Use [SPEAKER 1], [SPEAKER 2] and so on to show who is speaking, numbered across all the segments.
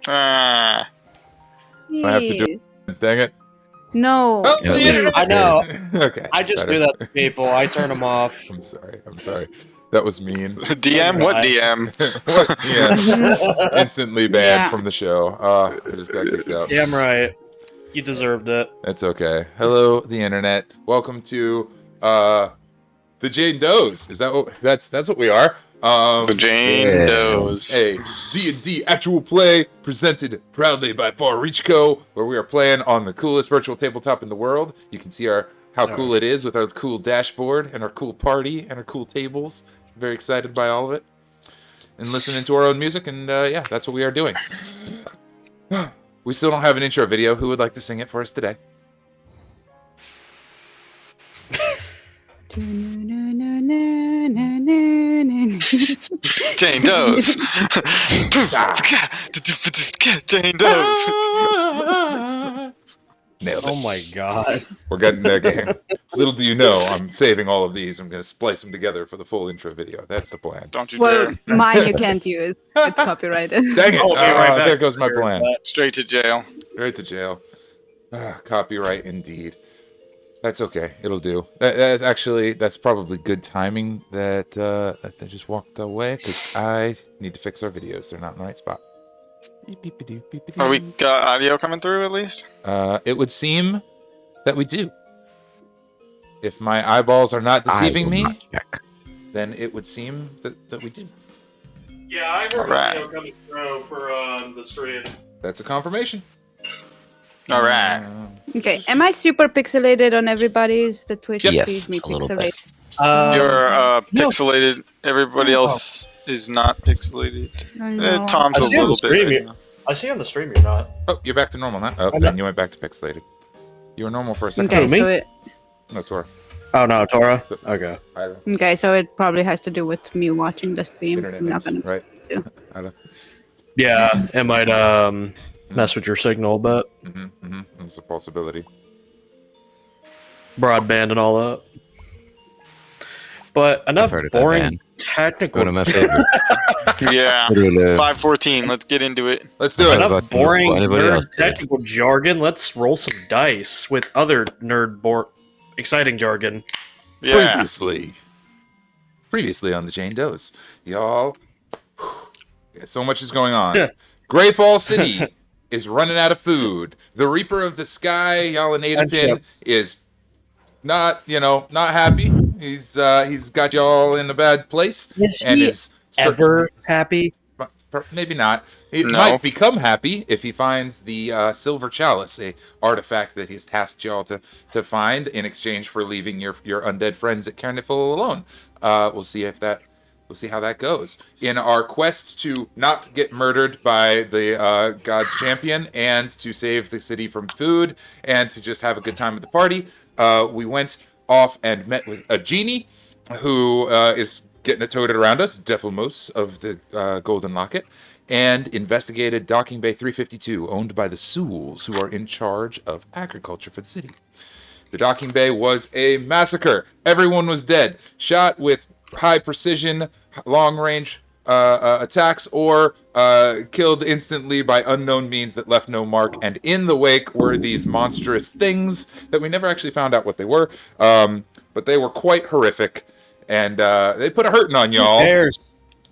[SPEAKER 1] Ah.
[SPEAKER 2] I have to do it. Dang it.
[SPEAKER 3] No.
[SPEAKER 2] Oh,
[SPEAKER 4] Yeah,
[SPEAKER 5] I know.
[SPEAKER 2] Okay.
[SPEAKER 5] I just
[SPEAKER 2] better.
[SPEAKER 5] do that to people. I turn them off.
[SPEAKER 2] I'm sorry. That was mean.
[SPEAKER 1] DM? What DM?
[SPEAKER 2] What? Yeah. Instantly banned
[SPEAKER 3] Yeah.
[SPEAKER 2] from the show. I just got kicked out.
[SPEAKER 5] Damn right. You deserved it.
[SPEAKER 2] That's okay. Hello, the internet. Welcome to the Jane Does. Is that what that's what we are?
[SPEAKER 1] The Jane Does.
[SPEAKER 2] A D&D actual play presented proudly by Far Reach Co., where we are playing on the coolest virtual tabletop in the world. You can see how cool it is with our cool dashboard and our cool party and our cool tables. Very excited by all of it. And listening to our own music, and yeah, that's what we are doing. We still don't have an intro video. Who would like to sing it for us today?
[SPEAKER 1] Jane Does. Jane Does.
[SPEAKER 2] Nailed it.
[SPEAKER 5] Oh my god.
[SPEAKER 2] We're getting there, gang. Little do you know, I'm saving all of these. I'm going to splice them together for the full intro video. That's the plan.
[SPEAKER 1] Don't you
[SPEAKER 3] Well,
[SPEAKER 1] dare.
[SPEAKER 3] mine you can't use. It's copyrighted.
[SPEAKER 2] Dang it.
[SPEAKER 5] I'll be right back.
[SPEAKER 2] There goes my plan.
[SPEAKER 1] Straight to jail.
[SPEAKER 2] Right to jail. Copyright indeed. That's okay. It'll do. That's probably good timing that they just walked away, because I need to fix our videos. They're not in the right spot.
[SPEAKER 1] Are we got audio coming through at least?
[SPEAKER 2] It would seem that we do. If my eyeballs are not deceiving me, then it would seem that we do.
[SPEAKER 6] Yeah, I heard
[SPEAKER 1] Alright.
[SPEAKER 6] audio coming through for the stream.
[SPEAKER 2] That's a confirmation.
[SPEAKER 1] All right.
[SPEAKER 3] Okay, am I super pixelated on everybody's? The Twitch
[SPEAKER 4] Yes,
[SPEAKER 3] feed me
[SPEAKER 4] a little bit.
[SPEAKER 3] pixelated.
[SPEAKER 1] You're
[SPEAKER 5] no.
[SPEAKER 1] pixelated. Everybody else is not pixelated.
[SPEAKER 3] I know.
[SPEAKER 1] Tom's
[SPEAKER 5] I
[SPEAKER 1] a
[SPEAKER 5] see on
[SPEAKER 1] little
[SPEAKER 5] the
[SPEAKER 1] bit.
[SPEAKER 5] stream
[SPEAKER 1] right
[SPEAKER 5] you-
[SPEAKER 1] now.
[SPEAKER 5] I see on the stream you're not.
[SPEAKER 2] Oh, you're back to normal now. Oh,
[SPEAKER 5] I'm
[SPEAKER 2] then
[SPEAKER 5] not-
[SPEAKER 2] you went back to pixelated. You were normal for a second.
[SPEAKER 3] Okay,
[SPEAKER 5] me?
[SPEAKER 3] so it,
[SPEAKER 2] No, Tora.
[SPEAKER 5] Oh no, Tora. Okay.
[SPEAKER 2] I don't know.
[SPEAKER 3] okay, so it probably has to do with me watching the stream.
[SPEAKER 2] Internet
[SPEAKER 3] I'm not
[SPEAKER 2] news,
[SPEAKER 3] gonna
[SPEAKER 2] right?
[SPEAKER 3] do.
[SPEAKER 2] I don't.
[SPEAKER 5] Yeah, it might mess with your signal, but
[SPEAKER 2] It's a possibility.
[SPEAKER 5] broadband and all that. But enough
[SPEAKER 4] heard of that
[SPEAKER 5] boring
[SPEAKER 4] band.
[SPEAKER 5] technical.
[SPEAKER 4] One of my favorites.
[SPEAKER 1] Yeah.
[SPEAKER 4] Literally,
[SPEAKER 1] 514. Let's get into it.
[SPEAKER 2] Let's do it.
[SPEAKER 4] about
[SPEAKER 5] Enough boring
[SPEAKER 4] anybody else
[SPEAKER 5] nerd
[SPEAKER 4] did.
[SPEAKER 5] technical jargon. Let's roll some dice with other exciting jargon.
[SPEAKER 1] Yeah.
[SPEAKER 2] Previously on the Jane Does, y'all. Yeah, so much is going on.
[SPEAKER 5] Yeah.
[SPEAKER 2] Greyfall City is running out of food. The Reaper of the Sky, y'all in Adapin, is not happy. He's got y'all in a bad place.
[SPEAKER 5] Is
[SPEAKER 2] and
[SPEAKER 5] he
[SPEAKER 2] is
[SPEAKER 5] Ever happy?
[SPEAKER 2] maybe not. It
[SPEAKER 1] No.
[SPEAKER 2] might become happy if he finds the Silver Chalice, a artifact that he's tasked y'all to find in exchange for leaving your undead friends at Carnival alone. We'll see how that goes. In our quest to not get murdered by the God's champion and to save the city from food and to just have a good time at the party, we went off and met with a genie who is getting it toted around us, Devilmos of the Golden Locket, and investigated Docking Bay 352, owned by the Sewells, who are in charge of agriculture for the city. The Docking Bay was a massacre. Everyone was dead, shot with high precision, long range attacks, or killed instantly by unknown means that left no mark. And in the wake were these monstrous things that we never actually found out what they were, but they were quite horrific. And they put a hurting on y'all.
[SPEAKER 5] Bears.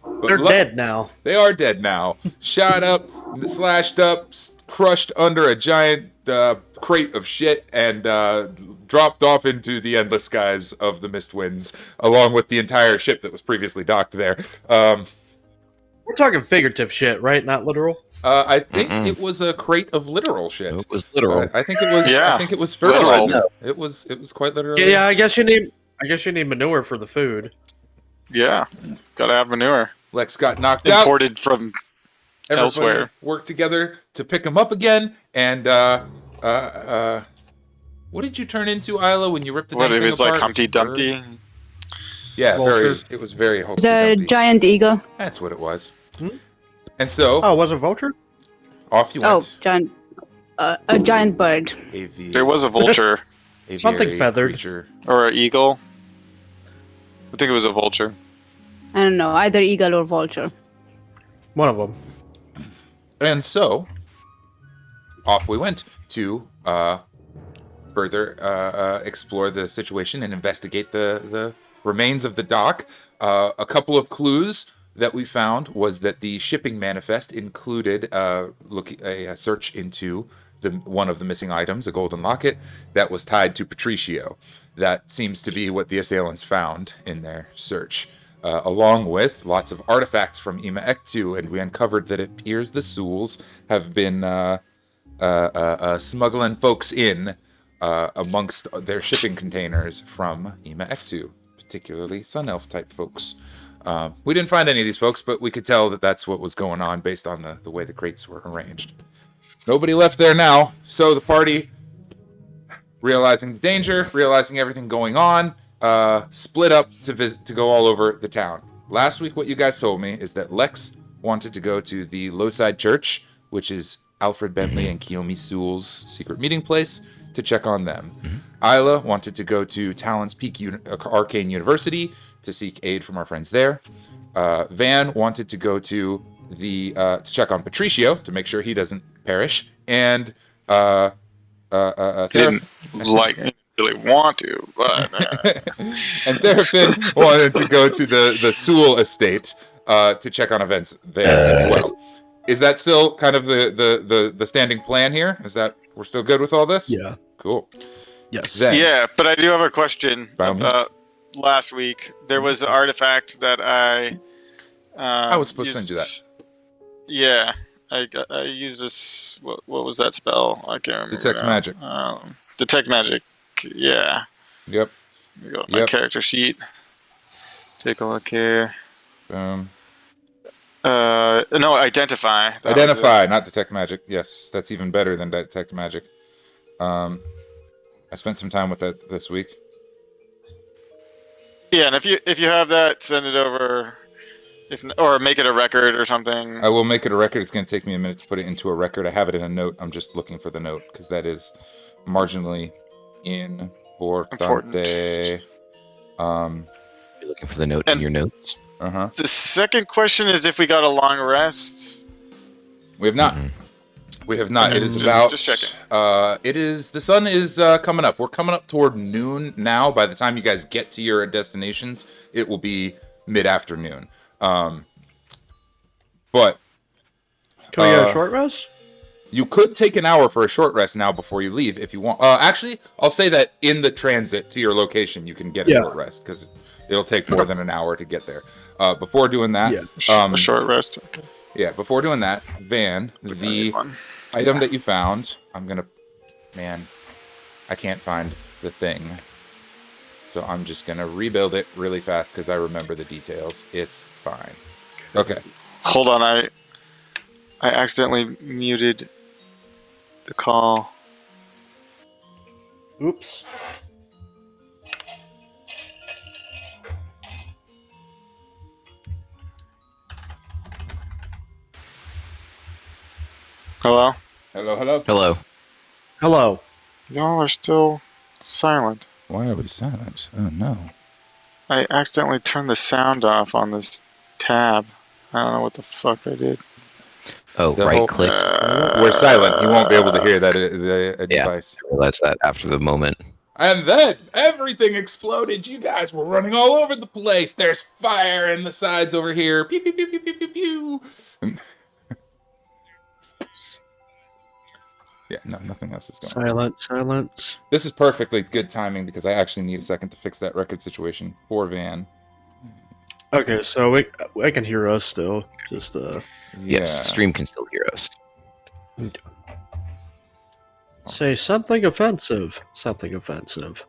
[SPEAKER 2] But
[SPEAKER 5] They're dead now.
[SPEAKER 2] They are dead now. Shot up, slashed up, crushed under a giant crate of shit, and dropped off into the endless skies of the mist winds, along with the entire ship that was previously docked there.
[SPEAKER 5] We're talking figurative shit, right? Not literal.
[SPEAKER 2] I think it was a crate of literal shit.
[SPEAKER 4] it was literal.
[SPEAKER 2] I think it was.
[SPEAKER 1] Yeah.
[SPEAKER 2] I think it was fertilizer.
[SPEAKER 5] Literal.
[SPEAKER 2] It was quite literal.
[SPEAKER 5] Yeah, I guess you need manure for the food.
[SPEAKER 1] Yeah. Gotta have manure.
[SPEAKER 2] Lex got knocked out.
[SPEAKER 1] Imported from
[SPEAKER 2] Everybody
[SPEAKER 1] elsewhere.
[SPEAKER 2] worked together to pick him up again. And what did you turn into, Isla, when you ripped the
[SPEAKER 1] What,
[SPEAKER 2] dang
[SPEAKER 1] it
[SPEAKER 2] thing
[SPEAKER 1] was like
[SPEAKER 2] apart?
[SPEAKER 1] Humpty
[SPEAKER 2] Was it a bird?
[SPEAKER 1] Dumpty?
[SPEAKER 2] Yeah,
[SPEAKER 5] Vulture.
[SPEAKER 2] it was very Humpty
[SPEAKER 3] The
[SPEAKER 2] Dumpty.
[SPEAKER 3] giant eagle.
[SPEAKER 2] That's what it was. And so
[SPEAKER 5] Oh, was it vulture?
[SPEAKER 2] off you
[SPEAKER 3] Oh,
[SPEAKER 2] went.
[SPEAKER 3] a giant bird.
[SPEAKER 1] There was a vulture
[SPEAKER 5] Something feathered.
[SPEAKER 2] Creature.
[SPEAKER 1] or an eagle. I think it was a vulture.
[SPEAKER 3] I don't know, either eagle or vulture.
[SPEAKER 5] One of them.
[SPEAKER 2] And so, off we went to further explore the situation and investigate the remains of the dock. A couple of clues that we found was that the shipping manifest included a search into one of the missing items, a golden locket, that was tied to Patricio. That seems to be what the assailants found in their search. Along with lots of artifacts from Ima Ektu, and we uncovered that it appears the Souls have been smuggling folks in amongst their shipping containers from Ima Ektu, particularly Sun Elf type folks. We didn't find any of these folks, but we could tell that that's what was going on based on the way the crates were arranged. Nobody left there now, so the party, realizing the danger, realizing everything going on, split up to go all over the town. Last week, what you guys told me is that Lex wanted to go to the Lowside Church, which is Alfred Bentley and Kiyomi Sewell's secret meeting place, to check on them. Isla wanted to go to Talon's Peak Arcane University to seek aid from our friends there. Van wanted to go to to check on Patricio to make sure he doesn't perish, and
[SPEAKER 1] Didn't really want to, but
[SPEAKER 2] and Therafin wanted to go to the Sewell estate to check on events there as well. Is that still kind of the standing plan here? Is that we're still good with all this?
[SPEAKER 5] Yeah.
[SPEAKER 2] Cool.
[SPEAKER 5] Yes.
[SPEAKER 2] Then,
[SPEAKER 1] yeah. But I do have a question.
[SPEAKER 2] By all means.
[SPEAKER 1] Last week there was an artifact that I
[SPEAKER 2] was supposed to send you that.
[SPEAKER 1] Yeah, I used this. What was that spell? I can't remember.
[SPEAKER 2] Detect
[SPEAKER 1] now.
[SPEAKER 2] magic.
[SPEAKER 1] Detect magic. Yeah.
[SPEAKER 2] Yep.
[SPEAKER 1] Let me go to my character sheet. Take a look here.
[SPEAKER 2] Boom.
[SPEAKER 1] No, identify.
[SPEAKER 2] Identify, not detect magic. Yes, that's even better than detect magic. I spent some time with that this week.
[SPEAKER 1] Yeah, and if you have that, send it over. Or make it a record or something.
[SPEAKER 2] I will make it a record. It's going to take me a minute to put it into a record. I have it in a note. I'm just looking for the note because that is marginally important.
[SPEAKER 4] You're looking for the note in your notes.
[SPEAKER 1] The second question is if we got a long rest.
[SPEAKER 2] We have not. We have not. It is
[SPEAKER 1] just checking.
[SPEAKER 2] It is. The sun is coming up. We're coming up toward noon now. By the time you guys get to your destinations, it will be mid-afternoon. But
[SPEAKER 5] Can we get a short rest?
[SPEAKER 2] you could take an hour for a short rest now before you leave if you want. Actually, I'll say that in the transit to your location, you can get a short rest because it'll take more than an hour to get there. Before doing that,
[SPEAKER 1] A short rest. Okay.
[SPEAKER 2] yeah, before doing that, Van, the item that you found, I can't find the thing. So I'm just going to rebuild it really fast because I remember the details. It's fine. Okay.
[SPEAKER 1] Hold on, I accidentally muted the call.
[SPEAKER 5] Oops.
[SPEAKER 1] Hello?
[SPEAKER 2] Hello.
[SPEAKER 4] Hello.
[SPEAKER 5] Hello.
[SPEAKER 1] Y'all are still silent.
[SPEAKER 2] Why are we silent? Oh, no.
[SPEAKER 1] I accidentally turned the sound off on this tab. I don't know what the fuck I did.
[SPEAKER 4] Oh, right click.
[SPEAKER 2] We're silent. You won't be able to hear that device.
[SPEAKER 4] I realized that after the moment.
[SPEAKER 2] And then everything exploded. You guys were running all over the place. There's fire in the sides over here. Pew, pew, pew, pew, pew, pew, pew. Yeah, no, nothing else is going on.
[SPEAKER 5] Silence.
[SPEAKER 2] This is perfectly good timing because I actually need a second to fix that record situation for Van.
[SPEAKER 5] Okay, so I can hear us still. Just
[SPEAKER 4] Yes, stream can still hear us.
[SPEAKER 5] say something offensive. Something offensive.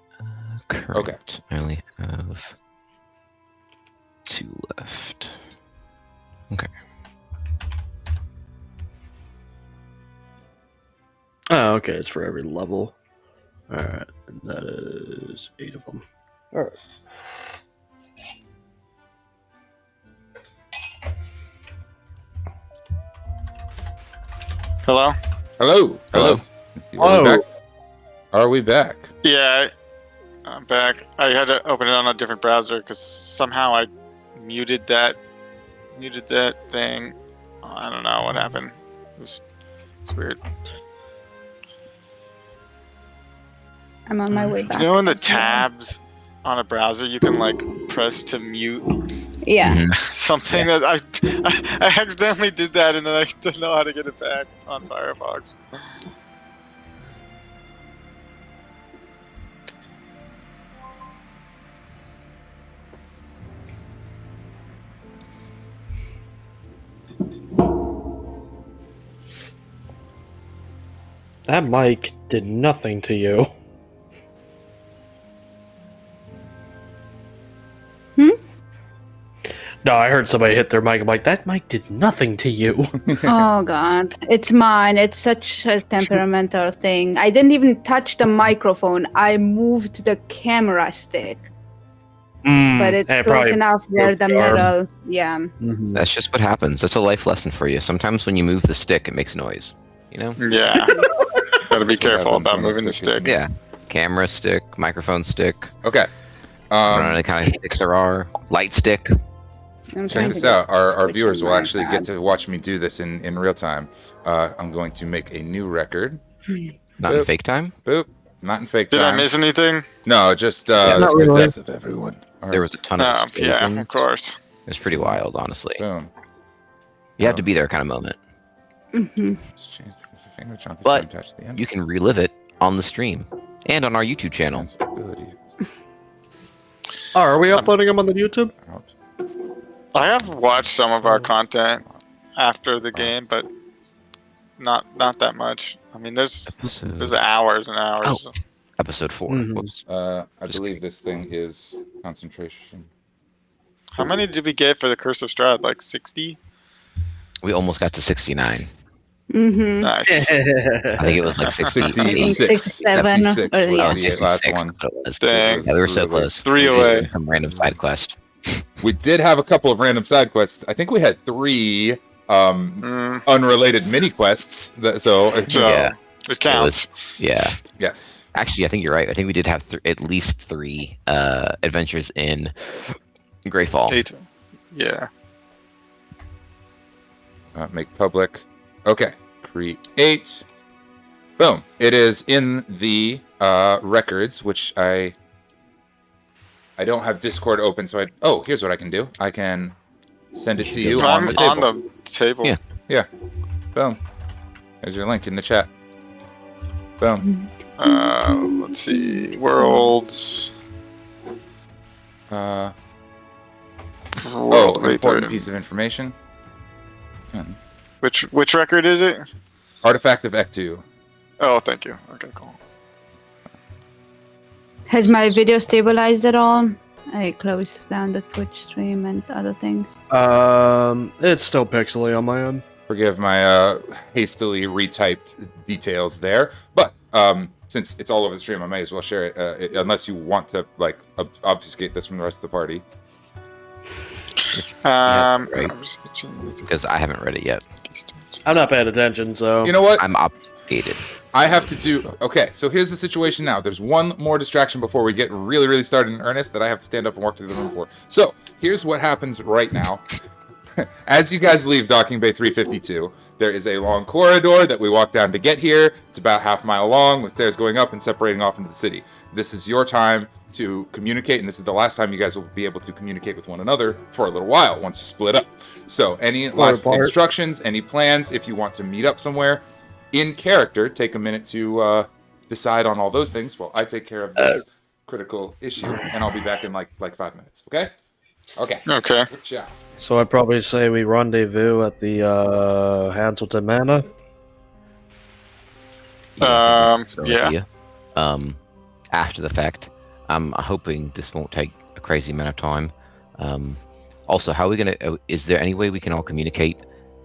[SPEAKER 4] Correct.
[SPEAKER 2] Okay.
[SPEAKER 4] I only have 2 left. Okay.
[SPEAKER 5] Oh, okay. It's for every level. All right, and that is 8 of them. All right.
[SPEAKER 1] Hello?
[SPEAKER 2] Hello.
[SPEAKER 4] Hello.
[SPEAKER 2] Are we back? Are we back?
[SPEAKER 1] Yeah, I'm back. I had to open it on a different browser because somehow I muted that thing. I don't know what happened. It's weird.
[SPEAKER 3] I'm on my way back.
[SPEAKER 1] You know, in the
[SPEAKER 3] as well.
[SPEAKER 1] tabs on a browser, you can like press to mute
[SPEAKER 3] Yeah.
[SPEAKER 4] Mhm.
[SPEAKER 1] something that I accidentally did that, and then I didn't know how to get it back on Firefox.
[SPEAKER 5] That mic did nothing to you.
[SPEAKER 3] Hmm?
[SPEAKER 5] No, I heard somebody hit their mic. I'm like, that mic did nothing to you.
[SPEAKER 3] Oh god, it's mine. It's such a temperamental thing. I didn't even touch the microphone. I moved the camera stick, but it's
[SPEAKER 5] and it
[SPEAKER 3] close
[SPEAKER 5] probably
[SPEAKER 3] enough where
[SPEAKER 5] broke
[SPEAKER 3] the
[SPEAKER 5] the arm.
[SPEAKER 3] metal. Yeah.
[SPEAKER 5] Mhm.
[SPEAKER 4] That's just what happens. That's a life lesson for you. Sometimes when you move the stick, it makes noise. You know?
[SPEAKER 1] Yeah, gotta be
[SPEAKER 2] That's what
[SPEAKER 1] careful
[SPEAKER 2] happens
[SPEAKER 1] about
[SPEAKER 2] when the
[SPEAKER 1] moving the
[SPEAKER 2] stick is
[SPEAKER 1] stick.
[SPEAKER 4] Yeah. Camera stick, microphone stick.
[SPEAKER 2] Okay.
[SPEAKER 4] I don't know any kind of sticks there are. Light stick.
[SPEAKER 3] I'm
[SPEAKER 2] Check
[SPEAKER 3] trying
[SPEAKER 2] this
[SPEAKER 3] to
[SPEAKER 2] out. Our
[SPEAKER 3] which
[SPEAKER 2] viewers
[SPEAKER 3] one
[SPEAKER 2] will
[SPEAKER 3] I
[SPEAKER 2] actually
[SPEAKER 3] have.
[SPEAKER 2] get to watch me do this in real time. I'm going to make a new record.
[SPEAKER 4] Not in
[SPEAKER 2] Yep.
[SPEAKER 4] fake time.
[SPEAKER 2] Boop. Not in fake
[SPEAKER 1] Did
[SPEAKER 2] time.
[SPEAKER 1] I miss anything?
[SPEAKER 2] No, just
[SPEAKER 4] Yeah,
[SPEAKER 5] not
[SPEAKER 2] the
[SPEAKER 5] really.
[SPEAKER 2] death of everyone. All
[SPEAKER 4] There
[SPEAKER 2] right.
[SPEAKER 4] was a ton of
[SPEAKER 1] Yeah,
[SPEAKER 4] explosions.
[SPEAKER 1] of course.
[SPEAKER 4] It's pretty wild, honestly.
[SPEAKER 2] Boom.
[SPEAKER 4] You have to be there kind of moment.
[SPEAKER 3] Mhm.
[SPEAKER 2] Let's change the finger chunk.
[SPEAKER 4] But
[SPEAKER 2] Attach the end.
[SPEAKER 4] You can relive it on the stream and on our YouTube channel.
[SPEAKER 2] Ability
[SPEAKER 5] Oh, are we uploading them on the YouTube?
[SPEAKER 2] out.
[SPEAKER 1] I have watched some of our content after the game, but not that much. I mean, there's
[SPEAKER 4] Episode,
[SPEAKER 1] hours and hours.
[SPEAKER 4] episode 4.
[SPEAKER 5] Mhm.
[SPEAKER 4] Whoops.
[SPEAKER 2] I
[SPEAKER 4] Just
[SPEAKER 2] believe this thing is concentration.
[SPEAKER 1] How many did we get for the Curse of Strahd? Like 60?
[SPEAKER 4] We almost got to 69.
[SPEAKER 3] Mhm.
[SPEAKER 1] Nice.
[SPEAKER 4] I think it was like 68.
[SPEAKER 2] 66.
[SPEAKER 3] 67,
[SPEAKER 2] 76
[SPEAKER 3] or,
[SPEAKER 2] was
[SPEAKER 3] yeah.
[SPEAKER 2] the last
[SPEAKER 4] 66,
[SPEAKER 2] one.
[SPEAKER 4] that's what it was.
[SPEAKER 1] Dang.
[SPEAKER 4] Yeah, we were so
[SPEAKER 2] Really
[SPEAKER 4] close.
[SPEAKER 1] Three
[SPEAKER 4] We just
[SPEAKER 1] away.
[SPEAKER 4] did some random side quest.
[SPEAKER 2] We did have a couple of random side quests. I think we had 3 unrelated mini quests.
[SPEAKER 1] So
[SPEAKER 4] Yeah.
[SPEAKER 1] it counts.
[SPEAKER 4] Yeah.
[SPEAKER 2] Yes.
[SPEAKER 4] Actually, I think you're right. I think we did have at least 3 adventures in Greyfall.
[SPEAKER 1] 8. Yeah.
[SPEAKER 2] Make public. Okay. Create. Boom. It is in the records, which I don't have Discord open, so here's what I can do. I can send it to you on the table.
[SPEAKER 1] On the table.
[SPEAKER 4] Yeah.
[SPEAKER 2] Yeah. Boom. There's your link in the chat. Boom.
[SPEAKER 1] Let's see. Worlds. World. Wait,
[SPEAKER 2] Important piece of information.
[SPEAKER 1] Which record is it?
[SPEAKER 2] Artifact of Ectu.
[SPEAKER 1] Oh, thank you. Okay, cool.
[SPEAKER 3] Has my video stabilized at all? I closed down the Twitch stream and other things.
[SPEAKER 5] It's still pixely on my end.
[SPEAKER 2] Forgive my hastily retyped details there, but since it's all over the stream, I might as well share it, unless you want to like obfuscate this from the rest of the party.
[SPEAKER 4] right.
[SPEAKER 1] Because
[SPEAKER 4] Because I haven't read it yet.
[SPEAKER 5] I'm not paying attention, so
[SPEAKER 2] You know what?
[SPEAKER 4] I'm updated.
[SPEAKER 2] I have to do. Okay, so here's the situation now. There's one more distraction before we get really, really started in earnest that I have to stand up and walk to the room for. So here's what happens right now. As you guys leave Docking Bay 352, there is a long corridor that we walk down to get here. It's about half a mile long with stairs going up and separating off into the city. This is your time to communicate, and this is the last time you guys will be able to communicate with one another for a little while once you split up. So any last instructions, any plans, if you want to meet up somewhere, in character, take a minute to decide on all those things while I take care of this critical issue, and I'll be back in like 5 minutes, okay? Okay.
[SPEAKER 1] Okay.
[SPEAKER 2] Good job.
[SPEAKER 5] so I'd probably say we rendezvous at the Hanselton Manor.
[SPEAKER 1] Yeah.
[SPEAKER 4] Idea. After the fact, I'm hoping this won't take a crazy amount of time. Also, how are we gonna? Is there any way we can all communicate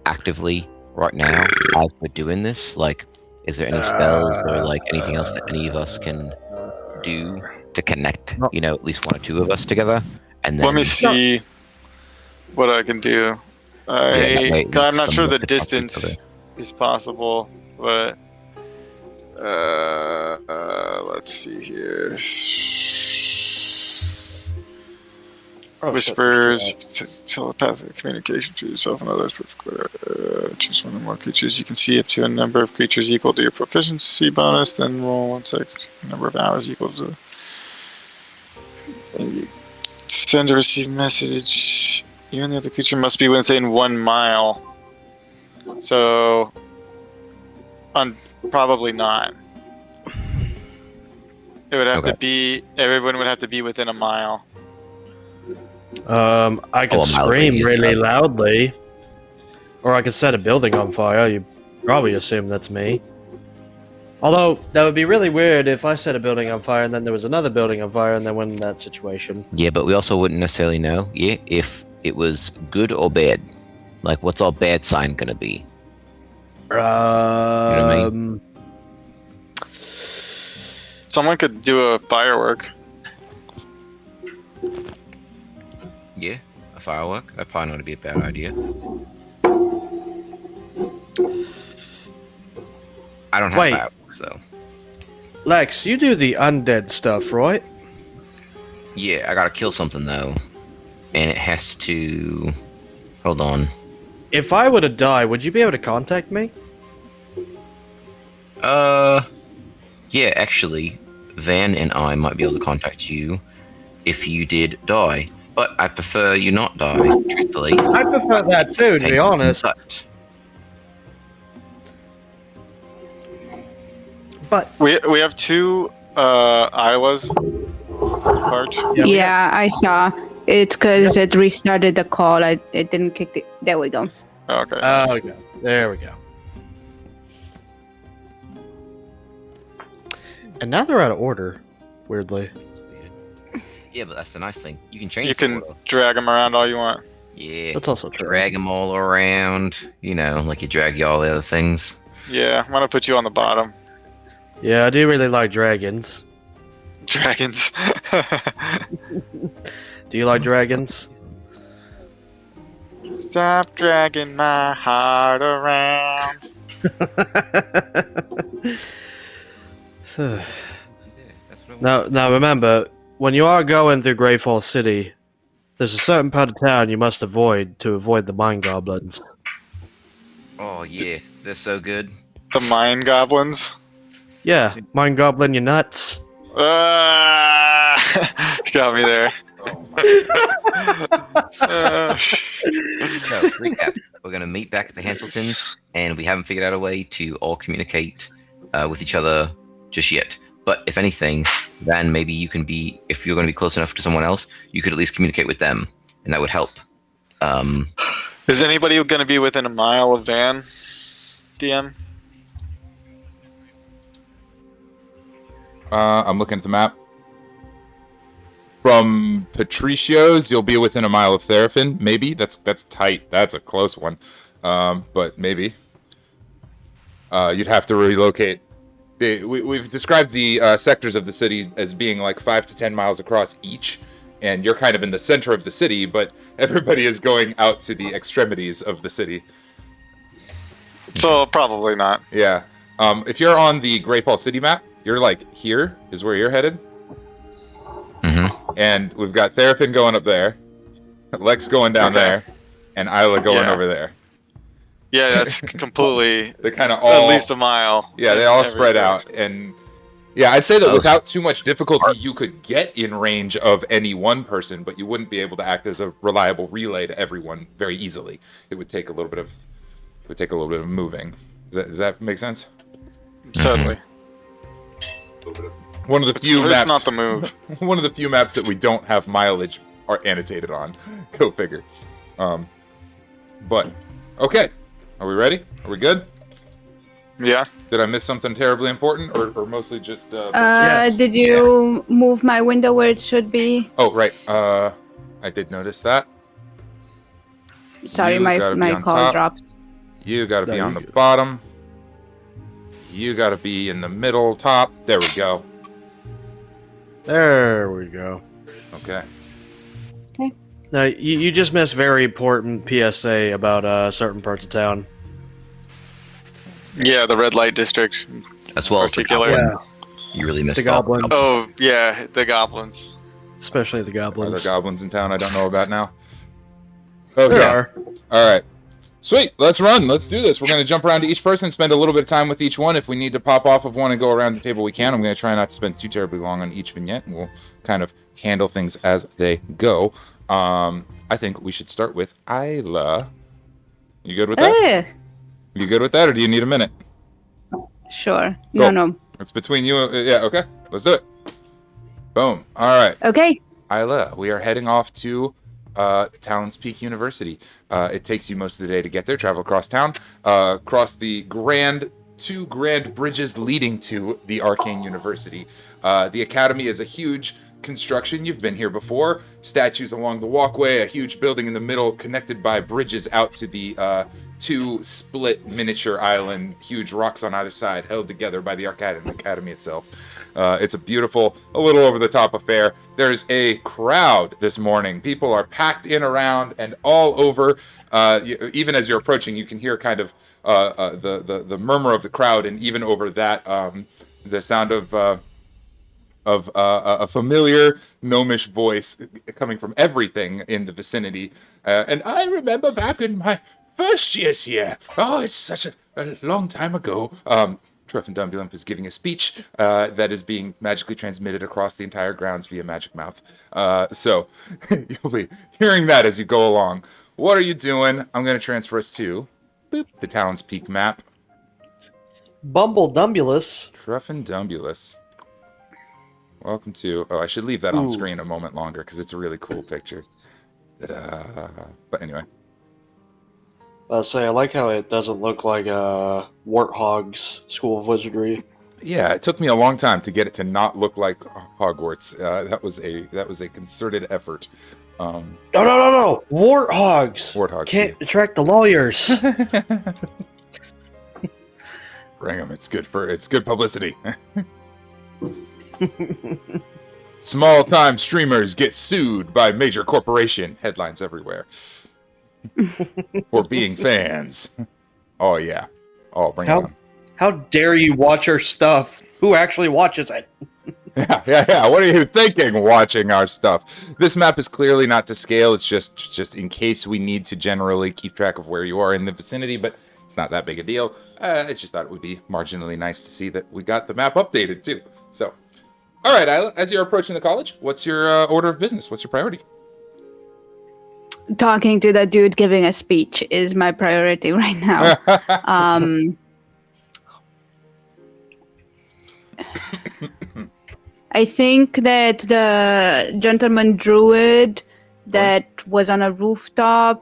[SPEAKER 4] actively right now as we're doing this? Like, is there any spells or like anything else that any of us can do to connect? You know, at least one or two of us together, and then
[SPEAKER 1] Let me see what I can do.
[SPEAKER 4] that way
[SPEAKER 1] I'm not sure
[SPEAKER 4] some
[SPEAKER 1] the
[SPEAKER 4] of us can talk to each
[SPEAKER 1] distance
[SPEAKER 4] other.
[SPEAKER 1] is possible, but let's see here. whispers, telepathic communication to yourself and others. Choose one or more creatures. You can see up to a number of creatures equal to your proficiency bonus. Then roll one number of hours equal to. Send or receive message. You and the other creature must be within 1 mile. So, probably not. It would have to be. Everyone would have to be within a mile.
[SPEAKER 5] I could
[SPEAKER 4] a mile
[SPEAKER 5] scream
[SPEAKER 4] radius,
[SPEAKER 5] really
[SPEAKER 4] yeah.
[SPEAKER 5] loudly, or I could set a building on fire. You probably assume that's me. Although that would be really weird if I set a building on fire and then there was another building on fire and then we're in that situation.
[SPEAKER 4] Yeah, but we also wouldn't necessarily know, if it was good or bad. Like, what's our bad sign gonna be?
[SPEAKER 5] Um,
[SPEAKER 4] what I mean?
[SPEAKER 1] Someone could do a firework.
[SPEAKER 4] Yeah, a firework? That'd probably not be a bad idea. I don't have
[SPEAKER 5] Wait.
[SPEAKER 4] fireworks, though.
[SPEAKER 5] Lex, you do the undead stuff, right?
[SPEAKER 4] Yeah, I gotta kill something, though. And it has to... Hold on.
[SPEAKER 5] If I were to die, would you be able to contact me?
[SPEAKER 4] Yeah, actually, Van and I might be able to contact you if you did die. But I prefer you not die, truthfully.
[SPEAKER 5] I prefer that too, to be honest. But
[SPEAKER 1] We have 2 Islas. Large.
[SPEAKER 3] Yeah, I saw. It's because it restarted the call. It didn't kick the. There we go.
[SPEAKER 1] Okay.
[SPEAKER 5] okay, there we go. And now they're out of order, weirdly.
[SPEAKER 4] Yeah, but that's the nice thing. You can change
[SPEAKER 1] You
[SPEAKER 4] the
[SPEAKER 1] can
[SPEAKER 4] order.
[SPEAKER 1] drag them around all you want.
[SPEAKER 4] Yeah.
[SPEAKER 5] That's also true.
[SPEAKER 4] Drag them all around, like you drag all the other things.
[SPEAKER 1] Yeah, I'm gonna put you on the bottom.
[SPEAKER 5] Yeah, I do really like dragons.
[SPEAKER 1] Dragons.
[SPEAKER 5] Do you like dragons?
[SPEAKER 1] Stop dragging my heart around.
[SPEAKER 4] Yeah, that's what I want.
[SPEAKER 5] Now remember, when you are going through Grey Falls City, there's a certain part of town you must avoid to avoid the mine goblins.
[SPEAKER 4] Oh yeah, they're so good.
[SPEAKER 1] The mine goblins.
[SPEAKER 5] Yeah, mine goblin, you nuts.
[SPEAKER 1] Got me there.
[SPEAKER 4] Oh my
[SPEAKER 1] Uh,
[SPEAKER 4] So, recap. We're going to meet back at the Hanseltons, and we haven't figured out a way to all communicate with each other just yet. But if anything, then maybe you can be, if you're going to be close enough to someone else, you could at least communicate with them, and that would help.
[SPEAKER 1] Is anybody going to be within a mile of Van? DM?
[SPEAKER 2] I'm looking at the map. From Patricio's, you'll be within a mile of Theraphin. Maybe that's tight. That's a close one, but maybe. You'd have to relocate. We've described the sectors of the city as being like 5 to 10 miles across each, and you're kind of in the center of the city, but everybody is going out to the extremities of the city.
[SPEAKER 1] So probably not.
[SPEAKER 2] Yeah. If you're on the Great Falls City map, you're like here is where you're headed. And we've got Theraphin going up there, Lex going down there, and Isla going over there.
[SPEAKER 1] Yeah, that's completely.
[SPEAKER 2] They kind of all
[SPEAKER 1] at least a mile.
[SPEAKER 2] Yeah, they all spread out, and yeah, I'd say that without too much difficulty, you could get in range of any one person, but you wouldn't be able to act as a reliable relay to everyone very easily. It would take a little bit of moving. Does that make sense?
[SPEAKER 1] Certainly.
[SPEAKER 2] One of the few maps.
[SPEAKER 1] Not the move.
[SPEAKER 2] One of the few maps that we don't have mileage are annotated on. Go figure. But okay, are we ready? Are we good?
[SPEAKER 1] Yeah.
[SPEAKER 2] Did I miss something terribly important, or mostly just?
[SPEAKER 5] Yes.
[SPEAKER 3] Did you move my window where it should be?
[SPEAKER 2] Oh right. I did notice that.
[SPEAKER 3] Sorry,
[SPEAKER 2] You
[SPEAKER 3] my
[SPEAKER 2] gotta be on
[SPEAKER 3] call
[SPEAKER 2] top.
[SPEAKER 3] dropped.
[SPEAKER 2] You got to be
[SPEAKER 5] No,
[SPEAKER 2] on
[SPEAKER 5] you're
[SPEAKER 2] the
[SPEAKER 5] good.
[SPEAKER 2] bottom. You got to be in the middle, top. There we go.
[SPEAKER 5] There we go.
[SPEAKER 2] Okay.
[SPEAKER 5] Now, you just missed very important PSA about certain parts of town.
[SPEAKER 1] Yeah, the red light district.
[SPEAKER 4] As well as the
[SPEAKER 1] Particular.
[SPEAKER 4] goblins. You really missed
[SPEAKER 5] The
[SPEAKER 4] all
[SPEAKER 5] goblins.
[SPEAKER 1] Oh yeah, the goblins.
[SPEAKER 5] Especially the
[SPEAKER 2] Are there
[SPEAKER 5] goblins.
[SPEAKER 2] goblins in town I don't know about now? Okay.
[SPEAKER 5] There are.
[SPEAKER 2] All right. Sweet. Let's run. Let's do this. We're going to jump around to each person, spend a little bit of time with each one. If we need to pop off of one and go around the table, we can. I'm going to try not to spend too terribly long on each vignette, and we'll kind of handle things as they go. I think we should start with Isla. You good with that?
[SPEAKER 3] Eh,
[SPEAKER 2] You good with that, or do you need a minute?
[SPEAKER 3] sure.
[SPEAKER 2] Cool.
[SPEAKER 3] No.
[SPEAKER 2] It's between you. Yeah, okay. Let's do it. Boom. All right.
[SPEAKER 3] Okay.
[SPEAKER 2] Isla, we are heading off to Talon's Peak University. It takes you most of the day to get there, travel across town, across the two grand bridges leading to the Arcane University. The Academy is a huge construction. You've been here before. Statues along the walkway, a huge building in the middle connected by bridges out to the two split miniature island, huge rocks on either side, held together by the Academy itself. It's a beautiful, a little over-the-top affair. There's a crowd this morning. People are packed in around and all over. Even as you're approaching, you can hear kind of the murmur of the crowd, and even over that, the sound of a familiar gnomish voice coming from everything in the vicinity. And I remember back in my first years here. Oh, it's such a long time ago. Truffendumbulump is giving a speech that is being magically transmitted across the entire grounds via magic mouth. So you'll be hearing that as you go along. What are you doing? I'm going to transfer us to the Talon's Peak map.
[SPEAKER 5] Bumbledumbulus.
[SPEAKER 2] Truffendumbulus. Welcome to... Oh, I should leave that on screen a moment longer because it's a really cool picture. But anyway.
[SPEAKER 5] I like how it doesn't look like Warthog's School of Wizardry.
[SPEAKER 2] Yeah, it took me a long time to get it to not look like Hogwarts. That was a concerted effort.
[SPEAKER 5] No! Warthogs!
[SPEAKER 2] Warthogs.
[SPEAKER 5] Can't attract the lawyers.
[SPEAKER 2] Bring them. It's good publicity. Small-time streamers get sued by major corporation. Headlines everywhere. For being fans. Oh, yeah. Oh, bring it on.
[SPEAKER 5] How dare you watch our stuff? Who actually watches it?
[SPEAKER 2] Yeah. What are you thinking watching our stuff? This map is clearly not to scale. It's just in case we need to generally keep track of where you are in the vicinity, but it's not that big a deal. I just thought it would be marginally nice to see that we got the map updated, too. So, all right, Isla, as you're approaching the college, what's your order of business? What's your priority?
[SPEAKER 3] Talking to the dude giving a speech is my priority right now. I think that the gentleman druid that was on a rooftop,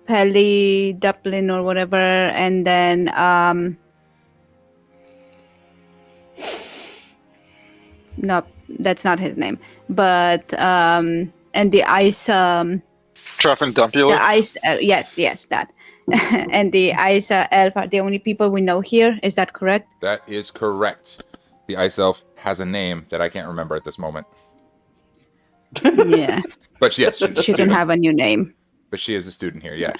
[SPEAKER 3] Pelly Dublin or whatever, and then no, that's not his name. But and the ice
[SPEAKER 1] Truffendumbulus.
[SPEAKER 3] the ice yes that and the ice elf are the only people we know here. Is that correct?
[SPEAKER 2] That is correct. The ice elf has a name that I can't remember at this moment.
[SPEAKER 3] Yeah.
[SPEAKER 2] But yes, she's a
[SPEAKER 3] She can
[SPEAKER 2] student.
[SPEAKER 3] have a new name.
[SPEAKER 2] But she is a student here, yeah.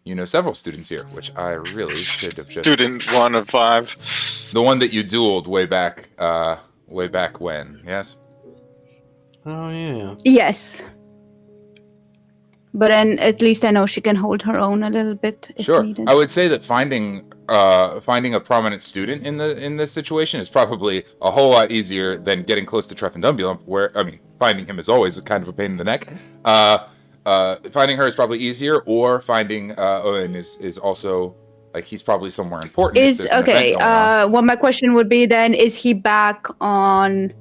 [SPEAKER 2] You know several students here, which I really should have just...
[SPEAKER 1] Student 1 of 5.
[SPEAKER 2] The one that you dueled way back when, yes?
[SPEAKER 5] Oh, yeah.
[SPEAKER 3] Yes. But then at least I know she can hold her own a little bit if
[SPEAKER 2] Sure.
[SPEAKER 3] needed.
[SPEAKER 2] I would say that finding a prominent student in this situation is probably a whole lot easier than getting close to Truffendumbulum, where, I mean, finding him is always kind of a pain in the neck. Finding her is probably easier, or finding Owen is also, like, he's probably somewhere important. if
[SPEAKER 3] Is
[SPEAKER 2] there's an
[SPEAKER 3] okay.
[SPEAKER 2] event going on.
[SPEAKER 3] Well, my question would be then: is he back on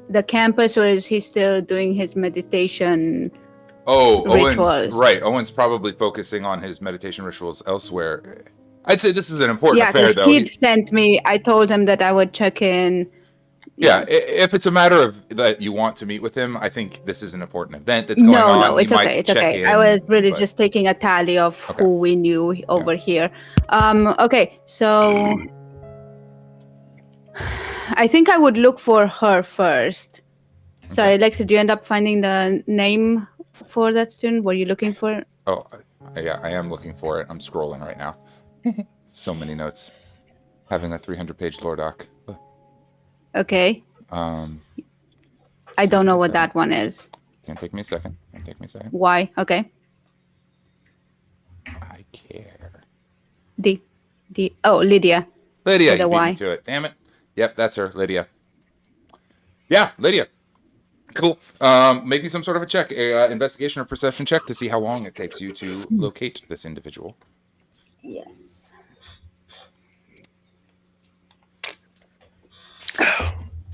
[SPEAKER 3] the campus, or is he still doing his meditation?
[SPEAKER 2] Oh,
[SPEAKER 3] rituals?
[SPEAKER 2] Owen's probably focusing on his meditation rituals elsewhere. I'd say this is an important
[SPEAKER 3] Yeah,
[SPEAKER 2] affair,
[SPEAKER 3] because
[SPEAKER 2] though.
[SPEAKER 3] he sent me. I told him that I would check in.
[SPEAKER 2] Yeah, if it's a matter of that you want to meet with him, I think this is an important event that's going on.
[SPEAKER 3] No, it's
[SPEAKER 2] He might
[SPEAKER 3] okay. It's
[SPEAKER 2] check
[SPEAKER 3] okay.
[SPEAKER 2] in,
[SPEAKER 3] I was really
[SPEAKER 2] but-
[SPEAKER 3] just taking a tally of
[SPEAKER 2] Okay.
[SPEAKER 3] who we knew over here. Okay, so I think I would look for her first. Sorry, Alexa, do you end up finding the name for that student? Were you looking for?
[SPEAKER 2] Oh, yeah, I am looking for it. I'm scrolling right now. So many notes. Having a 300-page lore doc.
[SPEAKER 3] Okay. I don't know what that one is.
[SPEAKER 2] Can't take me a second.
[SPEAKER 3] Why? Okay.
[SPEAKER 2] I care.
[SPEAKER 3] Lydia.
[SPEAKER 2] Lydia,
[SPEAKER 3] With a
[SPEAKER 2] you beat
[SPEAKER 3] Y.
[SPEAKER 2] me to it. Damn it. Yep, that's her, Lydia. Yeah, Lydia. Cool. Make me some sort of a check, investigation or perception check to see how long it takes you to locate this individual.
[SPEAKER 3] Yes.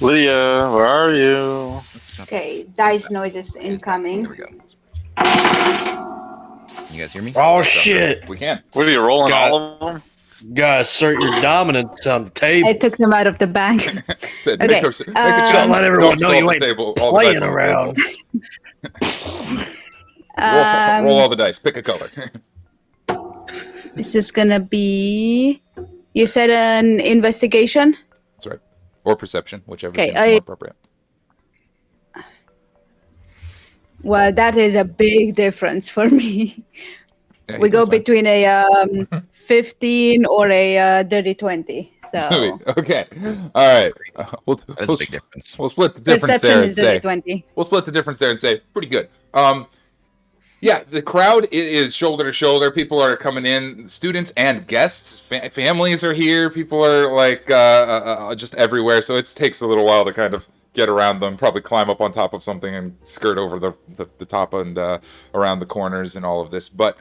[SPEAKER 1] Lydia, where are you?
[SPEAKER 3] Okay, dice noises incoming.
[SPEAKER 4] There we go. You guys hear me?
[SPEAKER 5] Oh shit!
[SPEAKER 2] We can.
[SPEAKER 1] What are you rolling
[SPEAKER 5] God.
[SPEAKER 1] all of them?
[SPEAKER 5] You gotta assert your dominance on the
[SPEAKER 3] I
[SPEAKER 5] table.
[SPEAKER 3] took them out of the bank.
[SPEAKER 2] Said,
[SPEAKER 3] Okay,
[SPEAKER 2] make a check.
[SPEAKER 5] Don't let everyone know
[SPEAKER 2] Dumps
[SPEAKER 5] you
[SPEAKER 2] all the
[SPEAKER 5] ain't
[SPEAKER 2] table, all the dice
[SPEAKER 5] playing
[SPEAKER 2] on the
[SPEAKER 5] around.
[SPEAKER 2] table. Roll all the dice. Pick a color.
[SPEAKER 3] This is gonna be. You said an investigation?
[SPEAKER 2] That's right. Or perception, whichever
[SPEAKER 3] Okay,
[SPEAKER 2] seems more appropriate.
[SPEAKER 3] Well, that is a big difference for me.
[SPEAKER 2] Yeah,
[SPEAKER 3] We
[SPEAKER 2] you
[SPEAKER 3] go
[SPEAKER 2] can swing.
[SPEAKER 3] between a 15 or a dirty 20. So
[SPEAKER 2] Sweet. Okay. All right.
[SPEAKER 4] That's a big difference.
[SPEAKER 2] We'll split the difference
[SPEAKER 3] perception
[SPEAKER 2] there and
[SPEAKER 3] is dirty
[SPEAKER 2] say
[SPEAKER 3] 20.
[SPEAKER 2] we'll split the difference there and say pretty good. Yeah, the crowd is shoulder to shoulder. People are coming in, students and guests. Families are here. People are like just everywhere. So it takes a little while to kind of get around them. Probably climb up on top of something and skirt over the top and around the corners and all of this. But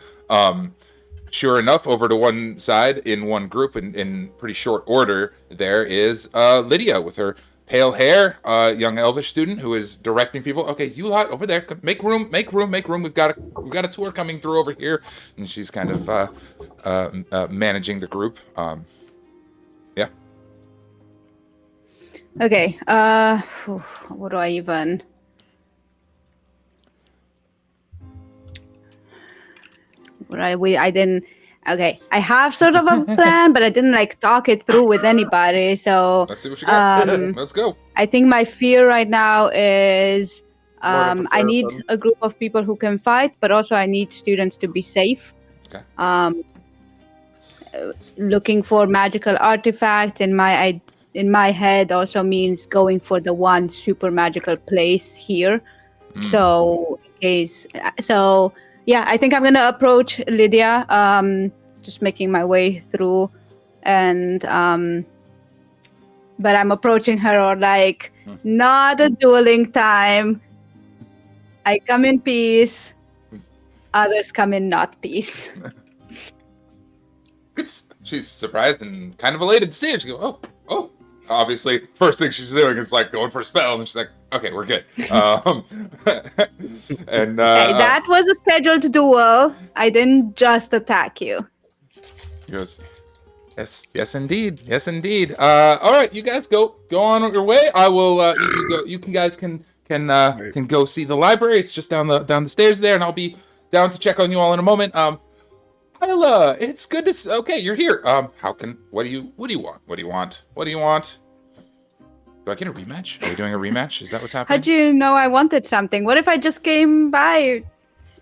[SPEAKER 2] sure enough, over to one side in one group in pretty short order, there is Lydia with her pale hair, young elvish student who is directing people. Okay, you lot over there, make room. We've got a tour coming through over here, and she's kind of managing the group. Yeah.
[SPEAKER 3] Okay. What do I even? I didn't. Okay, I have sort of a plan, but I didn't like talk it through with anybody. So
[SPEAKER 2] Let's see what you got. Let's go.
[SPEAKER 3] I think my fear right now is
[SPEAKER 6] Morning for
[SPEAKER 3] I need
[SPEAKER 6] therapy.
[SPEAKER 3] a group of people who can fight, but also I need students to be safe.
[SPEAKER 2] Okay.
[SPEAKER 3] Looking for magical artifacts in my head also means going for the one super magical place here. So yeah, I think I'm gonna approach Lydia, just making my way through, and but I'm approaching her or like not a dueling time. I come in peace, others come in not peace.
[SPEAKER 2] She's surprised and kind of elated to see it. She goes, oh. Obviously, first thing she's doing is like going for a spell, and she's like, okay, we're good. And
[SPEAKER 3] Hey, that was a scheduled duel. I didn't just attack you.
[SPEAKER 2] He goes, yes, indeed. All right, you guys go on your way. I will. You guys can go see the library. It's just down the stairs there, and I'll be down to check on you all in a moment. It's good to. Okay, you're here. What do you want? Do I get a rematch? Are we doing a rematch? Is that what's happening?
[SPEAKER 3] How'd you know I wanted something? What if I just came by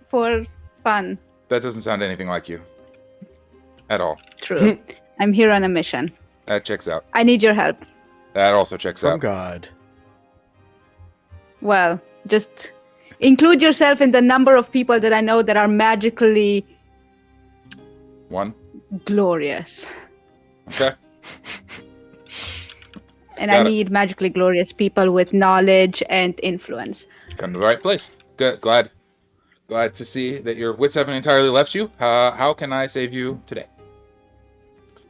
[SPEAKER 3] for fun?
[SPEAKER 2] That doesn't sound anything like you. At all.
[SPEAKER 3] True. I'm here on a mission.
[SPEAKER 2] That checks out.
[SPEAKER 3] I need your help.
[SPEAKER 2] That also checks
[SPEAKER 5] From
[SPEAKER 2] out.
[SPEAKER 5] God.
[SPEAKER 3] Well, just include yourself in the number of people that I know that are magically
[SPEAKER 2] One.
[SPEAKER 3] glorious.
[SPEAKER 2] Okay.
[SPEAKER 3] And
[SPEAKER 2] Got
[SPEAKER 3] I
[SPEAKER 2] it.
[SPEAKER 3] need magically glorious people with knowledge and influence.
[SPEAKER 2] Come to the right place. Good. Glad to see that your wits haven't entirely left you. How can I save you today?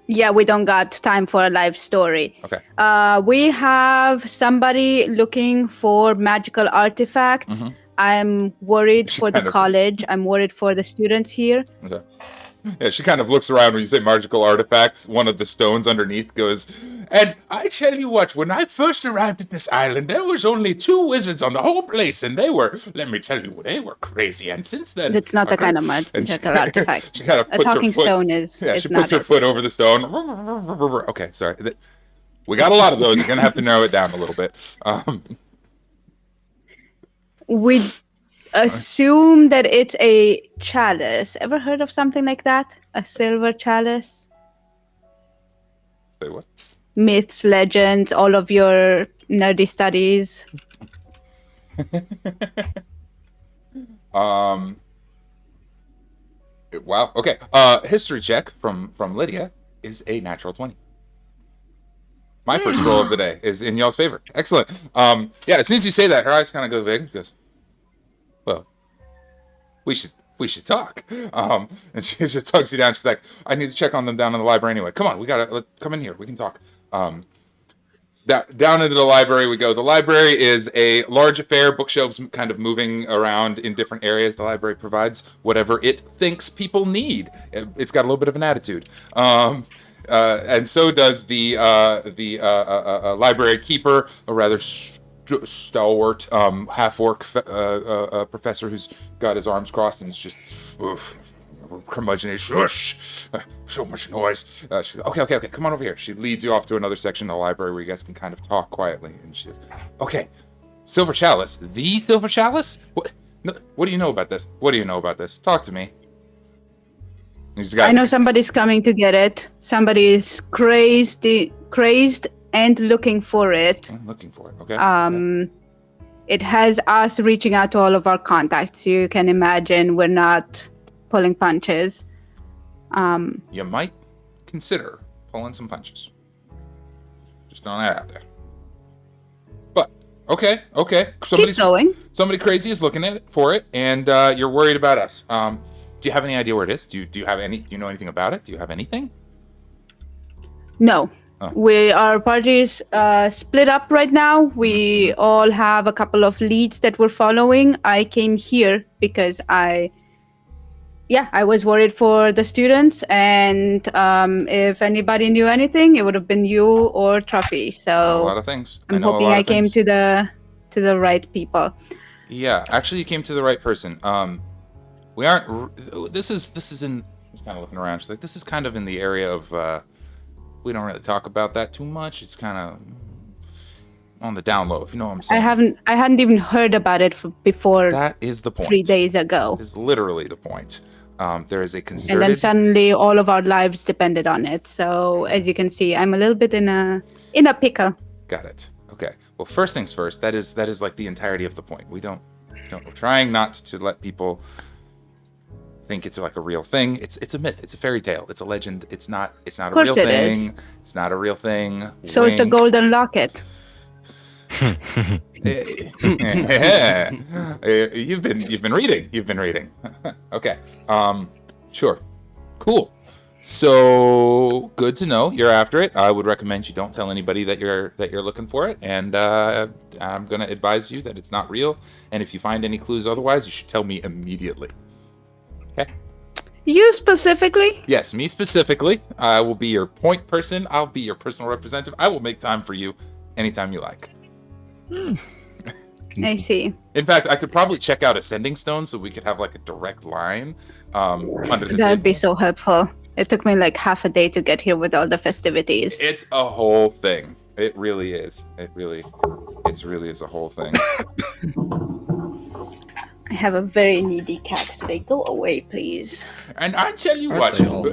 [SPEAKER 3] Yeah, we don't got time for a live story.
[SPEAKER 2] Okay.
[SPEAKER 3] We have somebody looking for magical artifacts. I'm worried
[SPEAKER 2] She
[SPEAKER 3] for the
[SPEAKER 2] kind of-
[SPEAKER 3] college. I'm worried for the students here.
[SPEAKER 2] Okay. Yeah, she kind of looks around when you say magical artifacts. One of the stones underneath goes, and I tell you what, when I first arrived at this island, there was only 2 wizards on the whole place, and they were, let me tell you, they were crazy. And since then,
[SPEAKER 3] That's not the kind of
[SPEAKER 2] And she-
[SPEAKER 3] magical artifact.
[SPEAKER 2] She kind of
[SPEAKER 3] A
[SPEAKER 2] puts her
[SPEAKER 3] talking
[SPEAKER 2] foot.
[SPEAKER 3] stone is
[SPEAKER 2] Yeah, she
[SPEAKER 3] not
[SPEAKER 2] puts her
[SPEAKER 3] it.
[SPEAKER 2] foot over the stone. Okay, sorry. We got a lot of those. You're gonna have to narrow it down a little bit.
[SPEAKER 3] We assume that it's a chalice. Ever heard of something like that? A silver chalice?
[SPEAKER 2] Say what?
[SPEAKER 3] Myths, legends, all of your nerdy studies.
[SPEAKER 2] Wow. Okay. History check from Lydia is a natural 20. My first roll of the day is in y'all's favor. Excellent. Yeah. As soon as you say that, her eyes kind of go big. She goes, "Well, we should talk." And she just tugs you down. She's like, "I need to check on them down in the library anyway. Come on, we gotta come in here. We can talk." Down into the library we go. The library is a large affair, bookshelves kind of moving around in different areas. The library provides whatever it thinks people need. It's got a little bit of an attitude. And so does the library keeper, a rather stalwart half-orc professor who's got his arms crossed and is just curmudgeon. Shush! So much noise. She's okay. Come on over here. She leads you off to another section of the library where you guys can kind of talk quietly. And she says, "Okay, Silver Chalice. The Silver Chalice? What? No, what do you know about this? What do you know about this? Talk to me."
[SPEAKER 3] I know somebody's coming to get it. Somebody is crazed and looking for it.
[SPEAKER 2] I'm looking for it. Okay.
[SPEAKER 3] It has us reaching out to all of our contacts. You can imagine we're not pulling punches.
[SPEAKER 2] You might consider pulling some punches. Just throwing that out there. But okay.
[SPEAKER 3] Keep going.
[SPEAKER 2] Somebody crazy is looking at it for it, and you're worried about us. Do you have any idea where it is? Do you know anything about it? Do you have anything?
[SPEAKER 3] No. Our party is split up right now. We all have a couple of leads that we're following. I came here because I was worried for the students, and if anybody knew anything, it would have been you or Truffy. So
[SPEAKER 2] a lot of things.
[SPEAKER 3] I'm hoping I came to the right people.
[SPEAKER 2] Yeah, actually, you came to the right person. We aren't. This is in. She's kind of looking around. She's like, this is kind of in the area of. We don't really talk about that too much. It's kind of on the down low, if you know what I'm saying.
[SPEAKER 3] I hadn't even heard about it before.
[SPEAKER 2] That is the point.
[SPEAKER 3] 3 days ago.
[SPEAKER 2] Is literally the point. There is a concerted.
[SPEAKER 3] And then suddenly, all of our lives depended on it. So as you can see, I'm a little bit in a pickle.
[SPEAKER 2] Got it. Okay. Well, first things first. That is like the entirety of the point. We're trying not to let people think it's like a real thing. It's a myth. It's a fairy tale. It's a legend. It's not a real thing. It's not a real thing.
[SPEAKER 3] So is the golden locket.
[SPEAKER 2] You've been reading. Okay. Sure. Cool. So good to know you're after it. I would recommend you don't tell anybody that you're looking for it, and I'm gonna advise you that it's not real. And if you find any clues otherwise, you should tell me immediately. Okay.
[SPEAKER 3] You specifically?
[SPEAKER 2] Yes, me specifically. I will be your point person. I'll be your personal representative. I will make time for you anytime you like.
[SPEAKER 3] I see.
[SPEAKER 2] In fact, I could probably check out Ascending Stone so we could have like a direct line under the
[SPEAKER 3] That'd
[SPEAKER 2] table.
[SPEAKER 3] be so helpful. It took me like half a day to get here with all the festivities.
[SPEAKER 2] It's a whole thing. It really is. It really is a whole thing.
[SPEAKER 3] I have a very needy cat today. Go away, please.
[SPEAKER 2] And I tell you
[SPEAKER 5] Aren't
[SPEAKER 2] what,
[SPEAKER 5] they all?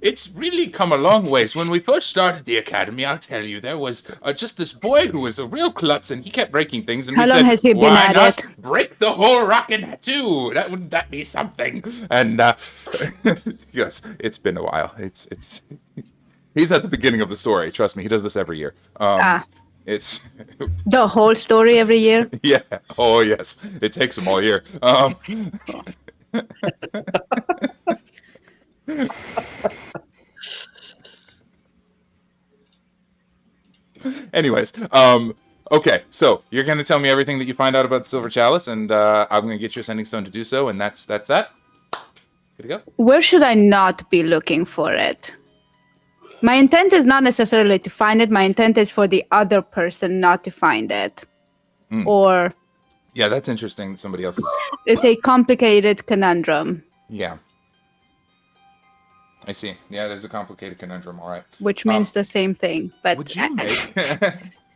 [SPEAKER 2] it's really come a long ways. When we first started the academy, I'll tell you, there was just this boy who was a real klutz, and he kept breaking things. And
[SPEAKER 3] How
[SPEAKER 2] we
[SPEAKER 3] long
[SPEAKER 2] said,
[SPEAKER 3] has he been
[SPEAKER 2] why
[SPEAKER 3] at
[SPEAKER 2] not
[SPEAKER 3] it?
[SPEAKER 2] break the whole rockin' tattoo? Wouldn't that be something? And yes, it's been a while. It's he's at the beginning of the story. Trust me, he does this every year. It's
[SPEAKER 3] The whole story every year?
[SPEAKER 2] yeah. Oh yes, it takes him all year. Anyways, okay. So you're gonna tell me everything that you find out about the Silver Chalice, and I'm gonna get you a Sending Stone to do so, and that's that. Good to go.
[SPEAKER 3] Where should I not be looking for it? My intent is not necessarily to find it. My intent is for the other person not to find it. Or
[SPEAKER 2] Yeah, that's interesting. Somebody else's.
[SPEAKER 3] it's a complicated conundrum,
[SPEAKER 2] Yeah. I see. Yeah, there's a complicated conundrum. All right.
[SPEAKER 3] which means the same thing. But
[SPEAKER 2] Would you make?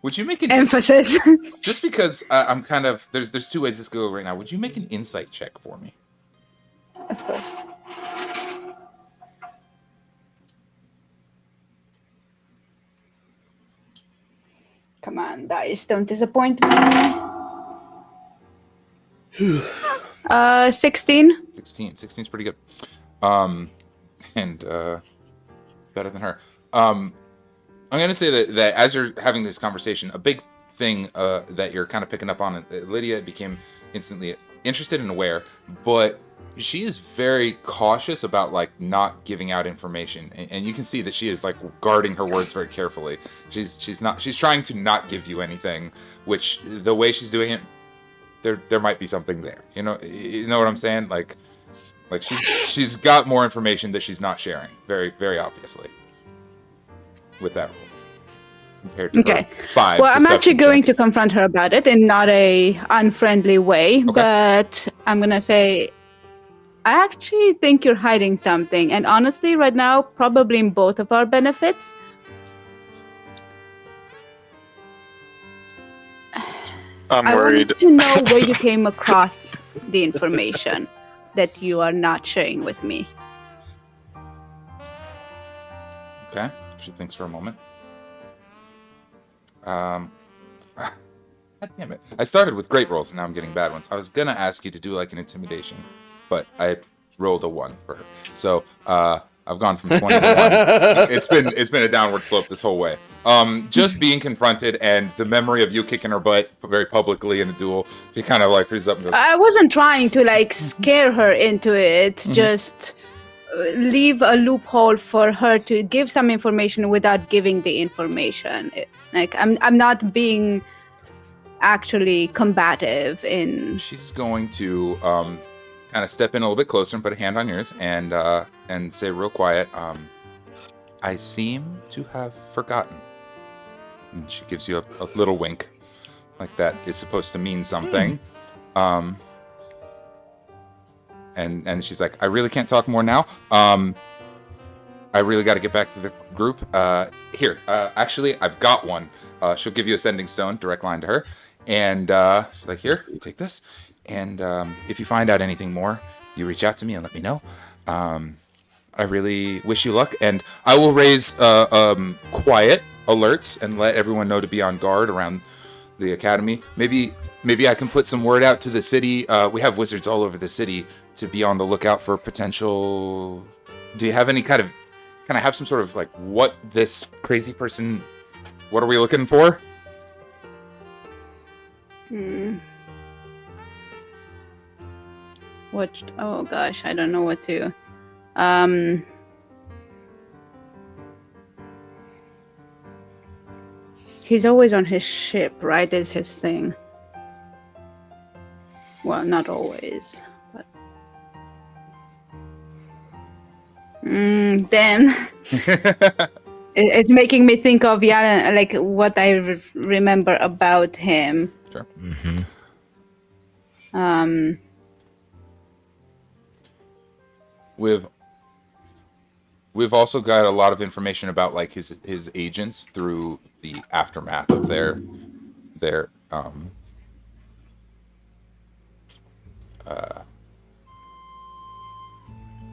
[SPEAKER 2] Would you make an
[SPEAKER 3] emphasis.
[SPEAKER 2] just because I'm kind of there's two ways this could go right now. Would you make an insight check for me?
[SPEAKER 3] Of course. Come on, dice, don't disappoint me. 16.
[SPEAKER 2] 16 is pretty good. And better than her. I'm gonna say that as you're having this conversation, a big thing that you're kind of picking up on, Lydia became instantly interested and aware, but she is very cautious about like not giving out information, and you can see that she is like guarding her words very carefully. She's trying to not give you anything, which the way she's doing it, there might be something there. You know what I'm saying? Like she's got more information that she's not sharing, very very obviously, with that rule. Compared to her 5.
[SPEAKER 3] Well, I'm actually
[SPEAKER 2] deception
[SPEAKER 3] going
[SPEAKER 2] check.
[SPEAKER 3] to confront her about it in not a unfriendly way, but I'm gonna say, I actually think you're hiding something, and honestly, right now, probably in both of our benefits.
[SPEAKER 1] I'm
[SPEAKER 3] I
[SPEAKER 1] worried.
[SPEAKER 3] want to know where you came across the information that you are not sharing with me.
[SPEAKER 2] Okay. She thinks for a moment. God damn it. I started with great rolls and now I'm getting bad ones. I was gonna ask you to do like an intimidation, but I rolled a 1 for her. So I've gone from 20 to 1. It's been a downward slope this whole way. Just being confronted and the memory of you kicking her butt very publicly in a duel, she kind of like freezes up and goes,
[SPEAKER 3] I wasn't trying to like scare her into it, just leave a loophole for her to give some information without giving the information. Like I'm not being actually combative in.
[SPEAKER 2] She's going to kind of step in a little bit closer and put a hand on yours and say real quiet, I seem to have forgotten. And she gives you a little wink, like that is supposed to mean something. And she's like, I really can't talk more now. I really got to get back to the group. Here, actually, I've got one. She'll give you a sending stone, direct line to her. And she's like, here, you take this. And if you find out anything more, you reach out to me and let me know. I really wish you luck. And I will raise quiet alerts and let everyone know to be on guard around the academy. Maybe I can put some word out to the city. We have wizards all over the city to be on the lookout for potential. Do you have any kind of have some sort of like what this crazy person? What are we looking for?
[SPEAKER 3] What? Oh gosh, I don't know what to. He's always on his ship, right? Is his thing. Well, not always, but. Damn. It's making me think of like what I remember about him.
[SPEAKER 2] Sure. We've also got a lot of information about like his agents through the aftermath of their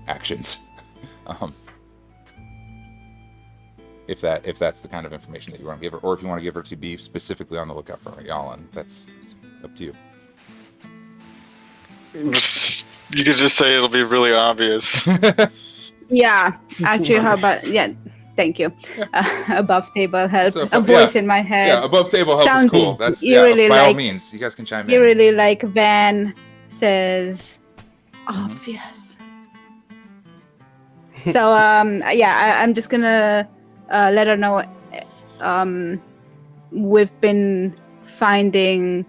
[SPEAKER 2] actions. If that's the kind of information that you want to give her, or if you want to give her to be specifically on the lookout for Yalan, that's up to you.
[SPEAKER 1] You could just say it'll be really obvious.
[SPEAKER 3] Yeah, actually, how about thank you. Above table help.
[SPEAKER 2] So,
[SPEAKER 3] A voice in my head.
[SPEAKER 2] Yeah, above table help is
[SPEAKER 3] Sounds
[SPEAKER 2] cool. That's
[SPEAKER 3] eerily
[SPEAKER 2] by all
[SPEAKER 3] like-
[SPEAKER 2] means, you guys can chime
[SPEAKER 3] You
[SPEAKER 2] in.
[SPEAKER 3] really like Van says obvious. So I'm just gonna let her know. We've been finding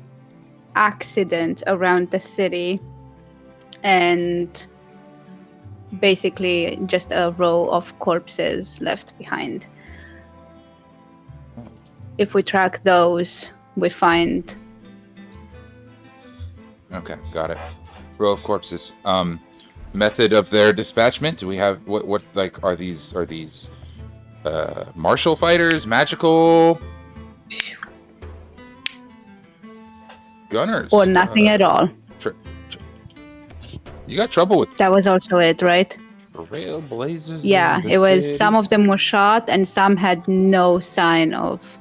[SPEAKER 3] accidents around the city, and basically just a row of corpses left behind. If we track those, we find.
[SPEAKER 2] Okay, got it. Row of corpses. Method of their dispatchment. Do we have what like are these martial fighters, magical gunners,
[SPEAKER 3] Or nothing at all.
[SPEAKER 2] You got trouble with
[SPEAKER 3] That was also it, right?
[SPEAKER 2] trailblazers?
[SPEAKER 3] Yeah,
[SPEAKER 2] in the
[SPEAKER 3] it was.
[SPEAKER 2] city?
[SPEAKER 3] Some of them were shot, and some had no sign of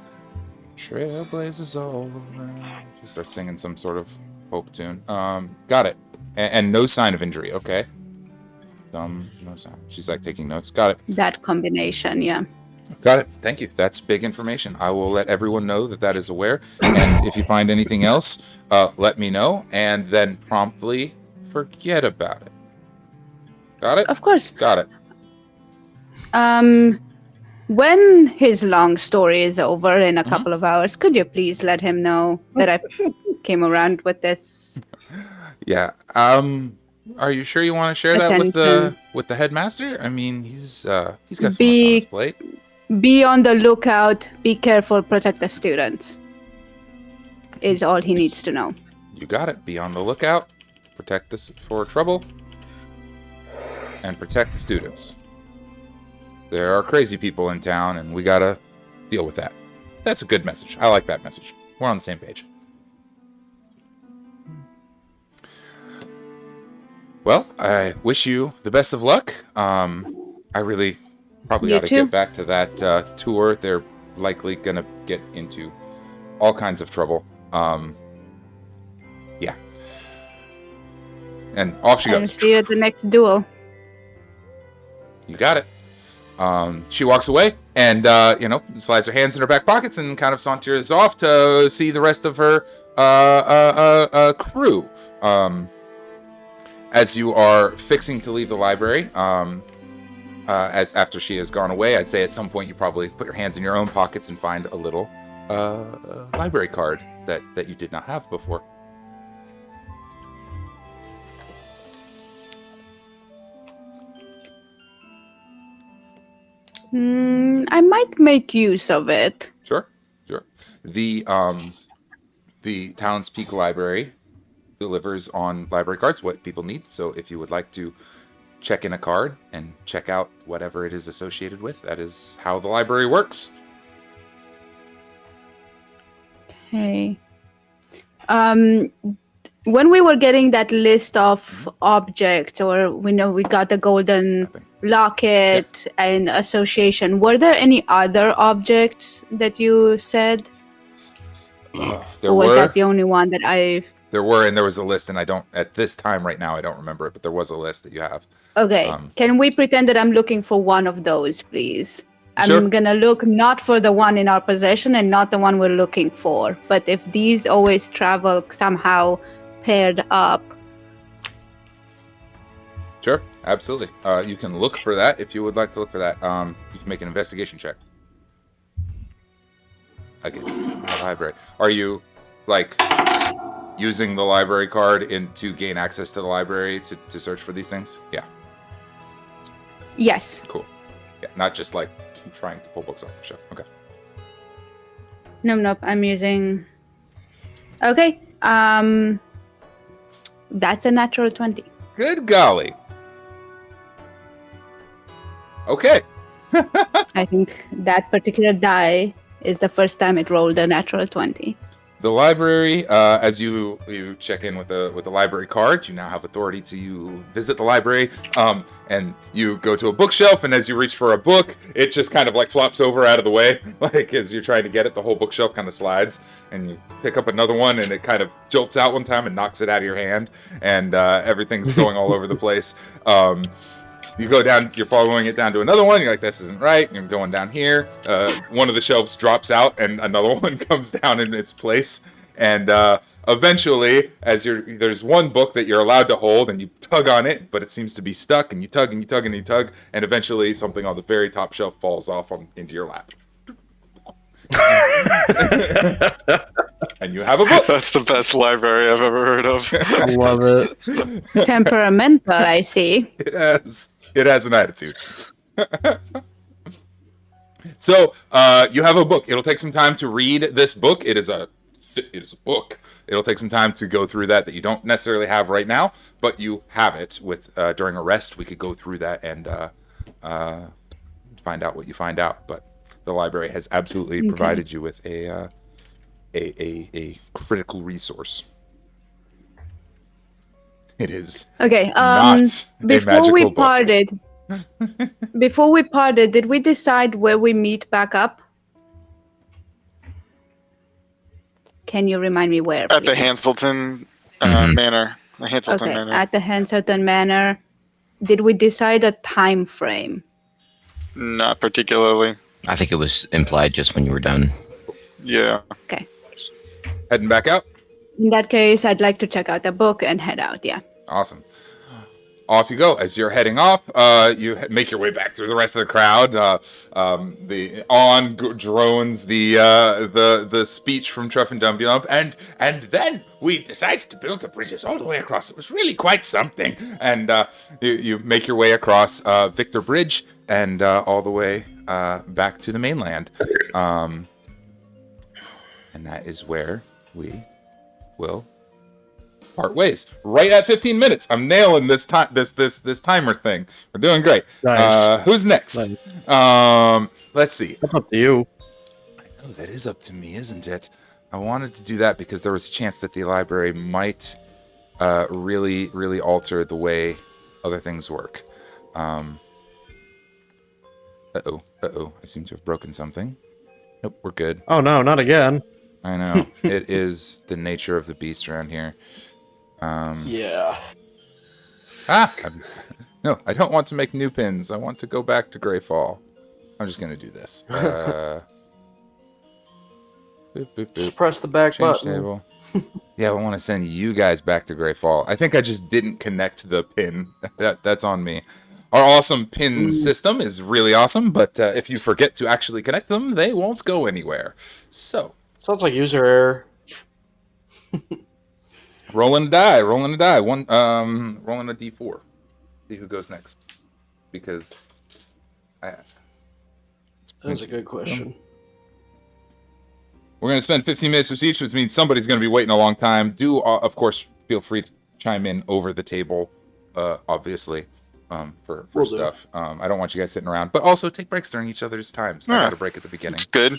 [SPEAKER 2] Trailblazers all around. She starts singing some sort of folk tune. Got it. And no sign of injury. Okay. No sign. She's like taking notes. Got it.
[SPEAKER 3] That combination, yeah.
[SPEAKER 2] Got it. Thank you. That's big information. I will let everyone know that that is aware. And if you find anything else, let me know, and then promptly forget about it. Got it?
[SPEAKER 3] Of course.
[SPEAKER 2] Got it.
[SPEAKER 3] When his long story is over in a couple of hours, could you please let him know that I came around with this?
[SPEAKER 2] Yeah. Are you sure you want to share that with the headmaster? I mean, he's got so much on his plate.
[SPEAKER 3] Be on the lookout. Be careful. Protect the students. Is all he needs to know.
[SPEAKER 2] You got it. Be on the lookout. Protect us for trouble. And protect the students. There are crazy people in town, and we gotta deal with that. That's a good message. I like that message. We're on the same page. Well, I wish you the best of luck. I really probably
[SPEAKER 3] You
[SPEAKER 2] ought to
[SPEAKER 3] too.
[SPEAKER 2] get back to that tour. They're likely gonna get into all kinds of trouble. Yeah. And off she
[SPEAKER 3] I'll
[SPEAKER 2] goes.
[SPEAKER 3] see you at the next duel.
[SPEAKER 2] You got it. She walks away and, slides her hands in her back pockets and kind of saunters off to see the rest of her crew. As you are fixing to leave the library, as after she has gone away, I'd say at some point you probably put your hands in your own pockets and find a little library card that you did not have before.
[SPEAKER 3] I might make use of it.
[SPEAKER 2] Sure. The Townspeak Library delivers on library cards what people need. So if you would like to check in a card and check out whatever it is associated with, that is how the library works.
[SPEAKER 3] Hey. When we were getting that list of objects, or we got the golden locket and association, were there any other objects that you said? Or was that the only one that
[SPEAKER 2] There were, and there was a list, and I don't, at this time right now, I don't remember it, but there was a list that you have.
[SPEAKER 3] Okay. Can we pretend that I'm looking for one of those, please?
[SPEAKER 2] Sure.
[SPEAKER 3] I'm gonna look not for the one in our possession and not the one we're looking for. But if these always travel somehow paired up.
[SPEAKER 2] Sure, absolutely. You can look for that if you would like to look for that. You can make an investigation check against the library. Are you, using the library card to gain access to the library to search for these things? Yeah.
[SPEAKER 3] Yes.
[SPEAKER 2] Cool. Yeah, not just trying to pull books off the shelf. Okay.
[SPEAKER 3] Nope. I'm using. Okay. That's a natural 20.
[SPEAKER 2] Good golly. Okay.
[SPEAKER 3] I think that particular die is the first time it rolled a natural 20.
[SPEAKER 2] The library, as you check in with the library card, you now have authority to visit the library, and you go to a bookshelf, and as you reach for a book, it just kind of flops over out of the way, as you're trying to get it, the whole bookshelf kind of slides, and you pick up another one, and it kind of jolts out one time and knocks it out of your hand, and everything's going all over the place. You go down, you're following it down to another one, you're like, this isn't right, you're going down here, one of the shelves drops out, and another one comes down in its place, and eventually, there's one book that you're allowed to hold, and you tug on it, but it seems to be stuck, and you tug, and you tug, and you tug, and eventually something on the very top shelf falls off into your lap. And you have a book.
[SPEAKER 1] That's the best library I've ever heard of.
[SPEAKER 5] I love it.
[SPEAKER 3] Temperamental, I see.
[SPEAKER 2] It has an attitude. So, you have a book. It'll take some time to read this book. It is a book. It'll take some time to go through that you don't necessarily have right now, but you have it. During a rest, we could go through that and find out what you find out. But the library has absolutely provided you with a critical resource. It is
[SPEAKER 3] Okay.
[SPEAKER 2] not
[SPEAKER 3] Before we
[SPEAKER 2] book.
[SPEAKER 3] parted, did we decide where we meet back up? Can you remind me where?
[SPEAKER 1] At the
[SPEAKER 3] please?
[SPEAKER 1] Hanselton
[SPEAKER 4] Mhm.
[SPEAKER 1] Manor. The Hanselton
[SPEAKER 3] Okay,
[SPEAKER 1] Manor.
[SPEAKER 3] at the Hanselton Manor. Did we decide a time frame?
[SPEAKER 1] Not particularly.
[SPEAKER 4] I think it was implied just when you were done.
[SPEAKER 1] Yeah.
[SPEAKER 3] Okay.
[SPEAKER 2] Heading back out.
[SPEAKER 3] In that case, I'd like to check out the book and head out. Yeah.
[SPEAKER 2] Awesome. Off you go. As you're heading off, you make your way back through the rest of the crowd. Drones the speech from Truff and Dumbulump, and then we decided to build the bridges all the way across. It was really quite something. And you make your way across Victor Bridge and all the way back to the mainland. And that is where we will part ways. Right at 15 minutes. I'm nailing this time. This timer thing. We're doing great.
[SPEAKER 5] Nice.
[SPEAKER 2] Who's next? Let's see.
[SPEAKER 5] That's up to you.
[SPEAKER 2] Oh, that is up to me, isn't it? I wanted to do that because there was a chance that the library might really, really alter the way other things work. Uh-oh. I seem to have broken something. Nope, we're good.
[SPEAKER 5] Oh no, not again.
[SPEAKER 2] I know. It is the nature of the beast around here.
[SPEAKER 5] Yeah.
[SPEAKER 2] No, I don't want to make new pins. I want to go back to Greyfall. I'm just gonna do this. Boop, boop, boop.
[SPEAKER 5] Just press the back
[SPEAKER 2] Change
[SPEAKER 5] button.
[SPEAKER 2] table. Yeah, I want to send you guys back to Greyfall. I think I just didn't connect the pin. That's on me. Our awesome pin system is really awesome, but if you forget to actually connect them, they won't go anywhere. So,
[SPEAKER 5] Sounds like user error.
[SPEAKER 2] rolling a die. Rolling a D4. See who goes next. Because
[SPEAKER 5] That's a good question.
[SPEAKER 2] we're going to spend 15 minutes with each, which means somebody's going to be waiting a long time. Do, of course, feel free to chime in over the table, obviously, for
[SPEAKER 5] Will do.
[SPEAKER 2] stuff. I don't want you guys sitting around. But also take breaks during each other's times. I
[SPEAKER 1] Yeah.
[SPEAKER 2] got a break at the beginning.
[SPEAKER 1] It's good.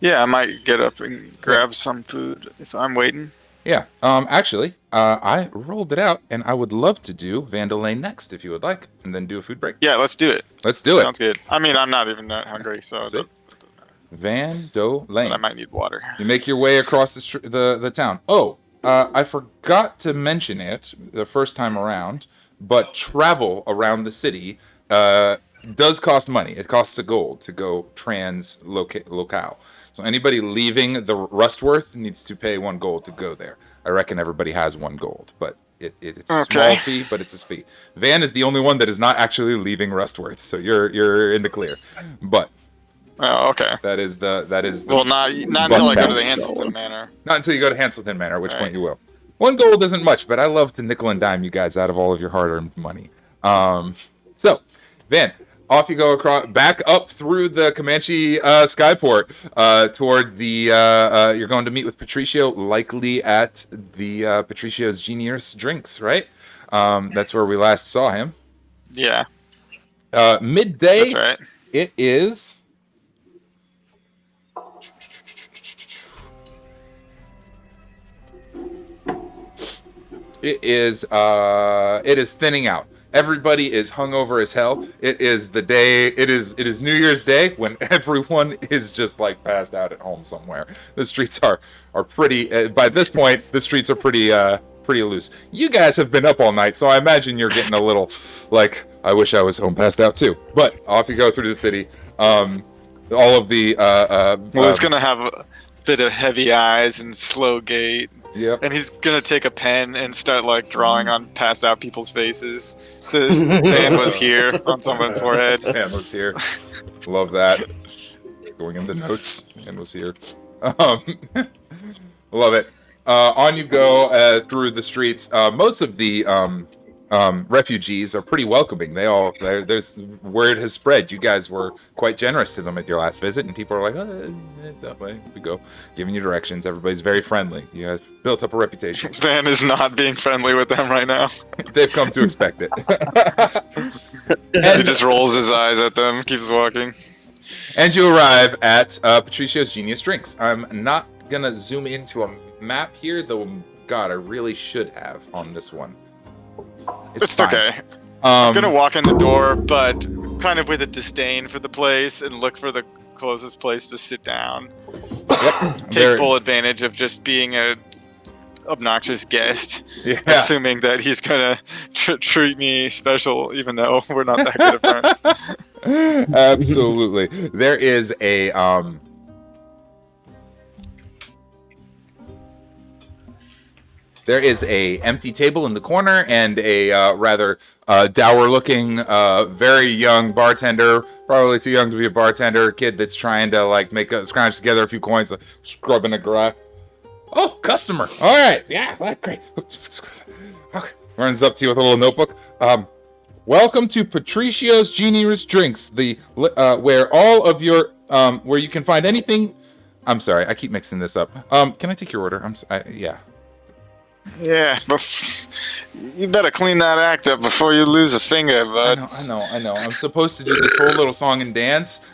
[SPEAKER 1] Yeah, I might get up and grab some food if I'm waiting.
[SPEAKER 2] Yeah. Actually, I rolled it out, and I would love to do Vandal Lane next, if you would like, and then do a food break.
[SPEAKER 1] Yeah, let's do it.
[SPEAKER 2] Let's do it.
[SPEAKER 1] Sounds good. I mean, I'm not even that hungry, so
[SPEAKER 2] Sweet. Vandal
[SPEAKER 1] but
[SPEAKER 2] Lane.
[SPEAKER 1] I might need water.
[SPEAKER 2] You make your way across the town. Oh, I forgot to mention it the first time around, but travel around the city does cost money. It costs a gold to go locale. So anybody leaving the Rustworth needs to pay 1 gold to go there. I reckon everybody has 1 gold, but it's a small
[SPEAKER 1] Okay.
[SPEAKER 2] fee, but it's a fee. Van is the only one that is not actually leaving Rustworth, so you're in the clear. But
[SPEAKER 1] Oh, okay.
[SPEAKER 2] that is the
[SPEAKER 1] Well, not
[SPEAKER 2] Bus
[SPEAKER 1] until I go to the
[SPEAKER 2] pass.
[SPEAKER 1] Hanselton Manor.
[SPEAKER 2] not until you go to Hanselton Manor, at which point
[SPEAKER 1] Right.
[SPEAKER 2] you will. 1 gold isn't much, but I love to nickel and dime you guys out of all of your hard-earned money. So, Van, off you go back up through the Comanche skyport toward the. You're going to meet with Patricio, likely at the Patricio's Genius Drinks, right? That's where we last saw him.
[SPEAKER 1] Yeah,
[SPEAKER 2] Midday.
[SPEAKER 1] that's right.
[SPEAKER 2] It is. It is thinning out. Everybody is hungover as hell. It is the day. It is New Year's Day when everyone is just like passed out at home somewhere. The streets are pretty. By this point, the streets are pretty loose. You guys have been up all night, so I imagine you're getting a little like, I wish I was home passed out too. But off you go through the city. All of the
[SPEAKER 1] Well, he's gonna have a bit of heavy eyes and slow gait.
[SPEAKER 2] Yep.
[SPEAKER 1] And he's gonna take a pen and start like drawing on passed out people's faces. Says Dan was here on someone's forehead.
[SPEAKER 2] Dan was here. Love that. Going in the notes. Dan was here. Love it. On you go through the streets. Most of the refugees are pretty welcoming. There's word has spread. You guys were quite generous to them at your last visit, and people are like, that way we go, giving you directions. Everybody's very friendly. You guys built up a reputation.
[SPEAKER 1] Dan is not being friendly with them right now.
[SPEAKER 2] They've come to expect it.
[SPEAKER 1] He just rolls his eyes at them, keeps walking.
[SPEAKER 2] And you arrive at Patricio's Genius Drinks. I'm not gonna zoom into a map here, though. God, I really should have on this one. It's fine.
[SPEAKER 1] Okay. I'm gonna walk in the door, but kind of with a disdain for the place and look for the closest place to sit down.
[SPEAKER 2] Yep.
[SPEAKER 1] Take full advantage of just being a obnoxious guest,
[SPEAKER 2] Yeah.
[SPEAKER 1] assuming that he's gonna treat me special, even though we're not that good of friends.
[SPEAKER 2] Absolutely. There is a empty table in the corner and a rather dour-looking, very young bartender, probably too young to be a bartender, kid that's trying to like scrounge together a few coins, like, scrubbing a garage. Oh, customer! All right, yeah, great. Runs up to you with a little notebook. Welcome to Patricio's Genius Drinks, where all of your where you can find anything. I'm sorry, I keep mixing this up. Can I take your order? Yeah.
[SPEAKER 1] Yeah, but you better clean that act up before you lose a finger, bud.
[SPEAKER 2] I know. I'm supposed to do this whole little song and dance.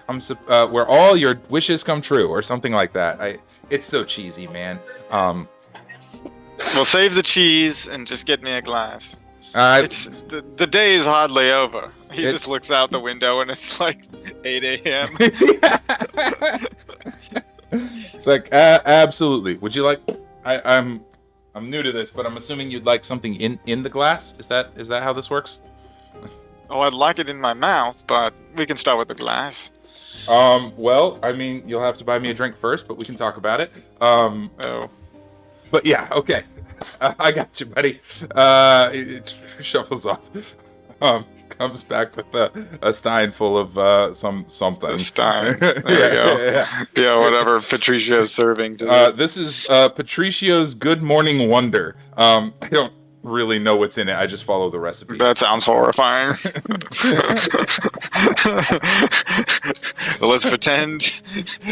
[SPEAKER 2] Where all your wishes come true, or something like that. It's so cheesy, man.
[SPEAKER 1] We'll save the cheese and just get me a glass.
[SPEAKER 2] It's
[SPEAKER 1] the day is hardly over. He just looks out the window and it's like 8 a.m.
[SPEAKER 2] It's like absolutely. Would you like? I'm new to this, but I'm assuming you'd like something in the glass. Is that how this works?
[SPEAKER 1] Oh, I'd like it in my mouth, but we can start with the glass.
[SPEAKER 2] Well, I mean, you'll have to buy me a drink first, but we can talk about it.
[SPEAKER 1] Oh.
[SPEAKER 2] But yeah, okay. I got you, buddy. It shuffles off. Comes back with a stein full of something.
[SPEAKER 1] A stein. There you go. Yeah, whatever Patricio's serving.
[SPEAKER 2] This is Patricio's Good Morning Wonder. I don't really know what's in it. I just follow the recipe.
[SPEAKER 1] That sounds horrifying. Let's pretend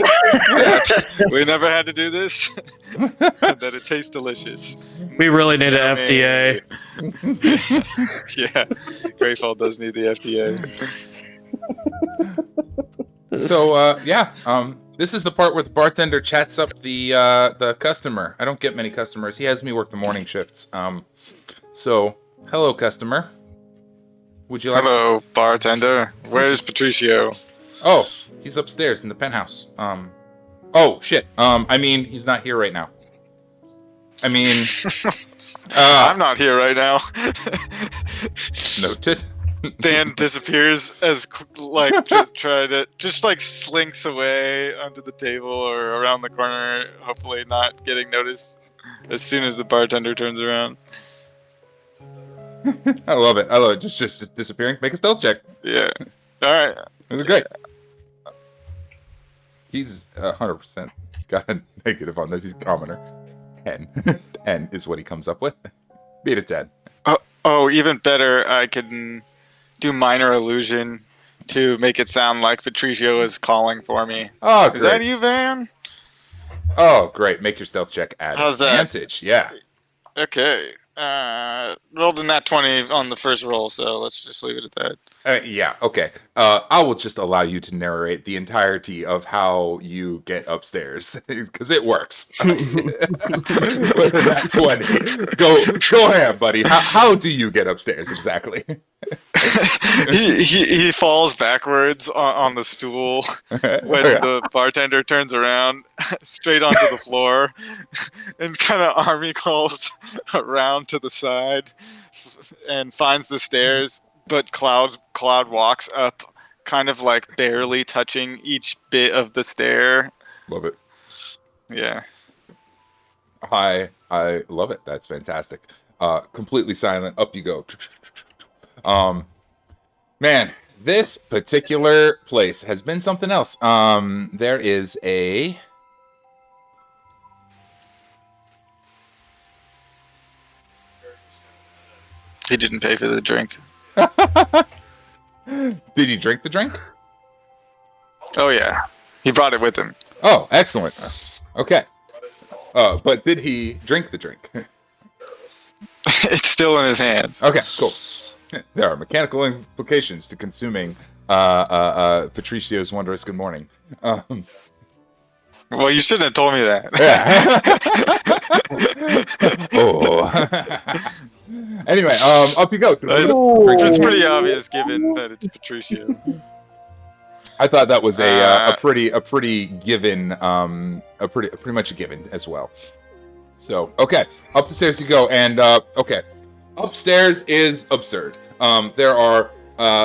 [SPEAKER 1] that we never had to do this. That it tastes delicious.
[SPEAKER 5] We really need an FDA.
[SPEAKER 1] Yeah, Greyfall does need the FDA.
[SPEAKER 2] So this is the part where the bartender chats up the customer. I don't get many customers. He has me work the morning shifts. So hello, customer. Would you like?
[SPEAKER 1] Hello, bartender. Where's Patricio?
[SPEAKER 2] Oh, he's upstairs in the penthouse. Oh shit. I mean, he's not here right now. I mean,
[SPEAKER 1] I'm not here right now.
[SPEAKER 2] Noted.
[SPEAKER 1] Dan disappears as slinks away under the table or around the corner, hopefully not getting noticed as soon as the bartender turns around.
[SPEAKER 2] I love it. Just disappearing. Make a stealth check.
[SPEAKER 1] Yeah. All right.
[SPEAKER 2] This is great. He's 100% got a negative on this. He's commoner. 10. 10 is what he comes up with. Beat a 10.
[SPEAKER 1] Oh, even better. I can do minor illusion to make it sound like Patricio is calling for me.
[SPEAKER 2] Oh, great.
[SPEAKER 1] Is that you, Van?
[SPEAKER 2] Oh, great. Make your stealth check at
[SPEAKER 1] How's that?
[SPEAKER 2] advantage. Yeah.
[SPEAKER 1] Okay. Rolled a nat 20 on the first roll, so let's just leave it at that.
[SPEAKER 2] Yeah, okay. I will just allow you to narrate the entirety of how you get upstairs, because it works. With that 20. Go ahead, buddy. How do you get upstairs exactly?
[SPEAKER 1] he falls backwards on the stool when the bartender turns around straight onto the floor and kind of army crawls around to the side and finds the stairs, but Cloud walks up kind of like barely touching each bit of the stair.
[SPEAKER 2] Love it.
[SPEAKER 1] Yeah.
[SPEAKER 2] I love it. That's fantastic. Completely silent. Up you go. Man, this particular place has been something else. There is a...
[SPEAKER 1] He didn't pay for the drink.
[SPEAKER 2] Did he drink the drink?
[SPEAKER 1] Oh, yeah. He brought it with him.
[SPEAKER 2] Oh, excellent. Okay. But did he drink the drink?
[SPEAKER 1] It's still in his hands.
[SPEAKER 2] Okay, cool. There are mechanical implications to consuming Patricio's Wondrous Good Morning.
[SPEAKER 1] Well, you shouldn't have told me that.
[SPEAKER 2] Yeah. Oh. Anyway, up you go.
[SPEAKER 1] It's pretty obvious given that it's Patricio.
[SPEAKER 2] I thought that was a pretty given, pretty much a given as well. So okay, up the stairs you go, and okay, upstairs is absurd. There are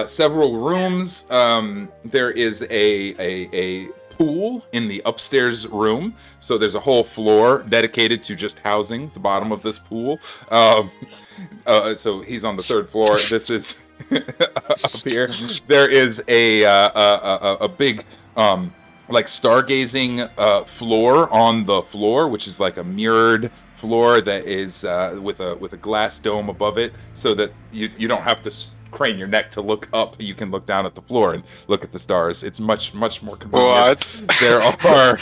[SPEAKER 2] several rooms. There is a pool in the upstairs room, so there's a whole floor dedicated to just housing the bottom of this pool. So he's on the third floor. This is up here. There is a big like stargazing floor on the floor, which is like a mirrored floor that is with a glass dome above it, so that you don't have to crane your neck to look up. You can look down at the floor and look at the stars. It's much more convenient.
[SPEAKER 1] What?
[SPEAKER 2] There are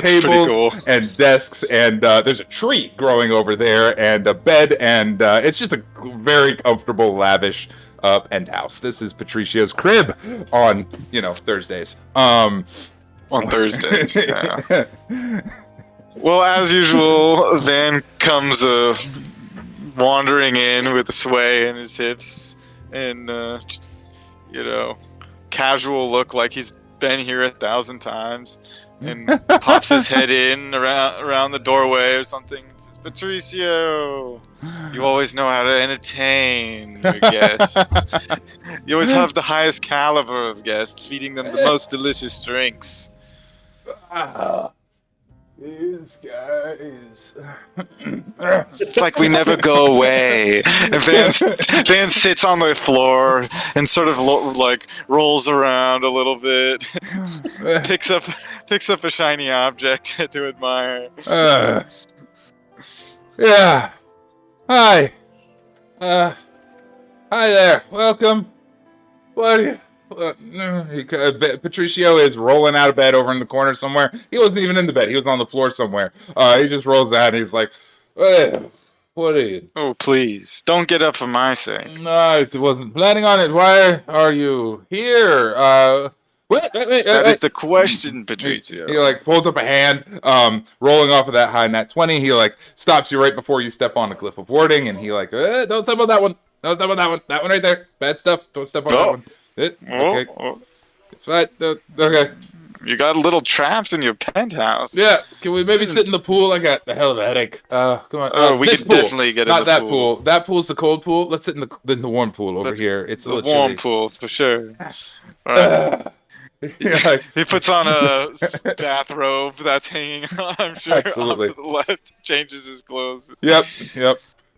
[SPEAKER 2] tables
[SPEAKER 1] cool.
[SPEAKER 2] and desks, and there's a tree growing over there, and a bed, and it's just a very comfortable, lavish penthouse. This is Patricio's crib on Thursdays.
[SPEAKER 1] On Thursdays. Yeah. Well, as usual, Van comes wandering in with a sway in his hips and casual look like he's been here 1,000 times, and pops his head in around the doorway or something. Says, Patricio, you always know how to entertain your guests. You always have the highest caliber of guests, feeding them the most delicious drinks.
[SPEAKER 2] These guys.
[SPEAKER 1] It's like we never go away. And Van sits on the floor and sort of rolls around a little bit, picks up a shiny object to admire.
[SPEAKER 2] Yeah. Hi. Hi there. Welcome. What are you? Patricio is rolling out of bed over in the corner somewhere. He wasn't even in the bed. He was on the floor somewhere. He just rolls out and he's like, hey, what are you?
[SPEAKER 1] Oh, please. Don't get up for my sake.
[SPEAKER 2] No, I wasn't planning on it. Why are you here? Wait.
[SPEAKER 1] That is the question, Patricio.
[SPEAKER 2] He pulls up a hand, rolling off of that high nat 20. He stops you right before you step on a glyph of warding, and he don't step on that one. Don't step on that one. That one right there. Bad stuff. Don't step on that one. Okay. It's fine. Okay.
[SPEAKER 1] You got little traps in your penthouse.
[SPEAKER 2] Yeah. Can we maybe sit in the pool? I got the hell of a headache. Come on.
[SPEAKER 1] We can definitely get in the
[SPEAKER 2] that
[SPEAKER 1] pool.
[SPEAKER 2] That pool's the cold pool. Let's sit in the warm pool over here. It's
[SPEAKER 1] the
[SPEAKER 2] a little
[SPEAKER 1] warm
[SPEAKER 2] chilly.
[SPEAKER 1] pool for sure. Right. He puts on a bathrobe that's hanging on, I'm sure,
[SPEAKER 2] Absolutely.
[SPEAKER 1] off to the left, changes his clothes.
[SPEAKER 2] Yep.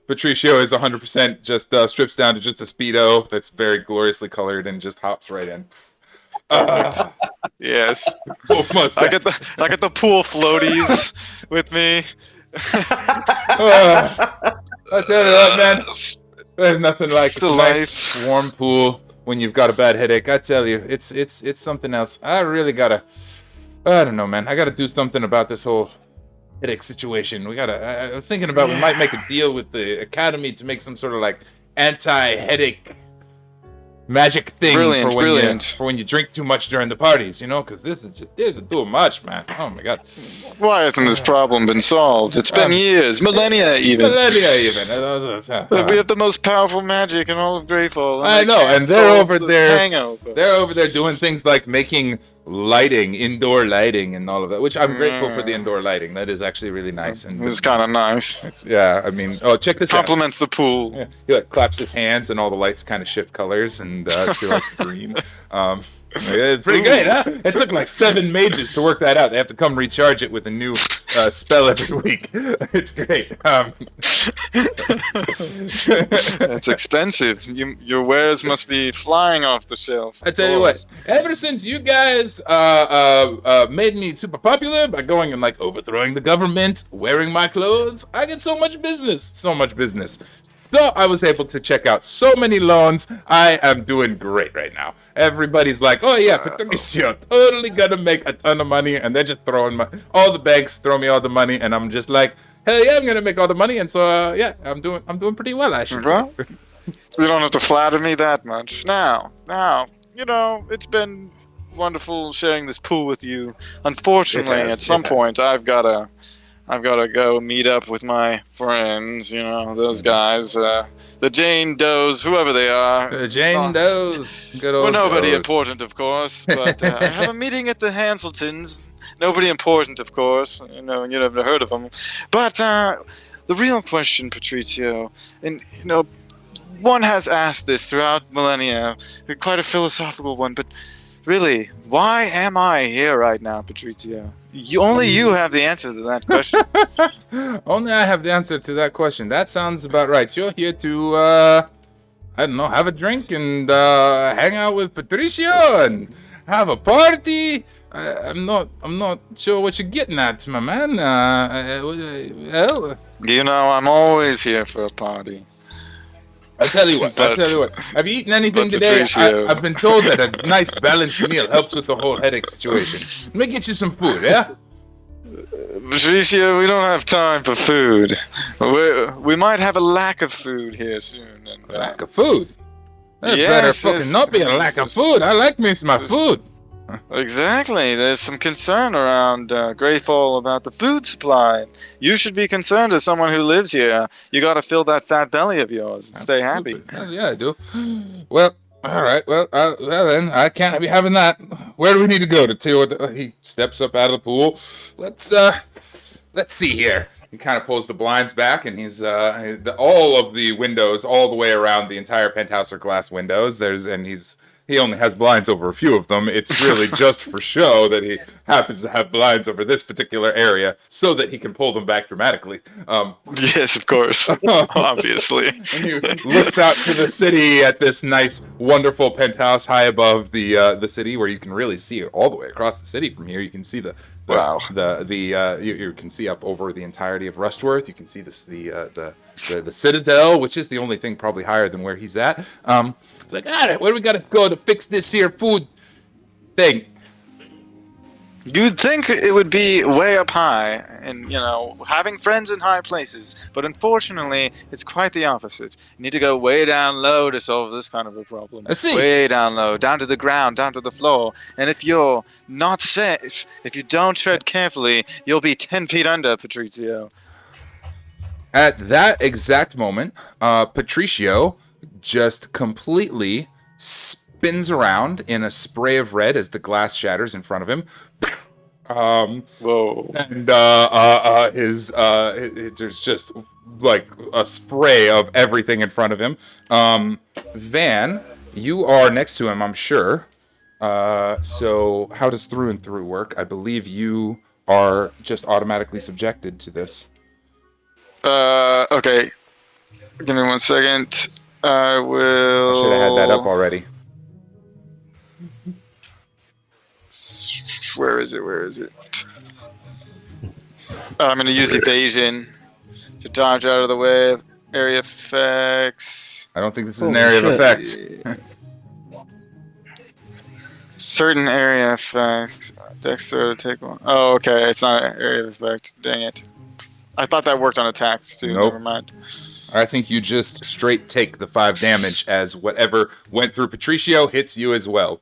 [SPEAKER 2] Patricio is 100% just strips down to just a Speedo that's very gloriously colored and just hops right in.
[SPEAKER 1] Yes.
[SPEAKER 2] Almost.
[SPEAKER 1] I get the pool floaties with me.
[SPEAKER 2] I tell you what, man. There's nothing like a nice warm pool when you've got a bad headache. I tell you, it's something else. I don't know, man. I gotta do something about this whole headache situation. I was thinking about we might make a deal with the academy to make some sort of anti-headache magic thing for when you drink too much during the parties, because this is just too much, man. Oh my god.
[SPEAKER 1] Why hasn't this problem been solved? It's been years, millennia even. We have the most powerful magic in all of Greyfall.
[SPEAKER 2] I know, and they're over there. They're over there doing things like making indoor lighting, and all of that. Which I'm grateful for the indoor lighting. That is actually really nice. And
[SPEAKER 1] it's kind of nice.
[SPEAKER 2] I mean, check this out.
[SPEAKER 1] Compliments the pool.
[SPEAKER 2] Yeah, he claps his hands, and all the lights kind of shift colors and to green. Pretty great, huh? It took 7 mages to work that out. They have to come recharge it with a new spell every week. It's great.
[SPEAKER 1] It's expensive. Your wares must be flying off the shelf.
[SPEAKER 2] I tell you what, ever since you guys made me super popular by going and overthrowing the government, wearing my clothes, I get so much business. So I was able to check out so many loans. I am doing great right now. Everybody's like, oh yeah, Patricio, totally gonna make a ton of money, and they're just throwing all the banks throw me all the money, and I'm just like, hell yeah, I'm gonna make all the money, and so I'm doing pretty well, I should say.
[SPEAKER 1] You don't have to flatter me that much. Now, it's been wonderful sharing this pool with you. Unfortunately, at some point, I've gotta I've got to go meet up with my friends. You know, those guys, the Jane Does, whoever they are.
[SPEAKER 2] Jane Doe's. Good old
[SPEAKER 1] Well, nobody
[SPEAKER 2] Does.
[SPEAKER 1] important, of course, but I have a meeting at the Hanseltons. Nobody important, of course. You know, you never heard of them. But the real question, Patricio, and you know, one has asked this throughout millennia, quite a philosophical one, but really, why am I here right now, Patricio? Only you have the answer to that question.
[SPEAKER 2] Only I have the answer to that question. That sounds about right. You're here to, I don't know, have a drink and hang out with Patricio and have a party. I'm not sure what you're getting at, my man. Well,
[SPEAKER 1] You know, I'm always here for a party.
[SPEAKER 2] I'll tell you what.
[SPEAKER 1] But-
[SPEAKER 2] Have you eaten anything
[SPEAKER 1] but
[SPEAKER 2] today?
[SPEAKER 1] Patricio-
[SPEAKER 2] I've been told that a nice balanced meal helps with the whole headache situation. Let me get you some food, yeah?
[SPEAKER 1] Patricio, we don't have time for food. We might have a lack of food here soon. And,
[SPEAKER 2] Lack of food. There
[SPEAKER 1] Yes,
[SPEAKER 2] better
[SPEAKER 1] yes.
[SPEAKER 2] fucking not be a lack of food. I like me some food.
[SPEAKER 1] Exactly. There's some concern around Greyfall about the food supply. You should be concerned as someone who lives here. You got to fill that fat belly of yours and stay happy.
[SPEAKER 2] Absolutely. Hell yeah, I do. Well, all right. Well, then I can't be having that. Where do we need to go to? He steps up out of the pool. Let's see here. He kind of pulls the blinds back, and he's all of the windows all the way around the entire penthouse are glass windows. He only has blinds over a few of them. It's really just for show that he happens to have blinds over this particular area so that he can pull them back dramatically.
[SPEAKER 1] Yes, of course. Obviously.
[SPEAKER 2] And he looks out to the city at this nice, wonderful penthouse high above the city, where you can really see it all the way across the city from here. You can see
[SPEAKER 1] Wow.
[SPEAKER 2] you can see up over the entirety of Rustworth. You can see the Citadel, which is the only thing probably higher than where he's at. It's like, all right, where do we gotta go to fix this here food thing?
[SPEAKER 1] You'd think it would be way up high and, you know, having friends in high places, but unfortunately, it's quite the opposite. You need to go way down low to solve this kind of a problem.
[SPEAKER 2] I see.
[SPEAKER 1] Way down low, down to the ground, down to the floor. And if you're not safe, if you don't tread carefully, you'll be 10 feet under, Patricio.
[SPEAKER 2] At that exact moment, Patricio just completely spins around in a spray of red as the glass shatters in front of him.
[SPEAKER 1] Whoa.
[SPEAKER 2] And there's just like a spray of everything in front of him. Van, you are next to him, I'm sure. So how does through and through work? I believe you are just automatically subjected to this.
[SPEAKER 1] Okay. Give me 1 second. I will.
[SPEAKER 2] I should have had that up already.
[SPEAKER 1] Where is it? I'm going to use evasion to dodge out of the way of area effects.
[SPEAKER 2] I don't think this is an
[SPEAKER 5] Holy
[SPEAKER 2] area of
[SPEAKER 5] shit.
[SPEAKER 2] effect.
[SPEAKER 1] Certain area effects. Dexter to take one. Oh, okay. It's not an area of effect. Dang it. I thought that worked on attacks too.
[SPEAKER 2] Nope.
[SPEAKER 1] Never mind.
[SPEAKER 2] I think you just straight take the 5 damage as whatever went through Patricio hits you as well.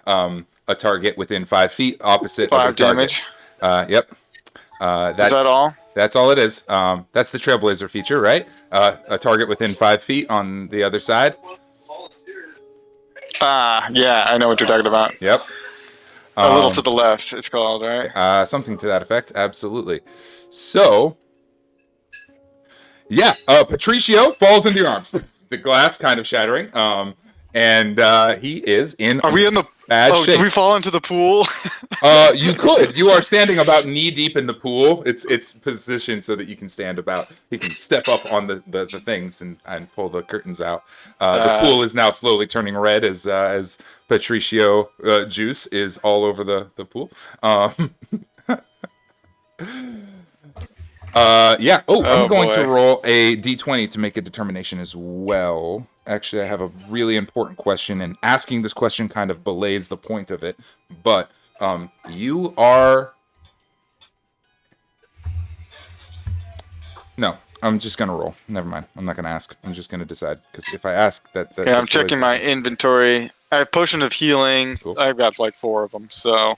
[SPEAKER 2] A target within 5 feet, opposite
[SPEAKER 1] 5
[SPEAKER 2] of the target.
[SPEAKER 1] damage.
[SPEAKER 2] Yep.
[SPEAKER 1] Is that all?
[SPEAKER 2] That's all it is. That's the Trailblazer feature, right? A target within 5 feet on the other side.
[SPEAKER 1] Yeah, I know what you're talking about.
[SPEAKER 2] Yep.
[SPEAKER 1] A little to the left, it's called, right?
[SPEAKER 2] Something to that effect. Absolutely. So, yeah, Patricio falls into your arms. The glass kind of shattering. And he is in
[SPEAKER 1] Are we in the?
[SPEAKER 2] bad shape.
[SPEAKER 1] Did we fall into the pool?
[SPEAKER 2] You could. You are standing about knee deep in the pool. It's positioned so that you can stand about. You can step up on the things and pull the curtains out. The pool is now slowly turning red as Patricio juice is all over the pool. Yeah. Oh, I'm going to roll a d20 to make a determination as well. Actually, I have a really important question, and asking this question kind of belays the point of it. But you are... No, I'm just going to roll. Never mind. I'm not going to ask. I'm just going to decide. Because if I ask that...
[SPEAKER 1] Okay, I'm checking my inventory. I have Potion of Healing.
[SPEAKER 2] Cool.
[SPEAKER 1] I've got like 4 of them, so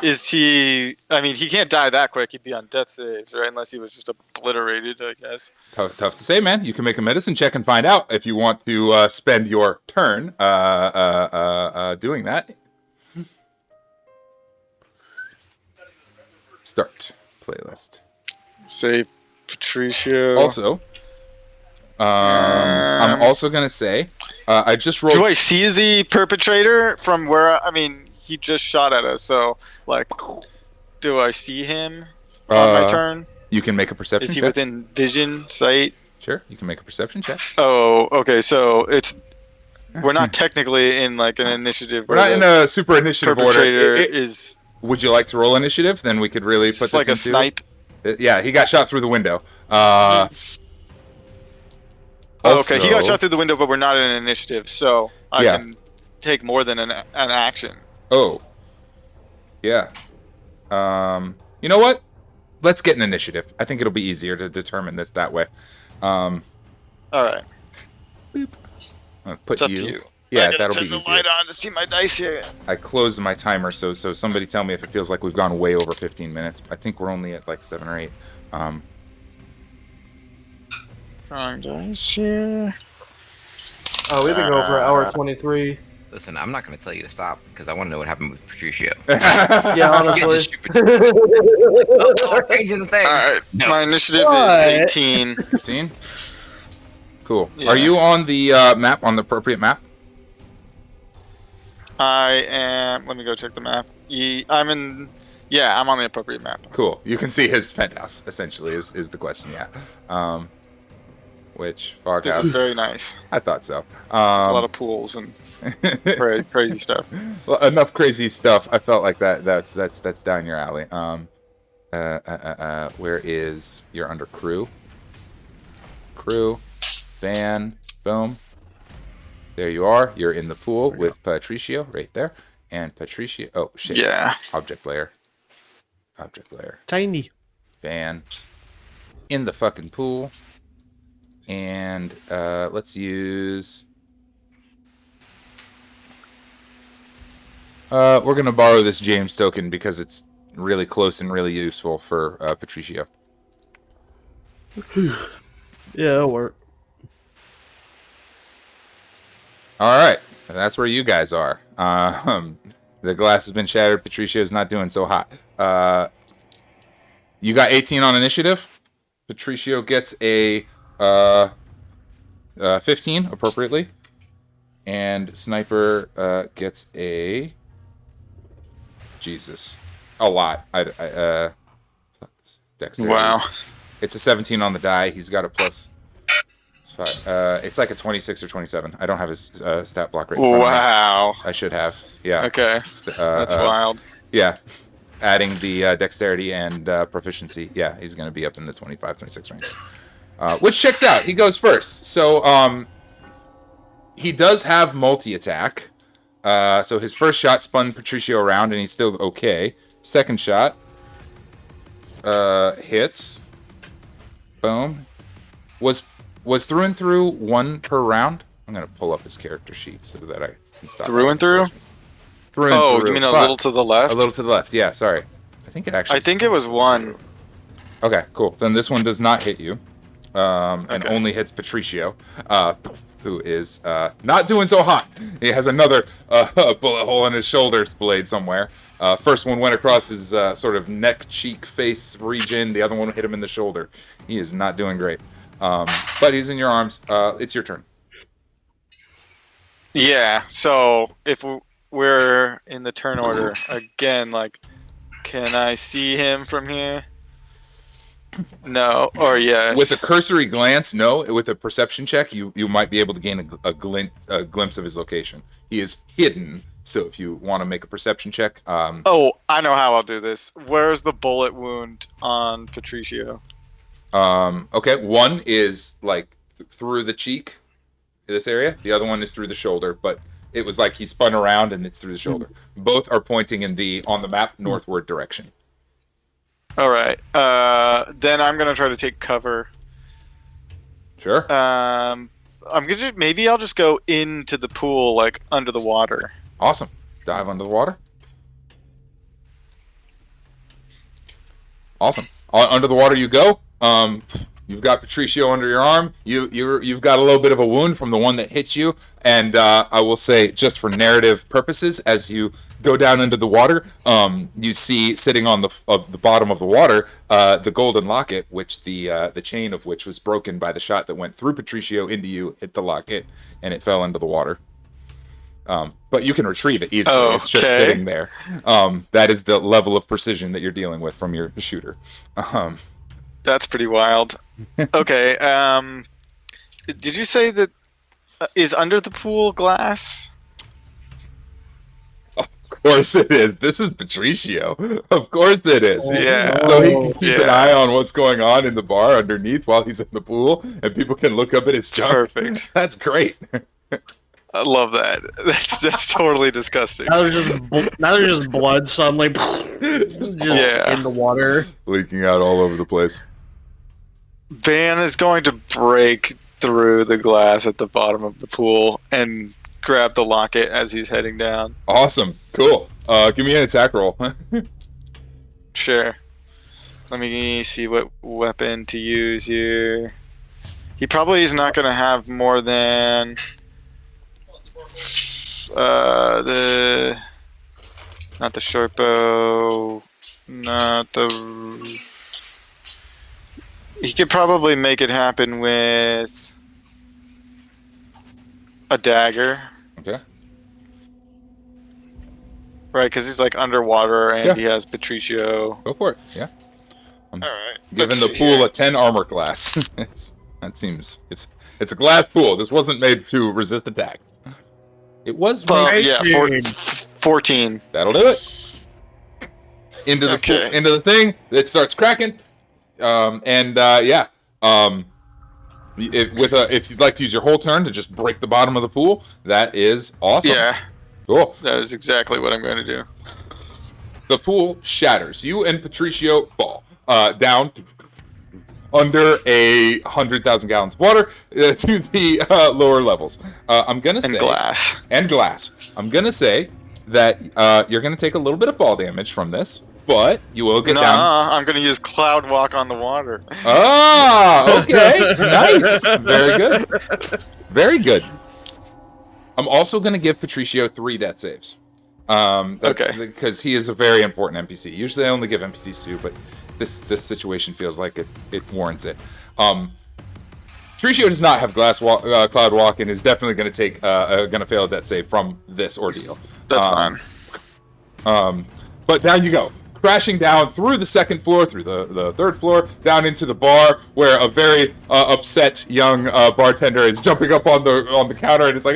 [SPEAKER 1] Is he? I mean, he can't die that quick. He'd be on death saves, right? Unless he was just obliterated, I guess.
[SPEAKER 2] Tough to say, man. You can make a medicine check and find out if you want to spend your turn doing that. Start playlist.
[SPEAKER 1] Save Patricio.
[SPEAKER 2] Also, I'm also gonna say I just rolled.
[SPEAKER 1] Do I see the perpetrator from where? I mean, he just shot at us. So, like, do I see him on my turn?
[SPEAKER 2] You can make a perception
[SPEAKER 1] Is he
[SPEAKER 2] check.
[SPEAKER 1] within vision sight?
[SPEAKER 2] Sure, you can make a perception check.
[SPEAKER 1] Oh, okay. So we're not technically in like an initiative.
[SPEAKER 2] We're not in a super initiative order.
[SPEAKER 1] Perpetrator is
[SPEAKER 2] Would you like to roll initiative? Then we could really put this
[SPEAKER 1] like a
[SPEAKER 2] into.
[SPEAKER 1] snipe.
[SPEAKER 2] Yeah, he got shot through the window.
[SPEAKER 1] Okay, he got
[SPEAKER 2] also-
[SPEAKER 1] shot through the window, but we're not in an initiative, so I
[SPEAKER 2] Yeah.
[SPEAKER 1] can take more than an action.
[SPEAKER 2] Oh. Yeah. You know what? Let's get an initiative. I think it'll be easier to determine this that way.
[SPEAKER 1] All right,
[SPEAKER 2] I'll put
[SPEAKER 1] it's up to you.
[SPEAKER 2] Yeah,
[SPEAKER 1] I gotta
[SPEAKER 2] that'll
[SPEAKER 1] turn
[SPEAKER 2] be
[SPEAKER 1] the
[SPEAKER 2] easier.
[SPEAKER 1] light on to see my dice here.
[SPEAKER 2] I closed my timer, so somebody tell me if it feels like we've gone way over 15 minutes. I think we're only at like 7 or 8.
[SPEAKER 1] Drawing dice here.
[SPEAKER 5] Oh, we've been going for hour 23.
[SPEAKER 4] Listen, I'm not going to tell you to stop because I want to know what happened with Patricio.
[SPEAKER 5] Yeah, honestly.
[SPEAKER 4] Changing the thing.
[SPEAKER 1] All right,
[SPEAKER 4] No.
[SPEAKER 1] my initiative
[SPEAKER 5] What?
[SPEAKER 1] is 18.
[SPEAKER 2] 15? Cool.
[SPEAKER 1] Yeah.
[SPEAKER 2] Are you on the map, on the appropriate map?
[SPEAKER 1] I am. Let me go check the map. I'm in. Yeah, I'm on the appropriate map.
[SPEAKER 2] Cool. You can see his penthouse, essentially, is the question, yeah. Which,
[SPEAKER 1] This is
[SPEAKER 2] Foghouse?
[SPEAKER 1] very nice.
[SPEAKER 2] I thought so.
[SPEAKER 1] There's a lot of pools and crazy stuff.
[SPEAKER 2] Well, enough crazy stuff. I felt like that's down your alley. Where is you're under crew? Crew, van, boom. There you are. You're in the pool with Patricio right there, and Patricio. Oh shit.
[SPEAKER 1] Yeah.
[SPEAKER 2] Object layer. Object layer.
[SPEAKER 5] Tiny.
[SPEAKER 2] Van. In the fucking pool. And let's use. We're gonna borrow this James token because it's really close and really useful for Patricio.
[SPEAKER 5] Yeah, it'll work.
[SPEAKER 2] All right, that's where you guys are. The glass has been shattered. Patricio's not doing so hot. You got 18 on initiative. Patricio gets a 15 appropriately, and Sniper gets a a lot. Dexterity.
[SPEAKER 1] Wow.
[SPEAKER 2] It's a 17 on the die. He's got a plus. It's like a 26 or 27. I don't have his stat block right in front of me.
[SPEAKER 1] Wow.
[SPEAKER 2] I should have. Yeah.
[SPEAKER 1] Okay. That's wild.
[SPEAKER 2] Yeah. Adding the dexterity and proficiency. Yeah, he's going to be up in the 25, 26 range. Which checks out. He goes first. So he does have multi-attack. So his first shot spun Patricio around, and he's still okay. Second shot hits. Boom. Was through and through one per round. I'm gonna pull up his character sheet so that I can stop.
[SPEAKER 1] Through and through?
[SPEAKER 2] Through and
[SPEAKER 1] Oh,
[SPEAKER 2] through.
[SPEAKER 1] you mean a
[SPEAKER 2] Fuck.
[SPEAKER 1] little to the left?
[SPEAKER 2] A little to the left. Yeah, sorry. I think it actually.
[SPEAKER 1] I think it was one.
[SPEAKER 2] Okay, cool. Then this one does not hit you, and
[SPEAKER 1] Okay.
[SPEAKER 2] only hits Patricio, who is not doing so hot. He has another bullet hole in his shoulder blade somewhere. First one went across his sort of neck, cheek, face region. The other one hit him in the shoulder. He is not doing great, but he's in your arms. It's your turn.
[SPEAKER 1] Yeah. So if we're in the turn order again, like, can I see him from here? No, or yes.
[SPEAKER 2] With a cursory glance, no. With a perception check, you might be able to gain a glimpse of his location. He is hidden, so if you want to make a perception check,
[SPEAKER 1] Oh, I know how I'll do this. Where's the bullet wound on Patricio?
[SPEAKER 2] okay, one is like through the cheek, this area. The other one is through the shoulder, but it was like he spun around and it's through the shoulder. Both are pointing in on the map northward direction.
[SPEAKER 1] All right. Then I'm gonna try to take cover.
[SPEAKER 2] Sure.
[SPEAKER 1] I'm gonna maybe I'll just go into the pool, like under the water.
[SPEAKER 2] Awesome. Dive under the water. Awesome. Under the water you go. You've got Patricio under your arm. You've got a little bit of a wound from the one that hit you, and I will say, just for narrative purposes, as you go down into the water, you see sitting on the bottom of the water the golden locket, which the chain of which was broken by the shot that went through Patricio into you, hit the locket, and it fell into the water. But you can retrieve it easily.
[SPEAKER 1] Oh,
[SPEAKER 2] it's just
[SPEAKER 1] okay.
[SPEAKER 2] sitting there. That is the level of precision that you're dealing with from your shooter.
[SPEAKER 1] That's pretty wild. Okay. Did you say that is under the pool glass?
[SPEAKER 2] Of course it is. This is Patricio. Of course it is.
[SPEAKER 1] Yeah.
[SPEAKER 2] So he can keep an
[SPEAKER 1] Yeah.
[SPEAKER 2] eye on what's going on in the bar underneath while he's in the pool, and people can look up at his junk.
[SPEAKER 1] Perfect.
[SPEAKER 2] That's great.
[SPEAKER 1] I love that. That's totally disgusting.
[SPEAKER 5] Now there's just blood suddenly just
[SPEAKER 1] Yeah.
[SPEAKER 5] in the water.
[SPEAKER 2] Leaking out all over the place.
[SPEAKER 1] Van is going to break through the glass at the bottom of the pool and grab the locket as he's heading down.
[SPEAKER 2] Awesome. Cool. Give me an attack roll.
[SPEAKER 1] Sure. Let me see what weapon to use here. He probably is not going to have more than not the short bow, not the. He could probably make it happen with a dagger,
[SPEAKER 2] Okay.
[SPEAKER 1] right? Because he's like underwater and
[SPEAKER 2] Yeah.
[SPEAKER 1] he has Patricio.
[SPEAKER 2] Go for it. Yeah.
[SPEAKER 1] All right.
[SPEAKER 2] Giving the pool a 10 armor class. It's a glass pool. This wasn't made to resist attacks. It was
[SPEAKER 1] Well,
[SPEAKER 2] made.
[SPEAKER 1] yeah, 14.
[SPEAKER 2] That'll do it. Into the
[SPEAKER 1] Okay.
[SPEAKER 2] into the thing. It starts cracking. If you'd like to use your whole turn to just break the bottom of the pool, that is awesome.
[SPEAKER 1] Yeah,
[SPEAKER 2] Cool.
[SPEAKER 1] that is exactly what I'm going to do.
[SPEAKER 2] The pool shatters. You and Patricio fall down under 100,000 gallons of water to the lower levels. I'm gonna say
[SPEAKER 1] Glass.
[SPEAKER 2] and glass. I'm gonna say that you're gonna take a little bit of fall damage from this, but you will get down.
[SPEAKER 1] I'm going to use Cloud Walk on the water.
[SPEAKER 2] Ah, okay, nice, very good, very good. I'm also gonna give Patricio 3 death saves.
[SPEAKER 1] Okay.
[SPEAKER 2] Because he is a very important NPC. Usually I only give NPCs 2, but this situation feels like it warrants it. Patricio does not have Cloud Walk and is definitely going to take going to fail a death save from this ordeal.
[SPEAKER 1] That's fine.
[SPEAKER 2] But down you go, crashing down through the second floor, through the third floor, down into the bar, where a very upset young bartender is jumping up on the counter and is like,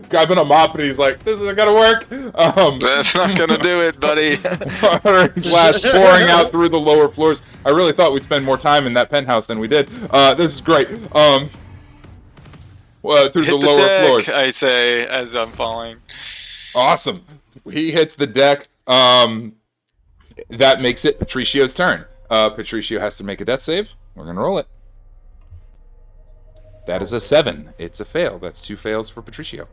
[SPEAKER 2] grabbing a mop, and he's like, this isn't gonna work.
[SPEAKER 1] That's not going to do it, buddy.
[SPEAKER 2] Water and glass pouring out through the lower floors. I really thought we'd spend more time in that penthouse than we did. This is great. Through
[SPEAKER 1] Hit
[SPEAKER 2] the
[SPEAKER 1] the
[SPEAKER 2] lower
[SPEAKER 1] deck,
[SPEAKER 2] floors.
[SPEAKER 1] I say, as I'm falling.
[SPEAKER 2] Awesome. He hits the deck. That makes it Patricio's turn. Patricio has to make a death save. We're gonna roll it. That is a 7. It's a fail. That's 2 fails for Patricio.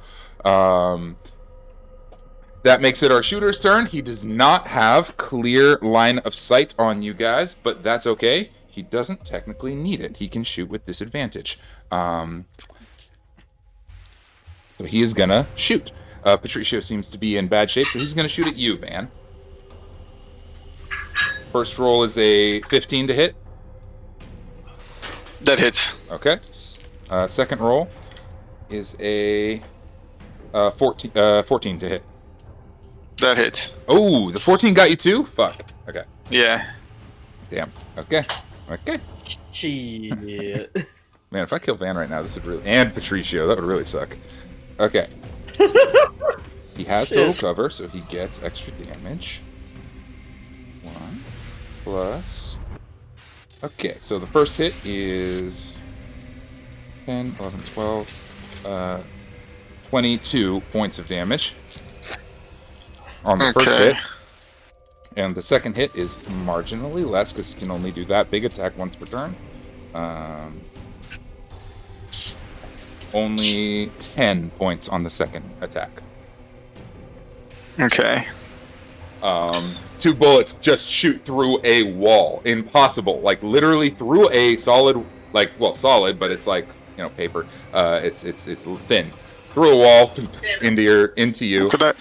[SPEAKER 2] That makes it our shooter's turn. He does not have clear line of sight on you guys, but that's okay. He doesn't technically need it. He can shoot with disadvantage. So he is gonna shoot. Patricio seems to be in bad shape, so he's gonna shoot at you, Van. First roll is a 15 to hit.
[SPEAKER 1] That hits.
[SPEAKER 2] Okay. Second roll is a 14 to hit.
[SPEAKER 1] That hits.
[SPEAKER 2] Oh, the 14 got you too? Fuck. Okay.
[SPEAKER 1] Yeah.
[SPEAKER 2] Damn. Okay. Okay.
[SPEAKER 5] Shit.
[SPEAKER 2] Man, if I kill Van right now, this would really... And Patricio, that would really suck. Okay. He has total cover, so he gets extra damage. 1 plus... Okay, so the first hit is 10, 11, 12, 22 points of damage on the first
[SPEAKER 1] Okay.
[SPEAKER 2] hit. And the second hit is marginally less because you can only do that big attack once per turn. Only 10 points on the second attack.
[SPEAKER 1] Okay.
[SPEAKER 2] 2 two bullets just shoot through a wall. Impossible. Like literally through a solid, like, well, solid, but it's like, you know, paper. It's thin. Through a wall into you.
[SPEAKER 1] Could I?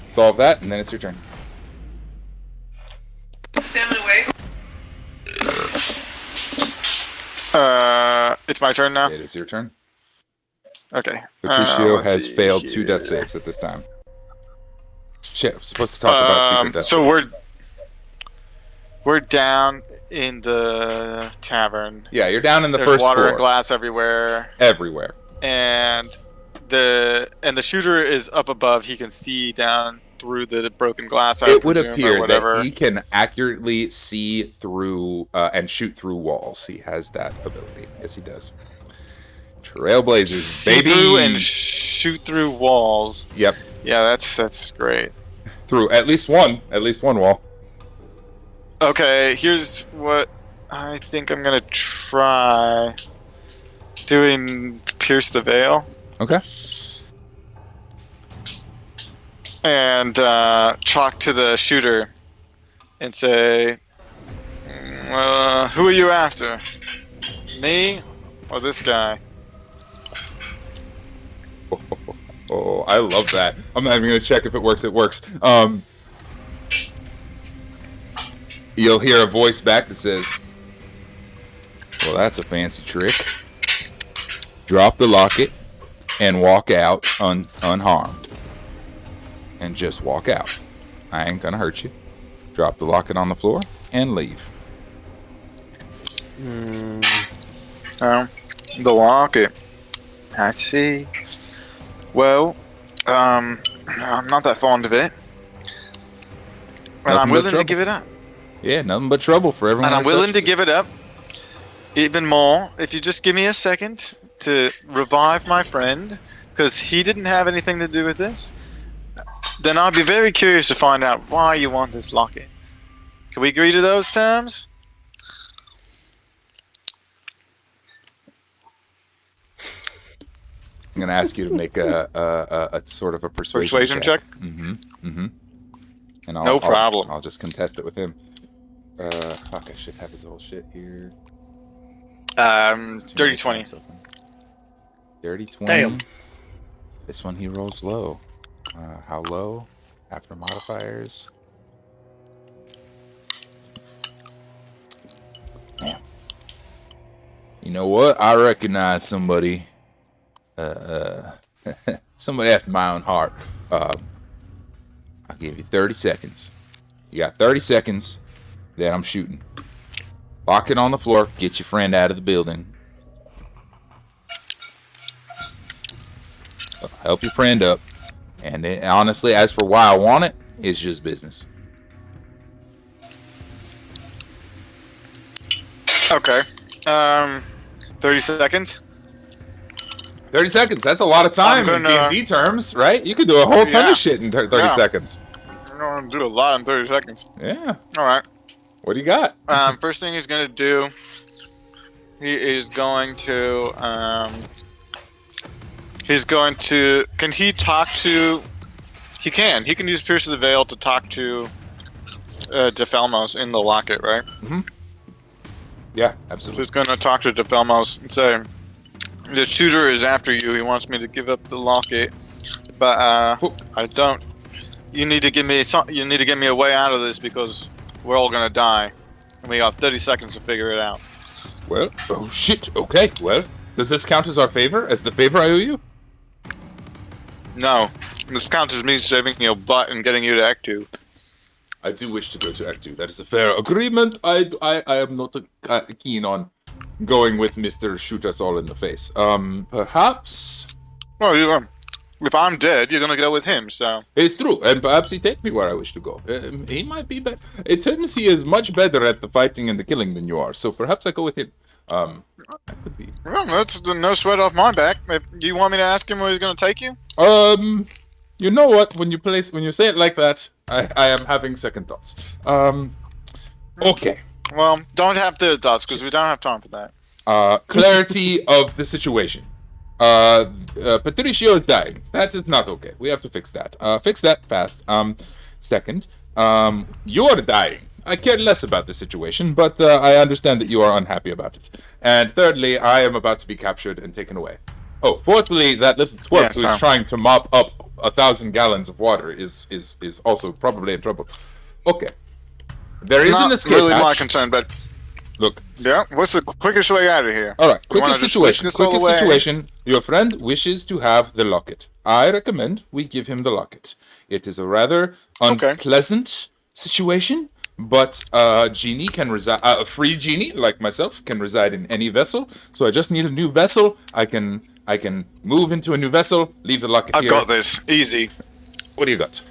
[SPEAKER 2] Solve that, and then it's your turn.
[SPEAKER 1] It's my turn now.
[SPEAKER 2] It is your turn.
[SPEAKER 1] Okay.
[SPEAKER 2] Patricio
[SPEAKER 1] let's
[SPEAKER 2] has
[SPEAKER 1] see
[SPEAKER 2] failed
[SPEAKER 1] here.
[SPEAKER 2] 2 death saves at this time. Shit, we're supposed to talk about secret death
[SPEAKER 1] So
[SPEAKER 2] saves.
[SPEAKER 1] we're down in the tavern.
[SPEAKER 2] Yeah, you're down in the
[SPEAKER 1] There's
[SPEAKER 2] first
[SPEAKER 1] water
[SPEAKER 2] floor.
[SPEAKER 1] and glass everywhere,
[SPEAKER 2] Everywhere.
[SPEAKER 1] and the shooter is up above. He can see down through the broken glass. I
[SPEAKER 2] It would
[SPEAKER 1] presume, or
[SPEAKER 2] appear
[SPEAKER 1] whatever.
[SPEAKER 2] that he can accurately see through and shoot through walls. He has that ability. Yes, he does. Trailblazers,
[SPEAKER 1] See
[SPEAKER 2] baby.
[SPEAKER 1] through and shoot through walls.
[SPEAKER 2] Yep,
[SPEAKER 1] Yeah, that's great.
[SPEAKER 2] through at least one wall.
[SPEAKER 1] Okay, here's what I think I'm gonna try doing. Pierce the veil.
[SPEAKER 2] Okay.
[SPEAKER 1] And talk to the shooter and say, who are you after? Me or this guy?
[SPEAKER 2] Oh, I love that. I'm not even gonna check if it works. It works. You'll hear a voice back that says, "Well, that's a fancy trick. Drop the locket and walk out unharmed. And just walk out. I ain't gonna hurt you. Drop the locket on the floor and leave."
[SPEAKER 1] The locket. I see. Well, I'm not that fond of it. And I'm
[SPEAKER 2] Nothing but
[SPEAKER 1] willing to
[SPEAKER 2] trouble.
[SPEAKER 1] give it up.
[SPEAKER 2] Yeah, nothing but trouble for everyone.
[SPEAKER 1] And I'm
[SPEAKER 2] that
[SPEAKER 1] willing to
[SPEAKER 2] touches it.
[SPEAKER 1] give it up even more if you just give me a second to revive my friend, because he didn't have anything to do with this. Then I'll be very curious to find out why you want this locket. Can we agree to those terms?
[SPEAKER 2] I'm gonna ask you to make a sort of a
[SPEAKER 1] Persuasion check?
[SPEAKER 2] And
[SPEAKER 1] No problem.
[SPEAKER 2] I'll just contest it with him. Fuck, I should have his whole shit here.
[SPEAKER 1] Dirty 20.
[SPEAKER 2] Dirty 20.
[SPEAKER 5] Damn.
[SPEAKER 2] This one he rolls low. How low? After modifiers. Damn. You know what? I recognize somebody. Somebody after my own heart. I'll give you 30 seconds. You got 30 seconds. Then I'm shooting. Lock it on the floor. Get your friend out of the building. Help your friend up. And honestly, as for why I want it, it's just business.
[SPEAKER 1] Okay. 30 seconds.
[SPEAKER 2] 30 seconds. That's a lot of time in
[SPEAKER 1] gonna-
[SPEAKER 2] D&D terms, right? You could do a whole ton
[SPEAKER 1] Yeah.
[SPEAKER 2] of shit in 30
[SPEAKER 1] Yeah.
[SPEAKER 2] seconds.
[SPEAKER 1] I'm going to do a lot in 30 seconds.
[SPEAKER 2] Yeah.
[SPEAKER 1] All right.
[SPEAKER 2] What do you got?
[SPEAKER 1] First thing he's going to do, he is going to, can he talk to, he can use Pierce of the Veil to talk to DeFelmos in the locket, right?
[SPEAKER 2] Yeah,
[SPEAKER 1] So
[SPEAKER 2] absolutely.
[SPEAKER 1] he's going to talk to DeFelmos and say, the shooter is after you. He wants me to give up the locket, but I don't. You need to give me a way out of this because we're all gonna die, and we got 30 seconds to figure it out.
[SPEAKER 2] Well, oh shit. Okay. Well, does this count as our favor? As the favor I owe you?
[SPEAKER 1] No, this counts as me saving your butt and getting you to Act 2.
[SPEAKER 2] I do wish to go to Act 2. That is a fair agreement. I am not keen on going with Mr. Shoot Us All in the Face. Perhaps...
[SPEAKER 1] Well, if I'm dead, you're gonna go with him. So
[SPEAKER 2] It's true, and perhaps he take me where I wish to go. He might be better. It seems he is much better at the fighting and the killing than you are, so perhaps I go with him. That could be.
[SPEAKER 1] well, that's no sweat off my back. If you want me to ask him where he's gonna take you,
[SPEAKER 2] You know what? When you say it like that, I am having second thoughts. Okay.
[SPEAKER 1] well, don't have the thoughts because we don't have time for that.
[SPEAKER 2] Clarity of the situation. Patricio is dying. That is not okay. We have to fix that. Fix that fast. Second, you are dying. I care less about the situation, but I understand that you are unhappy about it. And thirdly, I am about to be captured and taken away. Oh, fourthly, that little twerp who is trying to mop up 1,000 gallons of water is also probably in trouble. Okay. There is an escape
[SPEAKER 1] really
[SPEAKER 2] hatch.
[SPEAKER 1] my concern, but
[SPEAKER 2] Look.
[SPEAKER 1] yeah, what's the quickest way out of here?
[SPEAKER 2] All right,
[SPEAKER 1] You wanna
[SPEAKER 2] quickest
[SPEAKER 1] just push
[SPEAKER 2] situation.
[SPEAKER 1] this all
[SPEAKER 2] Quickest
[SPEAKER 1] away?
[SPEAKER 2] situation. Your friend wishes to have the locket. I recommend we give him the locket. It is a rather unpleasant situation, but genie can reside. A free genie like myself can reside in any vessel. So I just need a new vessel. I can move into a new vessel. Leave the locket
[SPEAKER 1] I've
[SPEAKER 2] here.
[SPEAKER 1] got this. Easy.
[SPEAKER 2] What do you got?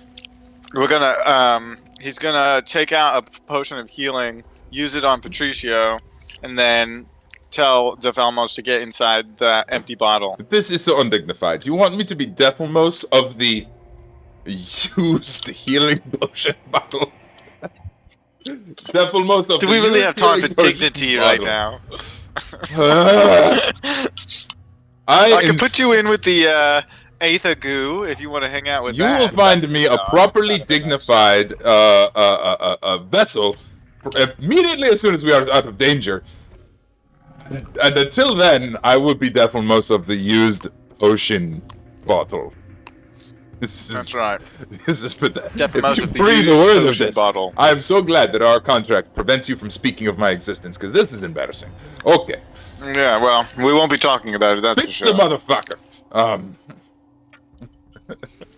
[SPEAKER 1] We're gonna he's gonna take out a potion of healing, use it on Patricio, and then tell Defelmos to get inside the empty bottle.
[SPEAKER 2] This is so undignified. You want me to be Defelmos of the used healing potion bottle? Defelmos of
[SPEAKER 1] Do
[SPEAKER 2] the
[SPEAKER 1] we really
[SPEAKER 2] used
[SPEAKER 1] have time for
[SPEAKER 2] healing potion
[SPEAKER 1] dignity right
[SPEAKER 2] bottle.
[SPEAKER 1] now? I can
[SPEAKER 2] ins-
[SPEAKER 1] put you in with the Aether goo if you want to hang out with
[SPEAKER 2] You
[SPEAKER 1] that.
[SPEAKER 2] will find me a properly dignified vessel immediately as soon as we are out of danger. And until then, I will be Defelmos of the used ocean bottle.
[SPEAKER 1] That's right.
[SPEAKER 2] This is pathetic.
[SPEAKER 1] Defelmos
[SPEAKER 2] If you
[SPEAKER 1] of the
[SPEAKER 2] breathe a
[SPEAKER 1] used
[SPEAKER 2] word of
[SPEAKER 1] ocean
[SPEAKER 2] this,
[SPEAKER 1] bottle.
[SPEAKER 2] I am so glad that our contract prevents you from speaking of my existence, because this is embarrassing. Okay.
[SPEAKER 1] Yeah, well, we won't be talking about it, that's for
[SPEAKER 2] Fix
[SPEAKER 1] sure.
[SPEAKER 2] the motherfucker.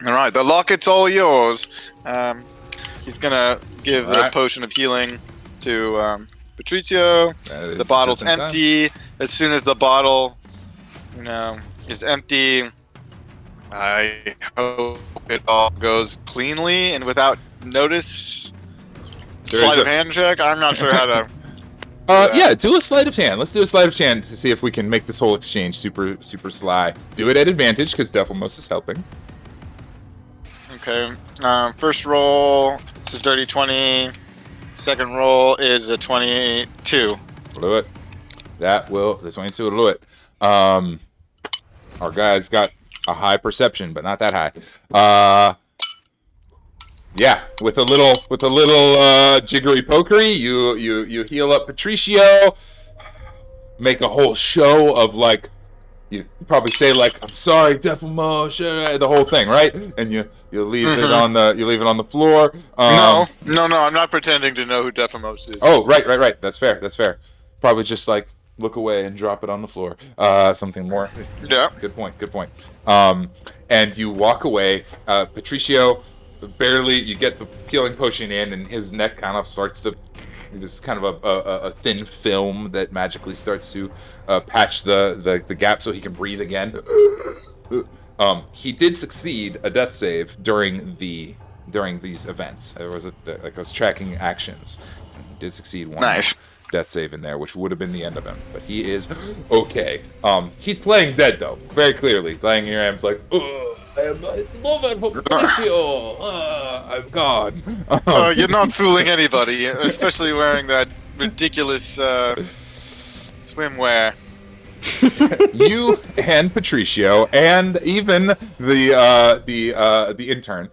[SPEAKER 1] Alright, the locket's all yours. He's gonna give the
[SPEAKER 2] Alright.
[SPEAKER 1] potion of healing to Patricio.
[SPEAKER 2] That is
[SPEAKER 1] The bottle's
[SPEAKER 2] just in time.
[SPEAKER 1] empty. As soon as the bottle, is empty, I hope it all goes cleanly and without notice.
[SPEAKER 2] There
[SPEAKER 1] Sleight
[SPEAKER 2] is
[SPEAKER 1] of hand check? I'm not sure how to...
[SPEAKER 2] Yeah, do a sleight of hand. Let's do a sleight of hand to see if we can make this whole exchange super sly. Do it at advantage, because Defelmos is helping.
[SPEAKER 1] Okay. First roll is a dirty 20. Second roll is a 22.
[SPEAKER 2] Blew it. The 22 will do it. Our guy's got a high perception, but not that high. Yeah, with a little jiggery pokery, you heal up Patricio, make a whole show of like, you probably say like, I'm sorry, Defelmos, the whole thing, right? And you leave it on the floor.
[SPEAKER 1] No, I'm not pretending to know who Defelmos is.
[SPEAKER 2] Oh, right. That's fair. Probably just like look away and drop it on the floor. Something more.
[SPEAKER 1] Yeah.
[SPEAKER 2] Good point. And you walk away. Patricio, barely, you get the healing potion in, and his neck kind of starts to. This is kind of a thin film that magically starts to patch the gap so he can breathe again. He did succeed a death save during these events. There was I was tracking actions, and he did succeed one.
[SPEAKER 1] Nice.
[SPEAKER 2] Death save in there, which would have been the end of him, but he is okay. He's playing dead though, very clearly. Laying in your arms like, I am Patricio. I'm gone.
[SPEAKER 1] You're not fooling anybody, especially wearing that ridiculous swimwear.
[SPEAKER 2] You and Patricio and even the intern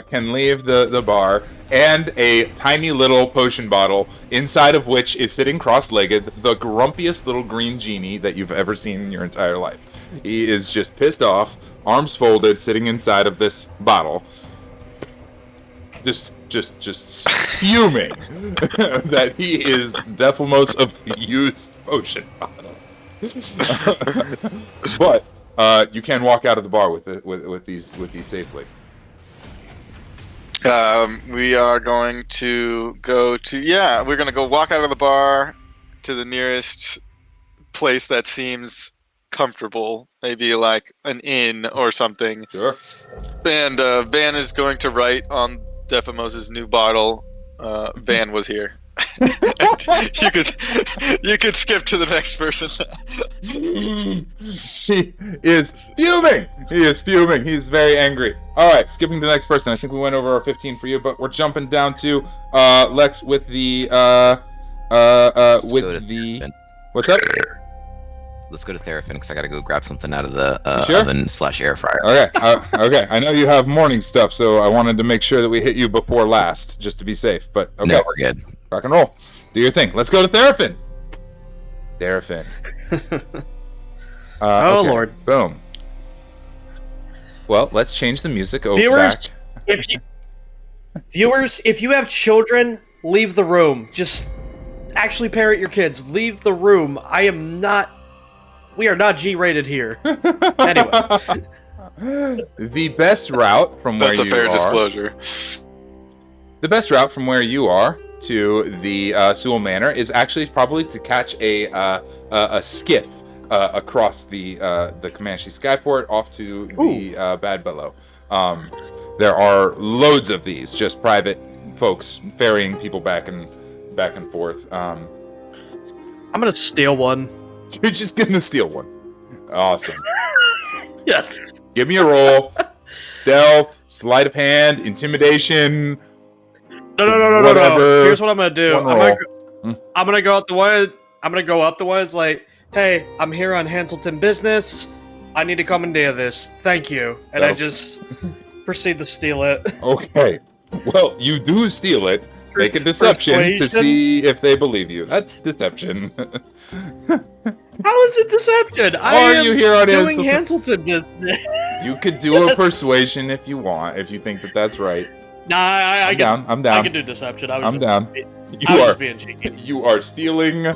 [SPEAKER 2] can leave the bar, and a tiny little potion bottle inside of which is sitting cross-legged the grumpiest little green genie that you've ever seen in your entire life. He is just pissed off, arms folded, sitting inside of this bottle, just fuming that he is Defelmos of the used potion bottle. But you can walk out of the bar with these safely.
[SPEAKER 1] We are going to go to we're gonna go walk out of the bar to the nearest place that seems comfortable, maybe like an inn or something.
[SPEAKER 2] Sure.
[SPEAKER 1] And Van is going to write on Defelmos' new bottle. Van was here. you could skip to the next person.
[SPEAKER 2] He is fuming. He's very angry. All right, skipping to the next person. I think we went over our 15 for you, but we're jumping down to Lex with the what's up?
[SPEAKER 4] let's go to Therafin because I gotta go grab something out of the
[SPEAKER 2] sure?
[SPEAKER 4] oven/air fryer.
[SPEAKER 2] Okay, okay. I know you have morning stuff, so I wanted to make sure that we hit you before last, just to be safe. But okay,
[SPEAKER 4] No, we're good.
[SPEAKER 2] rock and roll. Do your thing. Let's go to Therafin. Therafin.
[SPEAKER 5] Oh,
[SPEAKER 2] okay.
[SPEAKER 5] Lord.
[SPEAKER 2] Boom. Well, let's change the music over
[SPEAKER 5] Viewers,
[SPEAKER 2] back.
[SPEAKER 5] if you have children, leave the room. Just actually parent your kids. Leave the room. We are not G-rated here. Anyway.
[SPEAKER 2] The best route from where
[SPEAKER 7] That's a
[SPEAKER 2] you
[SPEAKER 7] fair
[SPEAKER 2] are.
[SPEAKER 7] disclosure.
[SPEAKER 2] The best route from where you are to the Sewell Manor is actually probably to catch a skiff across the Comanche Skyport off to the Bad Bellow. There are loads of these, just private folks ferrying people back and forth.
[SPEAKER 5] I'm gonna steal one.
[SPEAKER 2] You're just gonna steal one. Awesome.
[SPEAKER 5] Yes.
[SPEAKER 2] Give me a roll. Stealth, sleight of hand, intimidation.
[SPEAKER 5] No.
[SPEAKER 2] Whatever.
[SPEAKER 5] Here's what I'm gonna do.
[SPEAKER 2] One roll.
[SPEAKER 5] I'm gonna go up the one. I'm gonna go up the one. It's like, hey, I'm here on Hanselton business. I need to commandeer this. Thank you. And I just proceed to steal it.
[SPEAKER 2] Okay. Well, you do steal it. Make a deception to
[SPEAKER 5] Persuasion?
[SPEAKER 2] see if they believe you. That's deception.
[SPEAKER 5] How is it deception? I
[SPEAKER 2] Are
[SPEAKER 5] am
[SPEAKER 2] you here on
[SPEAKER 5] doing
[SPEAKER 2] Hanselton?
[SPEAKER 5] Hanselton business.
[SPEAKER 2] You could do a persuasion if you want, if you think that that's right.
[SPEAKER 5] Nah, I
[SPEAKER 2] I'm down. I'm
[SPEAKER 5] I
[SPEAKER 2] down.
[SPEAKER 5] can do deception.
[SPEAKER 2] I'm down.
[SPEAKER 5] I
[SPEAKER 2] You
[SPEAKER 5] was
[SPEAKER 2] are
[SPEAKER 5] just being cheeky.
[SPEAKER 2] you are stealing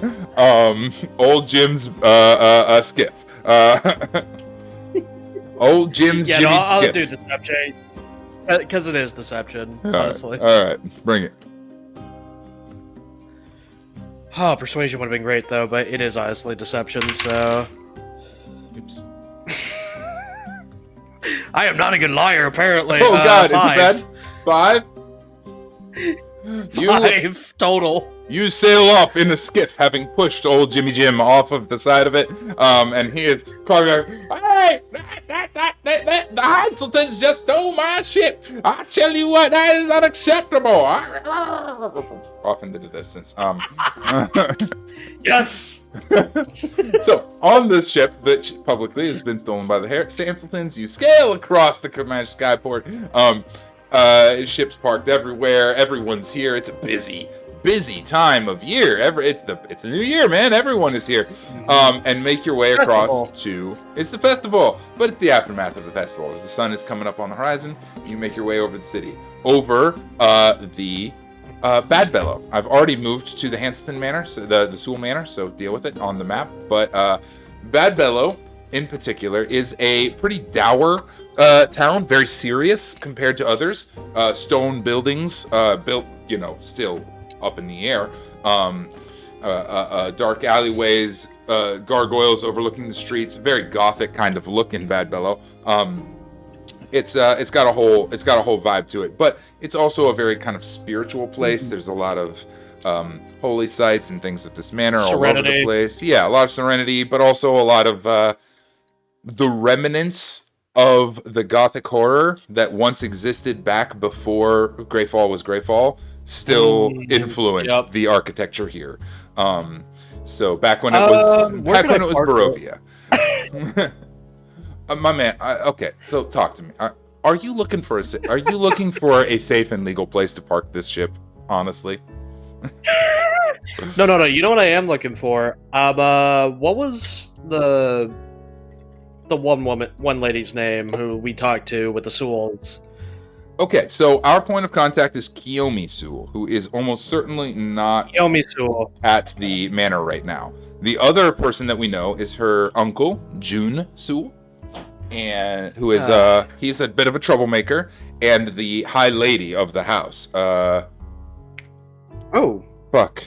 [SPEAKER 2] old Jim's skiff. Old Jim's
[SPEAKER 5] Yeah,
[SPEAKER 2] Jimmy
[SPEAKER 5] no, I'll
[SPEAKER 2] skiff.
[SPEAKER 5] do deception. Because it is deception, honestly.
[SPEAKER 2] All right, bring it.
[SPEAKER 5] Oh, persuasion would have been great, though, but it is honestly deception, so...
[SPEAKER 2] Oops.
[SPEAKER 5] I am not a good liar, apparently.
[SPEAKER 2] Oh God,
[SPEAKER 5] five.
[SPEAKER 2] is it bad? 5? You
[SPEAKER 5] 5 total.
[SPEAKER 2] You sail off in a skiff, having pushed old Jimmy Jim off of the side of it, and he is calling out, "Hey, the Hanseltons just stole my ship! I tell you what, that is unacceptable!" Off into the distance.
[SPEAKER 5] Yes!
[SPEAKER 2] So, on this ship, which publicly has been stolen by the Hanseltons, you scale across the Comanche Skyport. Ships parked everywhere. Everyone's here. It's a busy time of year. It's the new year, man. Everyone is here. And make your way across to it's the festival, but it's the aftermath of the festival. As the sun is coming up on the horizon, you make your way over the city, over the Bad Bellow. I've already moved to the Hanselton Manor, so the Sewell Manor, so deal with it on the map. But Bad Bellow, in particular, is a pretty dour town, very serious compared to others. Stone buildings, built, still up in the air. Dark alleyways, gargoyles overlooking the streets. Very gothic kind of look in Bad Bellow. It's got a whole vibe to it, but it's also a very kind of spiritual place. There's a lot of holy sites and things of this manner all over the place. Yeah, a lot of serenity, but also a lot of the remnants of the gothic horror that once existed back before Greyfall was Greyfall still influenced the architecture here. So back when it was Barovia. My man, okay, so talk to me. Are you looking for a safe and legal place to park this ship? Honestly,
[SPEAKER 5] No. You know what I am looking for? What was the one lady's name who we talked to with the Sewells?
[SPEAKER 2] okay, so our point of contact is Kiyomi Sewell, who is almost certainly not
[SPEAKER 5] Kiyomi Sewell
[SPEAKER 2] at the manor right now. The other person that we know is her uncle, June Sewell, and who is he's a bit of a troublemaker and the high lady of the house. Fuck.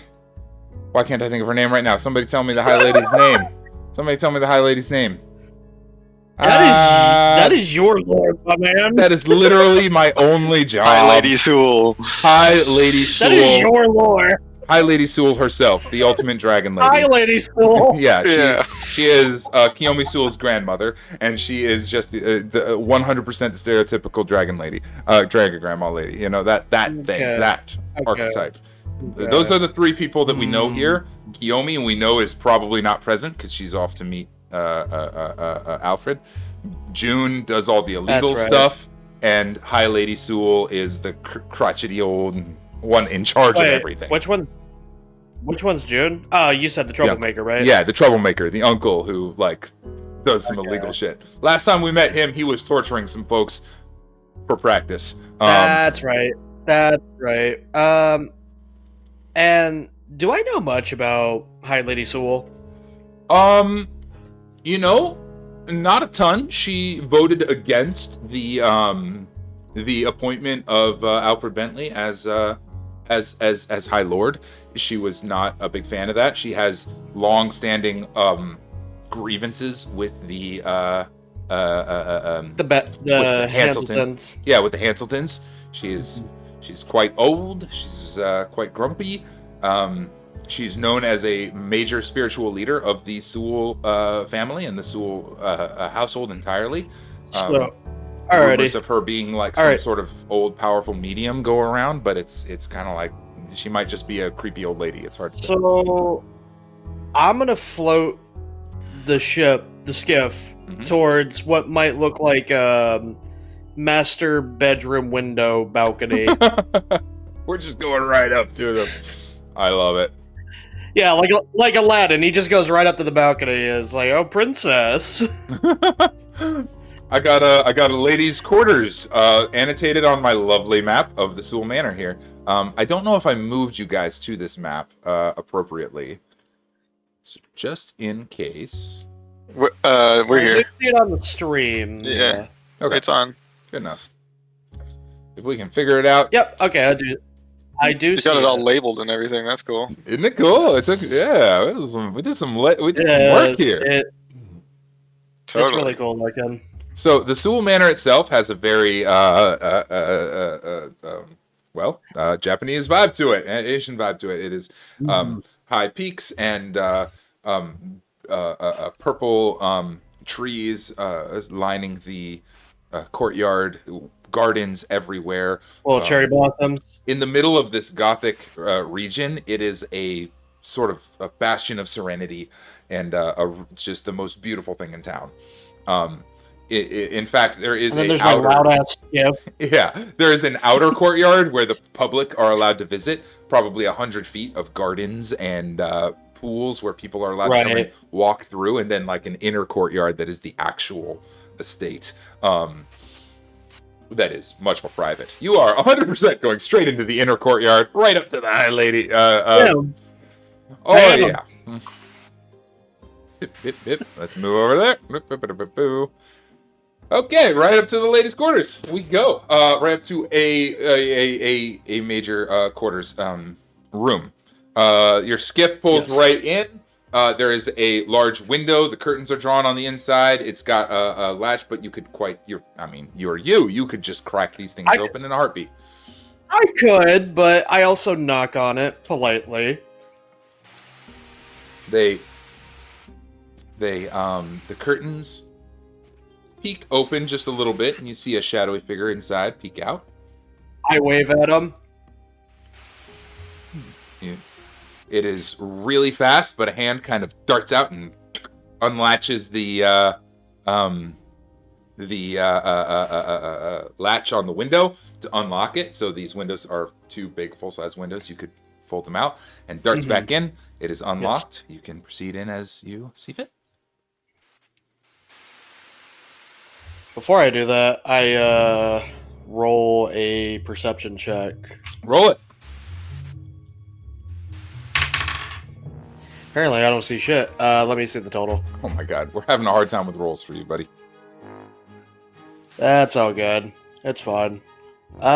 [SPEAKER 2] Why can't I think of her name right now? Somebody tell me the high lady's name. Somebody tell me the high lady's name.
[SPEAKER 5] That is your lord, my man.
[SPEAKER 2] That is literally my only job.
[SPEAKER 7] Hi, Lady Sewell.
[SPEAKER 2] High Lady Sewell.
[SPEAKER 5] That is your lord.
[SPEAKER 2] High Lady Sewell herself, the ultimate dragon lady.
[SPEAKER 5] Hi, Lady Sewell.
[SPEAKER 2] Yeah, she is Kiyomi Sewell's grandmother, and she is just the 100% the stereotypical dragon lady, dragon grandma lady. That archetype.
[SPEAKER 5] Okay.
[SPEAKER 2] Those are the three people that we know here. Kiyomi, we know, is probably not present because she's off to meet Alfred. June does all the illegal
[SPEAKER 5] That's right.
[SPEAKER 2] stuff, and High Lady Sewell is the crotchety old one in charge of everything.
[SPEAKER 5] Which one? Which one's June? Oh, you said the troublemaker, right?
[SPEAKER 2] Yeah, the troublemaker, the uncle who like does some illegal shit. Last time we met him, he was torturing some folks for practice.
[SPEAKER 5] That's right. That's right. And do I know much about High Lady Sewell?
[SPEAKER 2] You know, not a ton. She voted against the appointment of Alfred Bentley as High Lord. She was not a big fan of that. She has long-standing grievances with the
[SPEAKER 5] Hanseltons.
[SPEAKER 2] Yeah, with the Hanseltons. She's quite old. She's quite grumpy. She's known as a major spiritual leader of the Sewell family and the Sewell household entirely. Rumors of her being like some sort of old powerful medium go around, but it's kind of like she might just be a creepy old lady. It's hard to say.
[SPEAKER 5] So I'm gonna float the skiff, towards what might look like a master bedroom window balcony.
[SPEAKER 2] We're just going right up to them. I love it.
[SPEAKER 5] Yeah, like Aladdin, he just goes right up to the balcony. Is like, oh, princess.
[SPEAKER 2] I got a ladies' quarters annotated on my lovely map of the Sewell Manor here. I don't know if I moved you guys to this map appropriately, so just in case.
[SPEAKER 1] We're here.
[SPEAKER 5] You see it on the stream.
[SPEAKER 1] Yeah.
[SPEAKER 2] Okay,
[SPEAKER 1] It's on.
[SPEAKER 2] good enough. If we can figure it out.
[SPEAKER 5] Yep. Okay, I do.
[SPEAKER 1] You got it all labeled and everything. That's cool.
[SPEAKER 2] Isn't it cool? We did some work here.
[SPEAKER 1] Totally.
[SPEAKER 5] It's really cool looking.
[SPEAKER 2] So the Sewell Manor itself has a very Japanese vibe to it, Asian vibe to it. It is high peaks and purple trees lining the courtyard, gardens everywhere.
[SPEAKER 5] Little cherry blossoms.
[SPEAKER 2] In the middle of this Gothic region, it is a sort of a bastion of serenity and just the most beautiful thing in town. In fact, there is
[SPEAKER 5] and then there's loud ass skiff.
[SPEAKER 2] Yeah, there is an outer courtyard where the public are allowed to visit, probably 100 feet of gardens and pools where people are allowed to come and walk through, and then like an inner courtyard that is the actual estate. That is much more private. You are 100% going straight into the inner courtyard, right up to the High Lady. Oh yeah. Let's move over there. Okay, right up to the ladies' quarters we go. Right up to a major quarters room. Your skiff pulls right in. There is a large window. The curtains are drawn on the inside. It's got a latch, but you could you could just crack these things open in a heartbeat.
[SPEAKER 5] I could, but I also knock on it politely.
[SPEAKER 2] The curtains peek open just a little bit, and you see a shadowy figure inside peek out.
[SPEAKER 5] I wave at him.
[SPEAKER 2] It is really fast, but a hand kind of darts out and unlatches the latch on the window to unlock it. So these windows are two big full-size windows. You could fold them out and darts back in. It is unlocked. Yes. You can proceed in as you see fit.
[SPEAKER 5] Before I do that, I roll a perception check.
[SPEAKER 2] Roll it.
[SPEAKER 5] Apparently, I don't see shit. Let me see the total.
[SPEAKER 2] Oh my god, we're having a hard time with rolls for you, buddy.
[SPEAKER 5] That's all good. It's fine. No,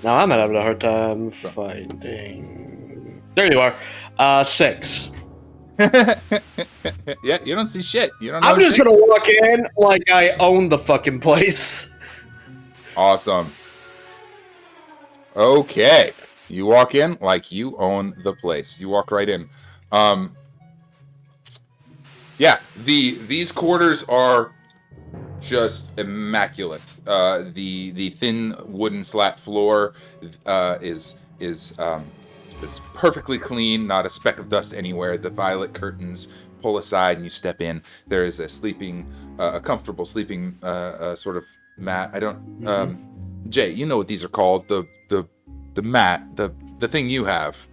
[SPEAKER 5] I'm having a hard time finding. There you are. 6.
[SPEAKER 2] Yeah, you don't see shit. You don't know
[SPEAKER 5] I'm just gonna walk in like I own the fucking place.
[SPEAKER 2] Awesome. Okay. You walk in like you own the place. You walk right in. Yeah, these quarters are just immaculate. The thin wooden slat floor is is perfectly clean, not a speck of dust anywhere. The violet curtains pull aside and you step in. There is a comfortable sleeping sort of mat. I don't, Jay, you know what these are called? The mat, the thing you have.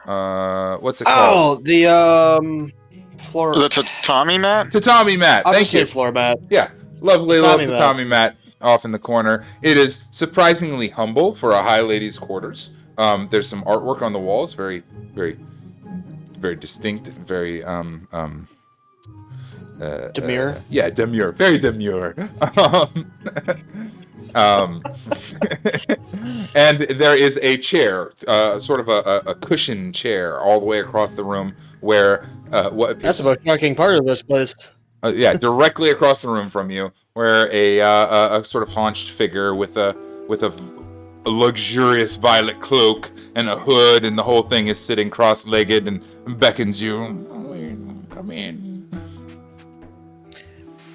[SPEAKER 2] What's it called?
[SPEAKER 5] Oh, the floor.
[SPEAKER 1] The tatami mat?
[SPEAKER 2] Tatami mat.
[SPEAKER 5] I'll
[SPEAKER 2] Thank
[SPEAKER 5] just say
[SPEAKER 2] you.
[SPEAKER 5] floor mat.
[SPEAKER 2] Yeah, lovely
[SPEAKER 5] Tatami
[SPEAKER 2] little tatami mat off in the corner. It is surprisingly humble for a high lady's quarters. There's some artwork on the walls, very, very, very distinct, very
[SPEAKER 5] Demure.
[SPEAKER 2] yeah, demure, very demure. And there is a chair, sort of a cushion chair, all the way across the room, where what appears
[SPEAKER 5] That's the most shocking part of this place.
[SPEAKER 2] yeah, directly across the room from you, where a sort of haunched figure with a luxurious violet cloak and a hood, and the whole thing is sitting cross-legged and beckons you. Come in.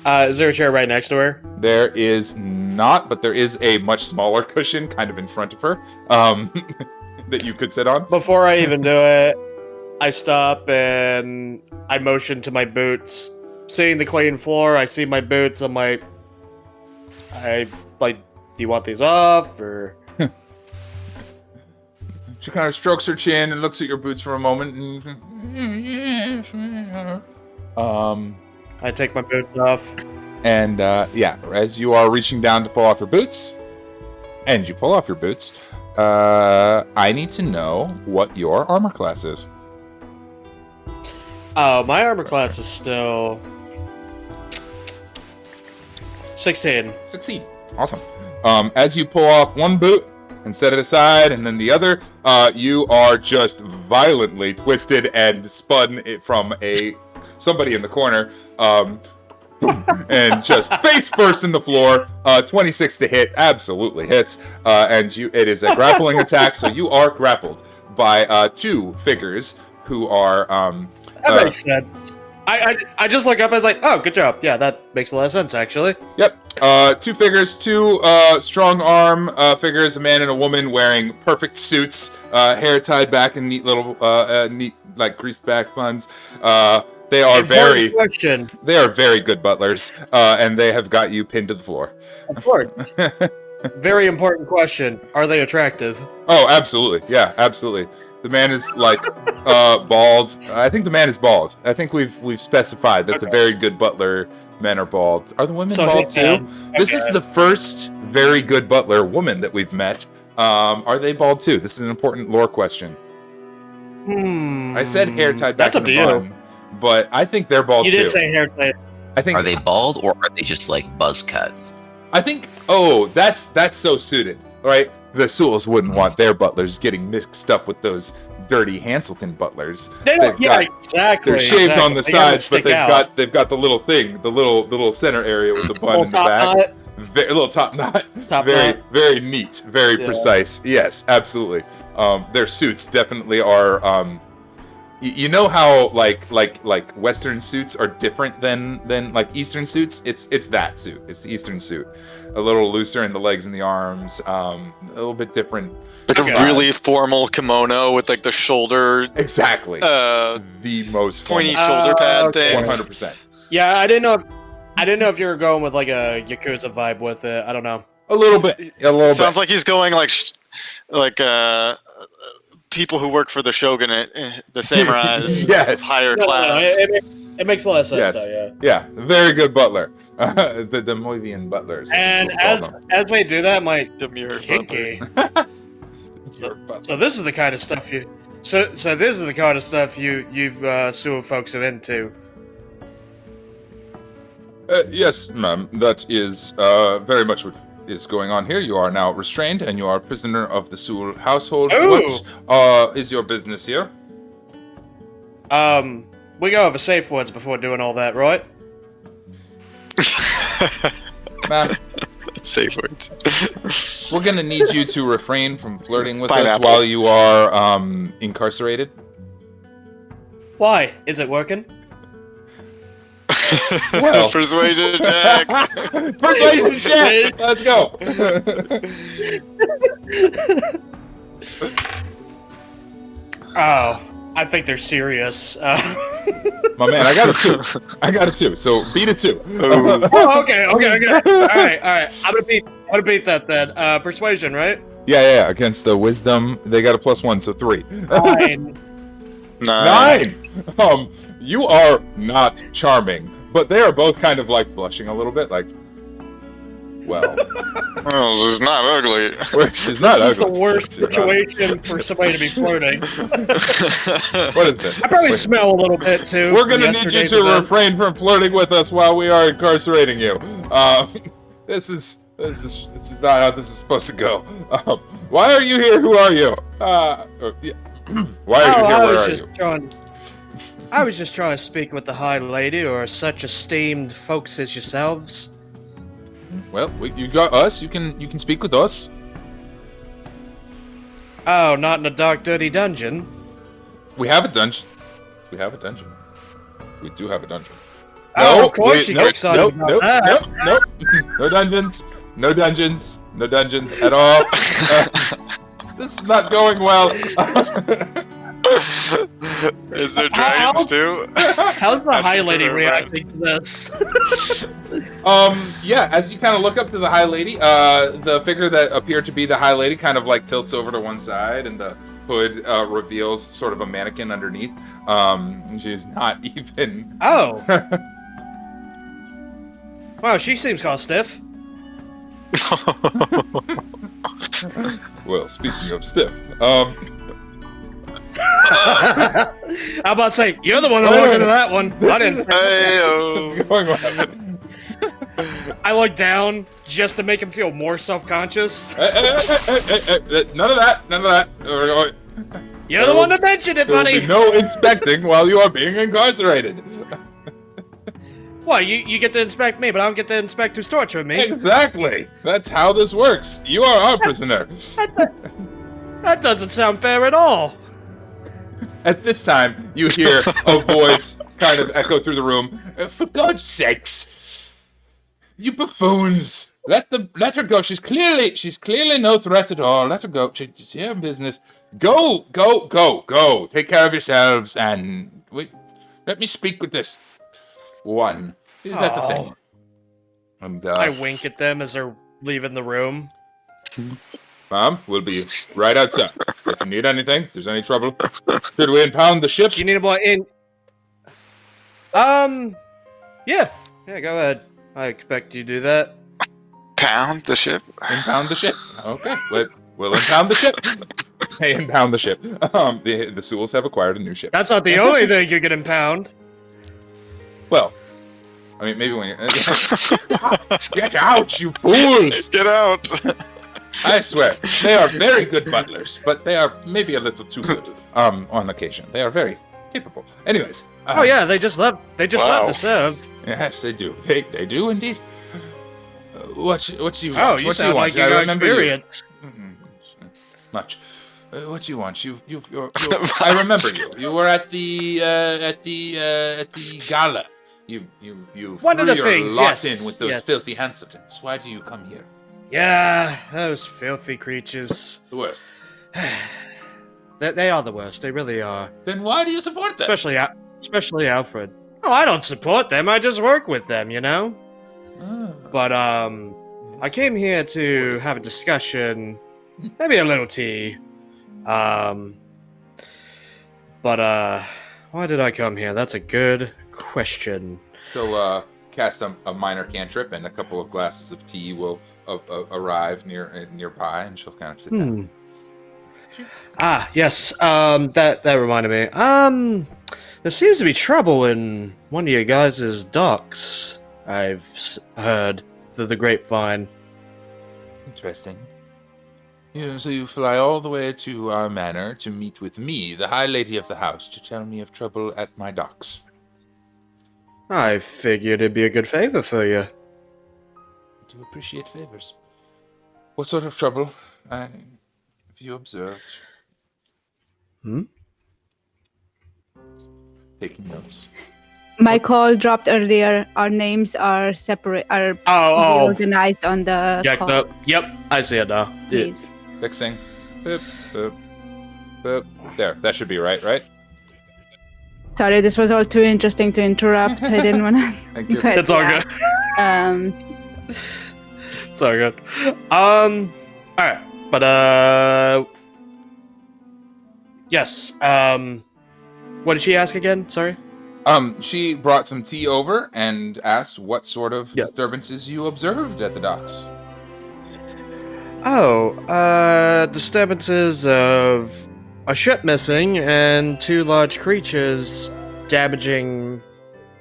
[SPEAKER 5] Is there a chair right next to her?
[SPEAKER 2] There is not, but there is a much smaller cushion kind of in front of her that you could sit on.
[SPEAKER 5] Before I even do it, I stop and I motion to my boots. Seeing the clean floor, I see my boots. I'm like, do you want these off or?
[SPEAKER 2] She kind of strokes her chin and looks at your boots for a moment. And,
[SPEAKER 5] I take my boots off.
[SPEAKER 2] And yeah, as you are reaching down to pull off your boots, and you pull off your boots, I need to know what your armor class is.
[SPEAKER 5] Oh, my armor class is still 16.
[SPEAKER 2] 16. Awesome. As you pull off one boot and set it aside, and then the other, you are just violently twisted and spun from somebody in the corner. And just face first in the floor. 26 to hit, absolutely hits. And it is a grappling attack, so you are grappled by two figures who are.
[SPEAKER 5] That makes sense. I just look up and I was like, oh, good job. Yeah, that makes a lot of sense, actually.
[SPEAKER 2] Yep. Two figures, two strong arm figures, a man and a woman wearing perfect suits, hair tied back in neat little, neat like greased back buns. They are They are very good butlers, and they have got you pinned to the floor.
[SPEAKER 5] Of course. Very important question. Are they attractive?
[SPEAKER 2] Oh, absolutely. Yeah, absolutely. The man is like bald. I think the man is bald. I think we've specified that the very good butler men are bald. Are the women bald too? This is the first very good butler woman that we've met. Are they bald too? This is an important lore question. I said hair tied back in a bun, but I think they're bald too.
[SPEAKER 5] You did say hair tied.
[SPEAKER 2] I think.
[SPEAKER 4] Are they bald or are they just like buzz cut?
[SPEAKER 2] I think. Oh, that's so suited, right? The Sewells wouldn't want their butlers getting mixed up with those dirty Hanselton butlers.
[SPEAKER 5] Exactly.
[SPEAKER 2] They're shaved on the sides, but they've got the little thing, the little center area with the bun in the back. A little top knot. Very neat, very precise. Yes, absolutely. Their suits definitely are. You know how like Western suits are different than like Eastern suits? It's that suit. It's the Eastern suit. A little looser in the legs and the arms. A little bit different.
[SPEAKER 7] Like a really formal kimono with like the shoulder.
[SPEAKER 2] Exactly. The most
[SPEAKER 7] pointy shoulder pad thing.
[SPEAKER 2] 100%.
[SPEAKER 5] Yeah, I didn't know if you were going with like a Yakuza vibe with it. I don't know.
[SPEAKER 2] A little bit.
[SPEAKER 7] Sounds like he's going like people who work for the shogunate, the samurais, higher class.
[SPEAKER 5] It makes a lot of sense, though,
[SPEAKER 2] yeah. Very good butler. The Moivian butlers.
[SPEAKER 5] And as they do that, my
[SPEAKER 7] demure
[SPEAKER 5] kinky. So this is the kind of stuff you. So this is the kind of stuff you've Sewell folks are into.
[SPEAKER 2] Yes, ma'am. That is very much what is going on here. You are now restrained, and you are a prisoner of the Sewell household.
[SPEAKER 5] Ooh.
[SPEAKER 2] What is your business here?
[SPEAKER 5] We go over safe words before doing all that, right?
[SPEAKER 2] Ma'am,
[SPEAKER 7] safe words.
[SPEAKER 2] We're gonna need you to refrain from flirting with us while you are incarcerated.
[SPEAKER 5] Why? Is it working?
[SPEAKER 2] Well,
[SPEAKER 7] persuasion check.
[SPEAKER 2] Persuasion check. Let's go.
[SPEAKER 5] Oh, I think they're serious.
[SPEAKER 2] My man, I got a 2. I got a 2. So beat a 2.
[SPEAKER 5] Oh, okay. All right. I'm gonna beat that then. Persuasion, right?
[SPEAKER 2] Yeah. Against the wisdom, they got a +1, so 3.
[SPEAKER 5] 9.
[SPEAKER 2] 9. You are not charming, but they are both kind of like blushing a little bit, like. Well,
[SPEAKER 7] Oh, it's not ugly.
[SPEAKER 2] she's not
[SPEAKER 5] This is
[SPEAKER 2] ugly.
[SPEAKER 5] the worst
[SPEAKER 2] She's not-
[SPEAKER 5] situation for somebody to be flirting.
[SPEAKER 2] What is this?
[SPEAKER 5] I probably
[SPEAKER 2] Wait.
[SPEAKER 5] smell a little bit too.
[SPEAKER 2] We're
[SPEAKER 5] from
[SPEAKER 2] gonna need you
[SPEAKER 5] yesterday's
[SPEAKER 2] to
[SPEAKER 5] events.
[SPEAKER 2] refrain from flirting with us while we are incarcerating you. This is not how this is supposed to go. Why are you here? Who are you? Why are you here? Where are you?
[SPEAKER 5] I was just trying to speak with the High Lady, or such esteemed folks as yourselves.
[SPEAKER 2] Well, you got us. You can speak with us.
[SPEAKER 5] Oh, not in a dark, dirty dungeon.
[SPEAKER 2] We have a dungeon. We have a dungeon. We do have a dungeon.
[SPEAKER 5] Oh, of course you get excited about that.
[SPEAKER 2] Nope. No dungeons. No dungeons. No dungeons at all. This is not going well.
[SPEAKER 7] Is there dragons too?
[SPEAKER 5] How's the
[SPEAKER 7] That's
[SPEAKER 5] High Lady
[SPEAKER 7] considered
[SPEAKER 5] reacting to this?
[SPEAKER 2] Yeah, as you kind of look up to the High Lady, the figure that appeared to be the High Lady kind of like tilts over to one side, and the hood reveals sort of a mannequin underneath. She's not even.
[SPEAKER 5] Oh. Wow, she seems kind of stiff.
[SPEAKER 2] Well, speaking of stiff,
[SPEAKER 5] How about saying you're the one that looked into that one? I didn't.
[SPEAKER 7] Hey-o.
[SPEAKER 2] going on.
[SPEAKER 5] I look down just to make him feel more self-conscious.
[SPEAKER 2] None of that.
[SPEAKER 5] You're the one that mentioned it,
[SPEAKER 2] There will
[SPEAKER 5] buddy.
[SPEAKER 2] be no inspecting while you are being incarcerated.
[SPEAKER 5] What? You get to inspect me, but I don't get to inspect who's torturing me.
[SPEAKER 2] Exactly. That's how this works. You are our prisoner.
[SPEAKER 5] That doesn't sound fair at all.
[SPEAKER 2] At this time, you hear a voice kind of echo through the room. For God's sakes, you buffoons! Let her go. She's clearly no threat at all. Let her go. She's here in business. Go. Take care of yourselves and wait. Let me speak with this one. Is that the thing? And
[SPEAKER 5] I wink at them as they're leaving the room.
[SPEAKER 2] Mom, we'll be right outside. If you need anything, if there's any trouble, should we impound the ship?
[SPEAKER 5] You need a boy in. Yeah, go ahead. I expect you to do that.
[SPEAKER 7] Pound the ship?
[SPEAKER 2] Impound the ship. Okay, we'll impound the ship. Hey, impound the ship. The Sewells have acquired a new ship.
[SPEAKER 5] That's not the only thing you can impound.
[SPEAKER 2] Well, I mean, maybe when you're... Get out, you fools!
[SPEAKER 7] Get out!
[SPEAKER 2] I swear, they are very good butlers, but they are maybe a little too good on occasion. They are very capable. Anyways.
[SPEAKER 5] Oh yeah, they just love to serve.
[SPEAKER 2] Yes, they do. They do indeed. What you want?
[SPEAKER 5] Oh, you sound like you got experience.
[SPEAKER 2] Much. What do you want? I remember you. You were at the gala. You
[SPEAKER 5] One
[SPEAKER 2] threw
[SPEAKER 5] of the
[SPEAKER 2] your
[SPEAKER 5] things,
[SPEAKER 2] lot
[SPEAKER 5] yes,
[SPEAKER 2] in with those
[SPEAKER 5] yes.
[SPEAKER 2] filthy Hanseltons. Why do you come here?
[SPEAKER 5] Yeah, those filthy creatures.
[SPEAKER 2] The worst.
[SPEAKER 5] They are the worst. They really are.
[SPEAKER 2] Then why do you support them?
[SPEAKER 5] Especially Alfred. Oh, I don't support them. I just work with them, you know. But I came here to have a discussion, maybe a little tea. But why did I come here? That's a good question.
[SPEAKER 2] So, cast a minor cantrip, and a couple of glasses of tea will arrive nearby, and she'll kind of sit down.
[SPEAKER 5] Ah, yes. That reminded me. There seems to be trouble in one of your guys' docks. I've heard through the grapevine.
[SPEAKER 2] Interesting. So you fly all the way to our manor to meet with me, the High Lady of the house, to tell me of trouble at my docks.
[SPEAKER 5] I figured it'd be a good favor for you.
[SPEAKER 2] I do appreciate favors. What sort of trouble have you observed? Taking notes.
[SPEAKER 3] My call dropped earlier. Our names are separate. Are organized on the call.
[SPEAKER 5] Yep, I see it now.
[SPEAKER 3] Please.
[SPEAKER 2] Fixing. Boop, boop. Boop. There, that should be right?
[SPEAKER 3] Sorry, this was all too interesting to interrupt. I didn't want to.
[SPEAKER 2] Thank you.
[SPEAKER 5] It's all good. It's all good. Alright. But, yes. What did she ask again? Sorry?
[SPEAKER 2] She brought some tea over and asked what sort of
[SPEAKER 5] Yes.
[SPEAKER 2] disturbances you observed at the docks.
[SPEAKER 5] Disturbances of a ship missing and 2 large creatures damaging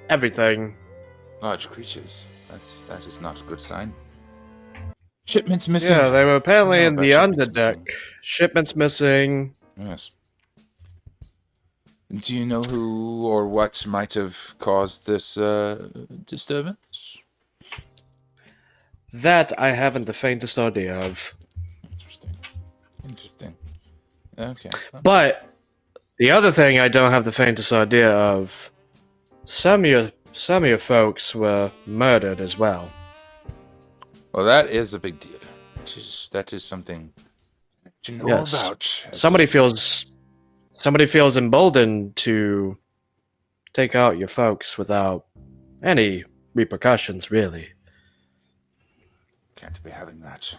[SPEAKER 5] everything.
[SPEAKER 2] Large creatures. That is not a good sign. Shipments missing.
[SPEAKER 5] Yeah, they were apparently
[SPEAKER 2] I
[SPEAKER 5] in
[SPEAKER 2] know
[SPEAKER 5] the
[SPEAKER 2] about shipments
[SPEAKER 5] underdeck.
[SPEAKER 2] missing.
[SPEAKER 5] Shipments missing.
[SPEAKER 2] Yes. Do you know who or what might have caused this disturbance?
[SPEAKER 5] That I haven't the faintest idea of.
[SPEAKER 2] Interesting. Okay.
[SPEAKER 5] But the other thing I don't have the faintest idea of, some of your folks were murdered as well.
[SPEAKER 2] Well, that is a big deal. That is something to know
[SPEAKER 5] Yes.
[SPEAKER 2] about.
[SPEAKER 5] Somebody feels emboldened to take out your folks without any repercussions, really.
[SPEAKER 2] Can't be having that.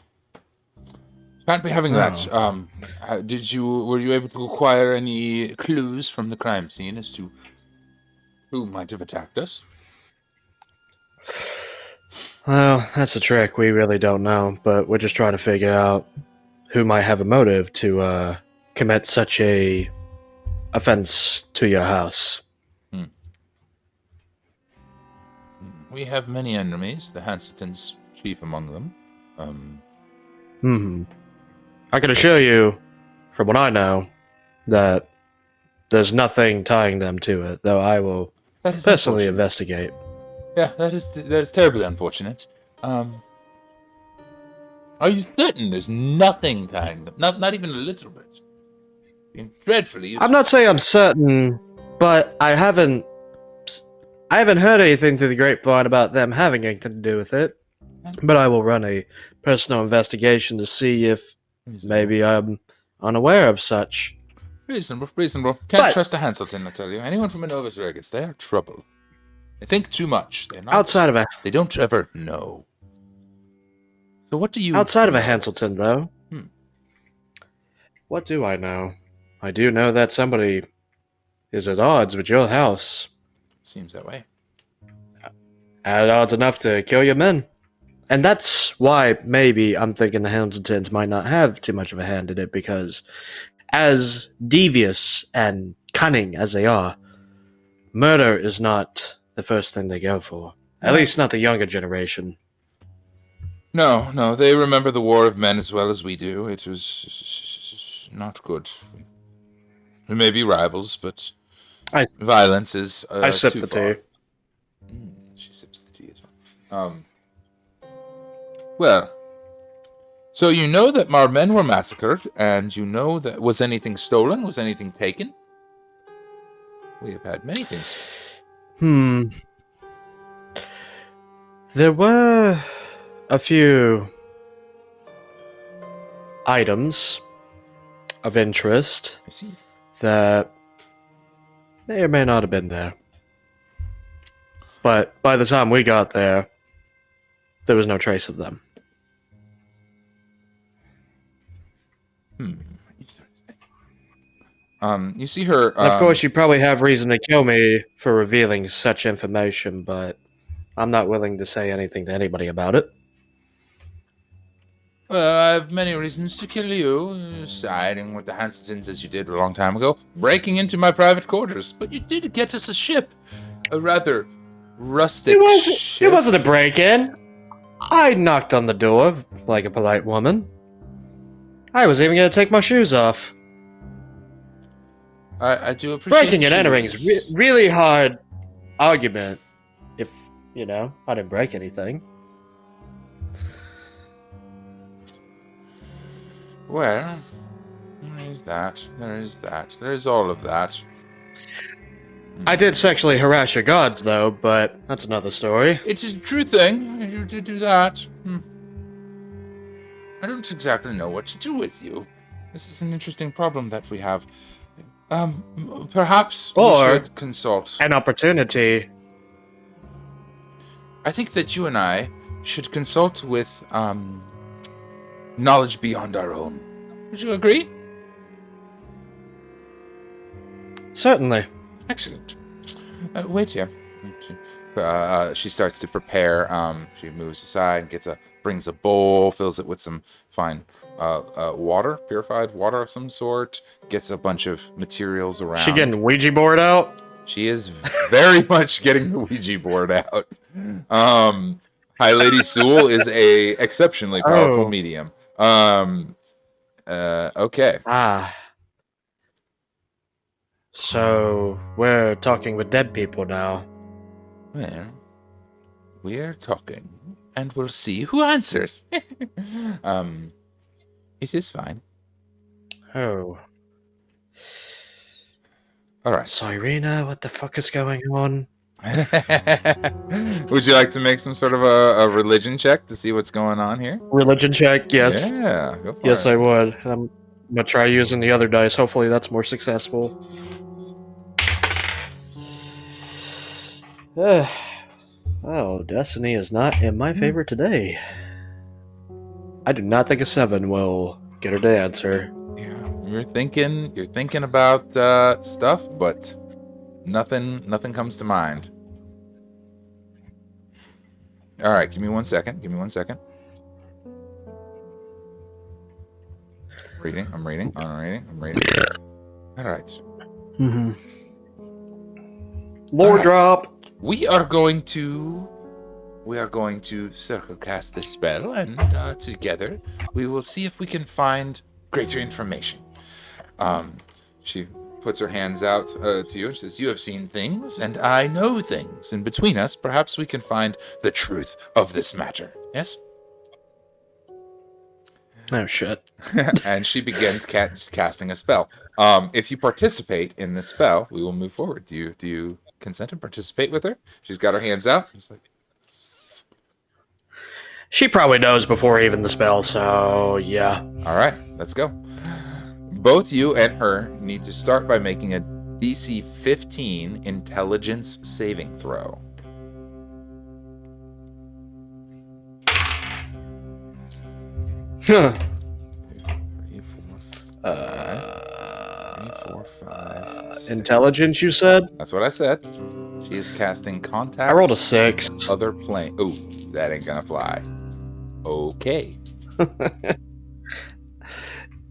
[SPEAKER 2] Can't be having that. Were you able to acquire any clues from the crime scene as to who might have attacked us?
[SPEAKER 5] Well, that's a trick. We really don't know, but we're just trying to figure out who might have a motive to commit such a offense to your house.
[SPEAKER 2] We have many enemies, the Hanseltons chief among them.
[SPEAKER 5] I can assure you, from what I know, that there's nothing tying them to it, though I will
[SPEAKER 2] That is
[SPEAKER 5] personally
[SPEAKER 2] unfortunate.
[SPEAKER 5] investigate.
[SPEAKER 2] Yeah, that is terribly unfortunate. Are you certain there's nothing tying them? Not even a little bit. Being dreadfully useful.
[SPEAKER 5] I'm not saying I'm certain, but I haven't heard anything through the grapevine about them having anything to do with it. But I will run a personal investigation to see if maybe I'm unaware of such.
[SPEAKER 2] Reasonable. Can't
[SPEAKER 5] But-
[SPEAKER 2] trust a Hanselton, I tell you. Anyone from a Novus Regus, they are trouble. They think too much. They're not.
[SPEAKER 5] Outside of a
[SPEAKER 2] They don't ever know. So what do you?
[SPEAKER 5] Outside of a
[SPEAKER 2] know?
[SPEAKER 5] Hanselton, though. What do I know? I do know that somebody is at odds with your house.
[SPEAKER 2] Seems that way.
[SPEAKER 5] At odds enough to kill your men. And that's why maybe I'm thinking the Hanseltons might not have too much of a hand in it, because as devious and cunning as they are, murder is not the first thing they go for. At least not the younger generation.
[SPEAKER 2] No, they remember the War of Men as well as we do. It was not good. We may be rivals, but violence is
[SPEAKER 5] I sip
[SPEAKER 2] too
[SPEAKER 5] the
[SPEAKER 2] far.
[SPEAKER 5] tea.
[SPEAKER 2] She sips the tea as well. Well, so you know that our men were massacred, and you know that was anything stolen? Was anything taken? We have had many things.
[SPEAKER 5] There were a few items of interest
[SPEAKER 2] I see.
[SPEAKER 5] that may or may not have been there. But by the time we got there, there was no trace of them.
[SPEAKER 2] Interesting. You see her.
[SPEAKER 5] Of course, you probably have reason to kill me for revealing such information, but I'm not willing to say anything to anybody about it.
[SPEAKER 2] Well, I have many reasons to kill you. Siding with the Hanseltons as you did a long time ago. Breaking into my private quarters. But you did get us a ship. A rather rustic ship.
[SPEAKER 5] It wasn't a break-in. I knocked on the door like a polite woman. I was even going to take my shoes off.
[SPEAKER 2] I do appreciate
[SPEAKER 5] Breaking and
[SPEAKER 2] the
[SPEAKER 5] entering is
[SPEAKER 2] shoes.
[SPEAKER 5] really hard argument if, I didn't break anything.
[SPEAKER 2] Well, there is that. There is all of that.
[SPEAKER 5] I did sexually harass your gods, though, but that's another story.
[SPEAKER 2] It's a true thing. You did do that. I don't exactly know what to do with you. This is an interesting problem that we have. Perhaps we
[SPEAKER 5] Or-
[SPEAKER 2] should consult.
[SPEAKER 5] An opportunity.
[SPEAKER 2] I think that you and I should consult with knowledge beyond our own. Would you agree?
[SPEAKER 5] Certainly.
[SPEAKER 2] Excellent. Wait here. She starts to prepare. She moves aside, brings a bowl, fills it with some fine water, purified water of some sort. Gets a bunch of materials around.
[SPEAKER 5] She getting Ouija board out?
[SPEAKER 2] She is very much getting the Ouija board out. High Lady Sewell is a exceptionally powerful
[SPEAKER 5] Oh.
[SPEAKER 2] medium. Okay.
[SPEAKER 5] Ah. So, we're talking with dead people now.
[SPEAKER 2] Well, we're talking, and we'll see who answers. It is fine.
[SPEAKER 5] Oh.
[SPEAKER 2] All right.
[SPEAKER 5] So, Irina, what the fuck is going on?
[SPEAKER 2] Would you like to make some sort of a religion check to see what's going on here?
[SPEAKER 5] Religion check, yes.
[SPEAKER 2] Yeah, go for
[SPEAKER 5] Yes,
[SPEAKER 2] it.
[SPEAKER 5] I would. I'm gonna try using the other dice. Hopefully that's more successful. Oh, Destiny is not in my favor today. I do not think a 7 will get her to answer.
[SPEAKER 2] Yeah, you're thinking about stuff, but nothing comes to mind. All right, give me 1 second. I'm reading. All right.
[SPEAKER 5] Mm-hmm. Lore
[SPEAKER 2] Alright.
[SPEAKER 5] drop.
[SPEAKER 2] We are going to circle cast this spell, and together we will see if we can find greater information. She puts her hands out to you and says, "You have seen things, and I know things, and between us, perhaps we can find the truth of this matter." Yes.
[SPEAKER 5] Oh shit.
[SPEAKER 2] And she begins casting a spell. If you participate in this spell, we will move forward. Do you consent to participate with her? She's got her hands out. It's like,
[SPEAKER 5] She probably knows before even the spell, so yeah.
[SPEAKER 2] all right, let's go. Both you and her need to start by making a DC 15 intelligence saving throw.
[SPEAKER 5] Huh.
[SPEAKER 2] 3, 4, 5, 6.
[SPEAKER 5] Intelligence, you said?
[SPEAKER 2] That's what I said. She is casting contact.
[SPEAKER 5] I rolled a 6.
[SPEAKER 2] Other plane. Oh, that ain't gonna fly. Okay.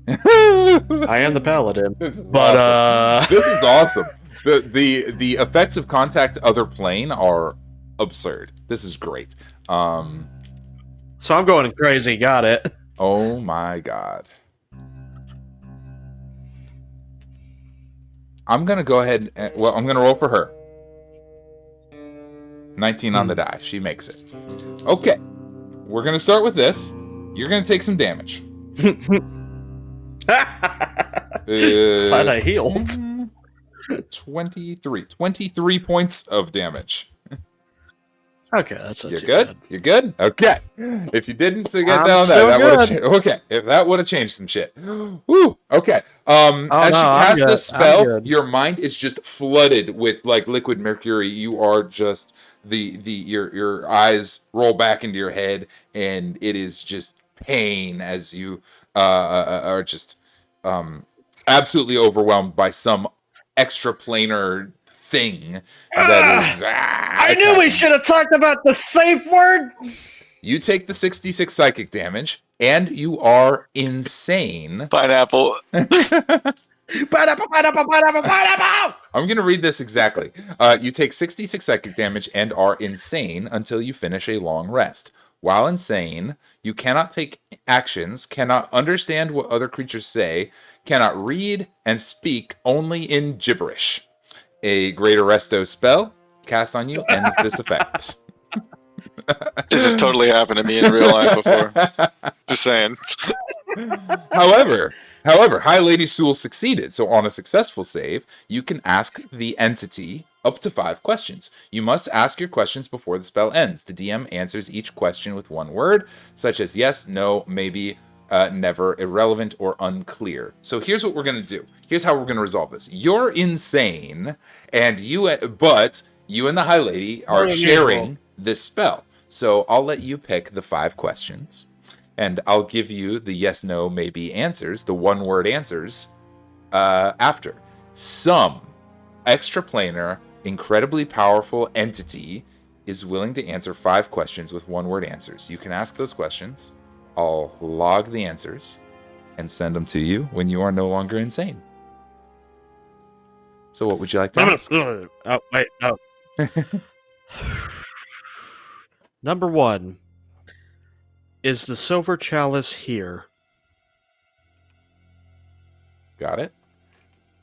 [SPEAKER 5] I am the paladin.
[SPEAKER 2] This is
[SPEAKER 5] But
[SPEAKER 2] awesome. This is awesome. The effects of contact other plane are absurd. This is great.
[SPEAKER 5] So I'm going crazy, got it.
[SPEAKER 2] Oh my god. I'm gonna go ahead and, well, I'm gonna roll for her. 19 on the die. She makes it. Okay. We're gonna start with this. You're gonna take some damage.
[SPEAKER 5] Glad I healed.
[SPEAKER 2] 23 points of damage.
[SPEAKER 5] Okay, that's not
[SPEAKER 2] You're
[SPEAKER 5] too
[SPEAKER 2] good?
[SPEAKER 5] bad.
[SPEAKER 2] You're good? Okay. If you didn't get
[SPEAKER 5] I'm
[SPEAKER 2] down
[SPEAKER 5] still
[SPEAKER 2] that would have
[SPEAKER 5] good.
[SPEAKER 2] okay. If that would have changed some shit. Woo. Okay. As
[SPEAKER 5] no,
[SPEAKER 2] she
[SPEAKER 5] I'm
[SPEAKER 2] casts
[SPEAKER 5] good.
[SPEAKER 2] this
[SPEAKER 5] I'm
[SPEAKER 2] spell,
[SPEAKER 5] good.
[SPEAKER 2] your mind is just flooded with like liquid mercury. You are just your eyes roll back into your head, and it is just pain as you are just absolutely overwhelmed by some extraplanar thing that is.
[SPEAKER 5] I knew we should have talked about the safe word.
[SPEAKER 2] You take the 66 psychic damage, and you are insane.
[SPEAKER 7] Pineapple.
[SPEAKER 2] I'm going to read this exactly. You take 66 psychic damage and are insane until you finish a long rest. While insane, you cannot take actions, cannot understand what other creatures say, cannot read, and speak only in gibberish. A Greater Resto spell cast on you ends this effect.
[SPEAKER 7] This has totally happened to me in real life before. Just saying.
[SPEAKER 2] However, High Lady Sewell succeeded, so on a successful save, you can ask the entity up to 5 questions. You must ask your questions before the spell ends. The DM answers each question with one word, such as yes, no, maybe, never irrelevant or unclear. So here's what we're going to do. Here's how we're going to resolve this. You're insane, and but you and the High Lady are sharing this spell. So I'll let you pick the 5 questions, and I'll give you the yes, no, maybe answers, the one-word answers, after. Some extraplanar, incredibly powerful entity is willing to answer 5 questions with one-word answers. You can ask those questions. I'll log the answers and send them to you when you are no longer insane. So what would you like to ask?
[SPEAKER 5] Oh, wait, no. Number 1. Is the silver chalice here?
[SPEAKER 2] Got it?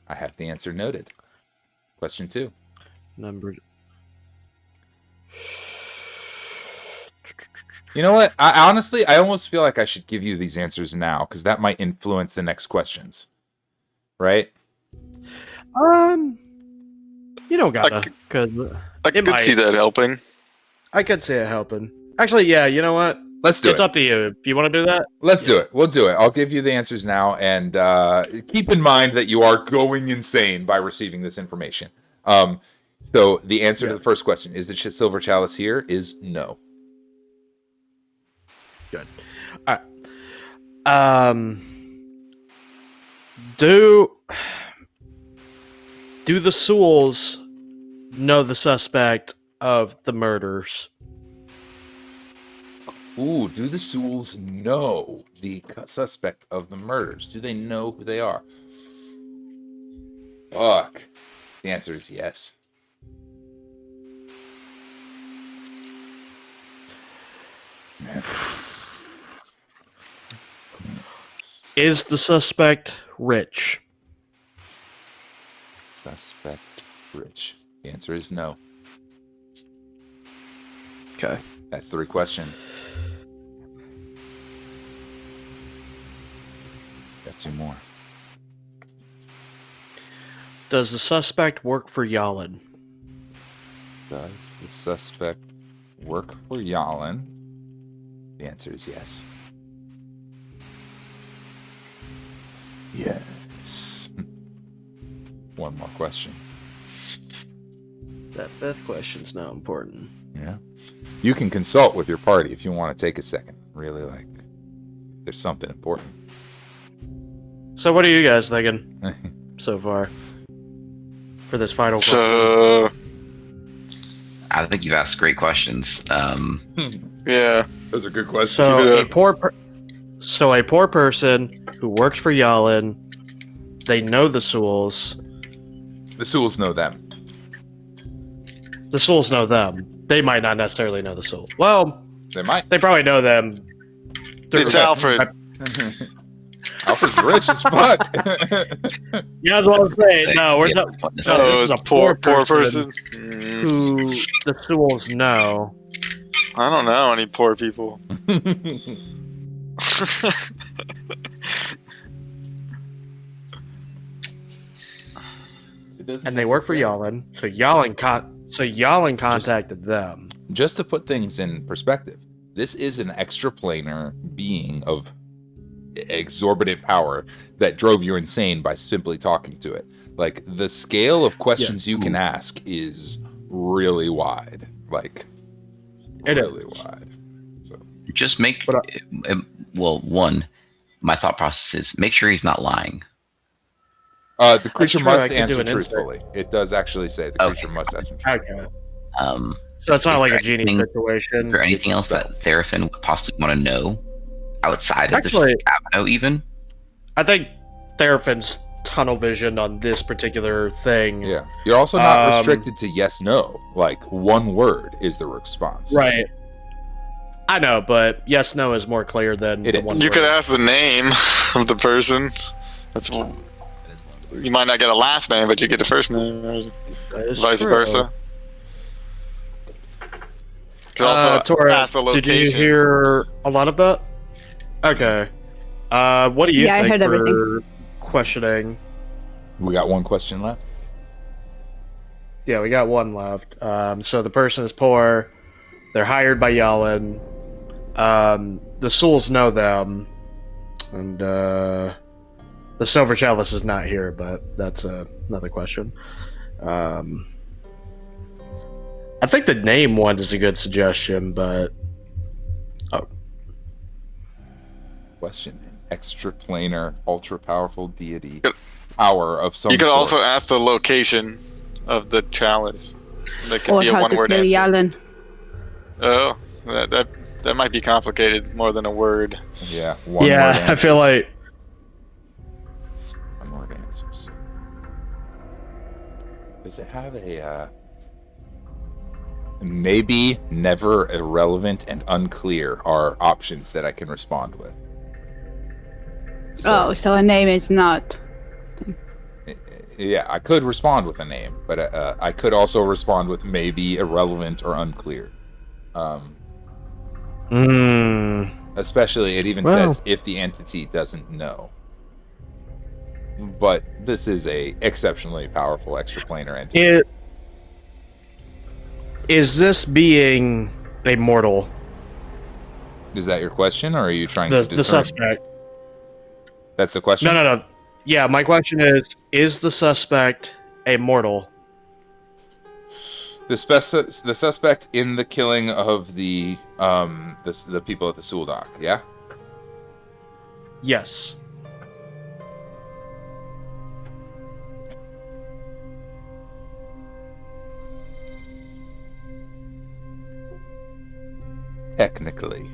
[SPEAKER 2] I have the answer noted. Question 2.
[SPEAKER 5] Number...
[SPEAKER 2] You know what? I honestly almost feel like I should give you these answers now, because that might influence the next questions. Right?
[SPEAKER 5] You don't gotta, because
[SPEAKER 7] I could see that helping.
[SPEAKER 5] I could see it helping. Actually, yeah, you know what?
[SPEAKER 2] Let's do it.
[SPEAKER 5] It's up to you. If you want to do that?
[SPEAKER 2] Let's do it. We'll do it. I'll give you the answers now, and keep in mind that you are going insane by receiving this information. So the answer to the first question, is the silver chalice here, is no.
[SPEAKER 5] Good. All right. Do the Sewells know the suspect of the murders?
[SPEAKER 2] Ooh, do the Sewells know the suspect of the murders? Do they know who they are? Fuck. The answer is yes. Yes.
[SPEAKER 5] Is the suspect rich?
[SPEAKER 2] Suspect rich. The answer is no.
[SPEAKER 5] Okay.
[SPEAKER 2] That's 3 questions. Got 2 more.
[SPEAKER 5] Does the suspect work for Yalin?
[SPEAKER 2] Does the suspect work for Yalin? The answer is yes. Yes. One more question.
[SPEAKER 5] That 5th question's now important.
[SPEAKER 2] Yeah. You can consult with your party if you want to take a second. Really, there's something important.
[SPEAKER 5] So what are you guys thinking so far for this final question?
[SPEAKER 7] So,
[SPEAKER 8] I think you've asked great questions.
[SPEAKER 7] yeah.
[SPEAKER 2] Those are good questions.
[SPEAKER 5] So a poor person who works for Yalin, they know the Sewells.
[SPEAKER 2] The Sewells know them.
[SPEAKER 5] The Sewells know them. They might not necessarily know the Sewells. Well,
[SPEAKER 2] They might.
[SPEAKER 5] they probably know them.
[SPEAKER 7] It's Alfred.
[SPEAKER 2] Alfred's rich as fuck.
[SPEAKER 5] Yeah, that's what I'm saying. No, we're
[SPEAKER 8] Yeah,
[SPEAKER 5] not.
[SPEAKER 8] what is
[SPEAKER 5] No,
[SPEAKER 8] it?
[SPEAKER 5] this is a
[SPEAKER 7] poor
[SPEAKER 5] person
[SPEAKER 7] person.
[SPEAKER 5] who the Sewells know.
[SPEAKER 7] I don't know any poor people.
[SPEAKER 5] And they work for Yalin, so Yalin contacted them.
[SPEAKER 2] Just to put things in perspective, this is an extraplanar being of exorbitant power that drove you insane by simply talking to it. Like, the scale of questions you can ask is really wide. Like,
[SPEAKER 5] It
[SPEAKER 2] really
[SPEAKER 5] is.
[SPEAKER 2] wide. So
[SPEAKER 8] Just make well, one, my thought process is make sure he's not lying.
[SPEAKER 2] the creature
[SPEAKER 5] true, I
[SPEAKER 2] must
[SPEAKER 5] could do
[SPEAKER 2] answer
[SPEAKER 5] an insight.
[SPEAKER 2] truthfully. It does actually say the creature must answer truthfully.
[SPEAKER 5] Okay.
[SPEAKER 8] Is
[SPEAKER 5] So it's not
[SPEAKER 8] Is
[SPEAKER 5] like
[SPEAKER 8] there
[SPEAKER 5] a genie
[SPEAKER 8] anything-
[SPEAKER 5] situation.
[SPEAKER 8] there anything else that Therafin would possibly want to know outside of
[SPEAKER 5] Actually-
[SPEAKER 8] this avenue, even?
[SPEAKER 5] I think Therafin's tunnel vision on this particular thing.
[SPEAKER 2] Yeah. You're also not
[SPEAKER 5] Um,
[SPEAKER 2] restricted to yes, no. Like, one word is the response.
[SPEAKER 5] Right. I know, but yes, no is more clear than
[SPEAKER 2] It
[SPEAKER 5] the
[SPEAKER 2] is.
[SPEAKER 5] one
[SPEAKER 7] You
[SPEAKER 5] word.
[SPEAKER 7] could ask the name of the person. That's you might not get a last name, but you get the first name, or
[SPEAKER 5] That is
[SPEAKER 7] vice
[SPEAKER 5] true.
[SPEAKER 7] versa. Could also
[SPEAKER 5] Tora,
[SPEAKER 7] ask the
[SPEAKER 5] did
[SPEAKER 7] location.
[SPEAKER 5] you hear a lot of that? Okay. What do you
[SPEAKER 3] Yeah, I
[SPEAKER 5] think
[SPEAKER 3] heard
[SPEAKER 5] for
[SPEAKER 3] everything.
[SPEAKER 5] questioning?
[SPEAKER 2] We got one question left.
[SPEAKER 5] Yeah, we got one left. So the person is poor. They're hired by Yalin. The Sewells know them. And the Silver Chalice is not here, but that's another question. I think the name one is a good suggestion, but
[SPEAKER 2] Question: extraplanar, ultra powerful deity, power of some
[SPEAKER 7] You could
[SPEAKER 2] sort.
[SPEAKER 7] also ask the location of the chalice. That could
[SPEAKER 3] Or
[SPEAKER 7] be a
[SPEAKER 3] how to
[SPEAKER 7] one-word
[SPEAKER 3] kill
[SPEAKER 7] answer.
[SPEAKER 3] Yalan.
[SPEAKER 7] Oh, that might be complicated more than a word.
[SPEAKER 2] Yeah. One
[SPEAKER 5] yeah,
[SPEAKER 2] word
[SPEAKER 5] I feel
[SPEAKER 2] answers.
[SPEAKER 5] like
[SPEAKER 2] One word answers. Does it have a maybe, never, irrelevant, and unclear are options that I can respond with?
[SPEAKER 3] Oh, so a name is not.
[SPEAKER 2] Yeah, I could respond with a name, but I could also respond with maybe, irrelevant, or unclear. Especially, it even says if the entity doesn't know. But this is a exceptionally powerful extraplanar entity.
[SPEAKER 5] Is this being a mortal?
[SPEAKER 2] Is that your question, or are you trying to discern?
[SPEAKER 5] The suspect.
[SPEAKER 2] That's the question?
[SPEAKER 5] No. Yeah, my question is the suspect a mortal?
[SPEAKER 2] The suspect in the killing of the people at the Sul dock, yeah?
[SPEAKER 5] Yes.
[SPEAKER 2] Technically.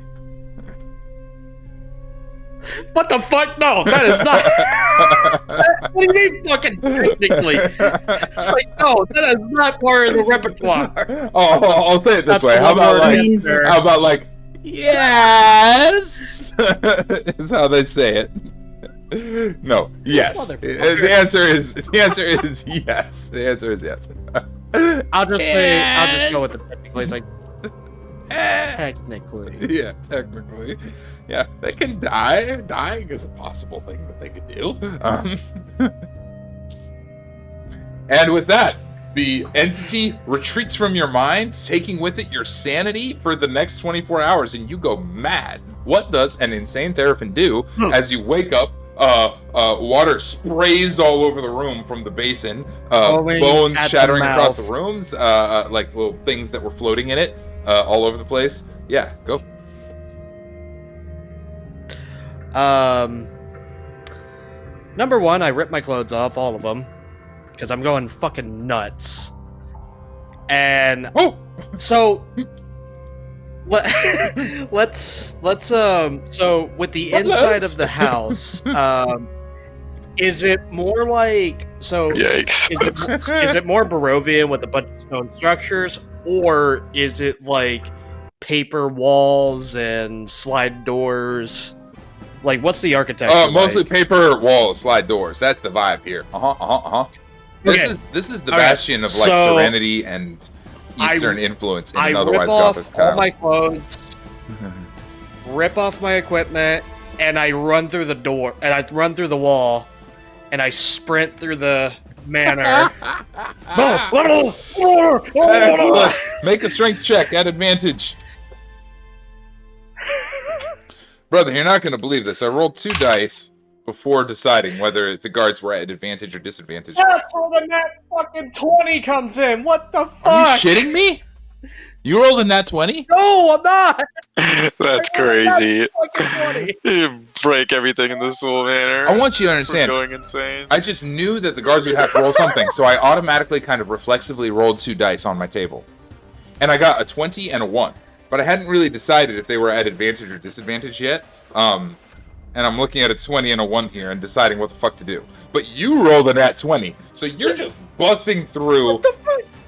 [SPEAKER 5] What the fuck? No, that is not. What do you mean, fucking technically? It's like, no, that is not part of the repertoire.
[SPEAKER 2] I'll say it this way. How about like, yes? Is how they say it. No, yes. The answer is yes. The answer is yes.
[SPEAKER 5] I'll just go with the technically. It's like technically.
[SPEAKER 2] Yeah, technically. Yeah, they can die. Dying is a possible thing that they could do. And with that, the entity retreats from your mind, taking with it your sanity for the next 24 hours, and you go mad. What does an insane Therapin do as you wake up? Water sprays all over the room from the basin. Bones shattering across the rooms, like little things that were floating in it, all over the place. Yeah, go.
[SPEAKER 5] Number one, I rip my clothes off, all of them, because I'm going fucking nuts. And so let's so with the inside of the house, is it more like
[SPEAKER 7] Yikes.
[SPEAKER 5] is it more Barovian with a bunch of stone structures, or is it like paper walls and slide doors? Like, what's the architecture?
[SPEAKER 2] Mostly paper walls, slide doors. That's the vibe here. This is the bastion of like serenity and Eastern influence in an otherwise Gothic town.
[SPEAKER 5] I rip off all my clothes, rip off my equipment, and I run through the door, and I run through the wall, and I sprint through the manor.
[SPEAKER 2] Excellent. Make a strength check at advantage. Brother, you're not going to believe this. I rolled 2 dice before deciding whether the guards were at advantage or disadvantage.
[SPEAKER 5] That's where the nat fucking 20 comes in. What the fuck?
[SPEAKER 2] Are you shitting me? You rolled a nat 20?
[SPEAKER 5] No, I'm not.
[SPEAKER 7] That's crazy. You break everything in the Soul Manor.
[SPEAKER 2] I want you to understand.
[SPEAKER 7] Going insane.
[SPEAKER 2] I just knew that the guards would have to roll something, so I automatically kind of reflexively rolled 2 dice on my table. And I got a 20 and a 1. But I hadn't really decided if they were at advantage or disadvantage yet. And I'm looking at a 20 and a 1 here and deciding what the fuck to do. But you rolled a nat 20, so you're just busting through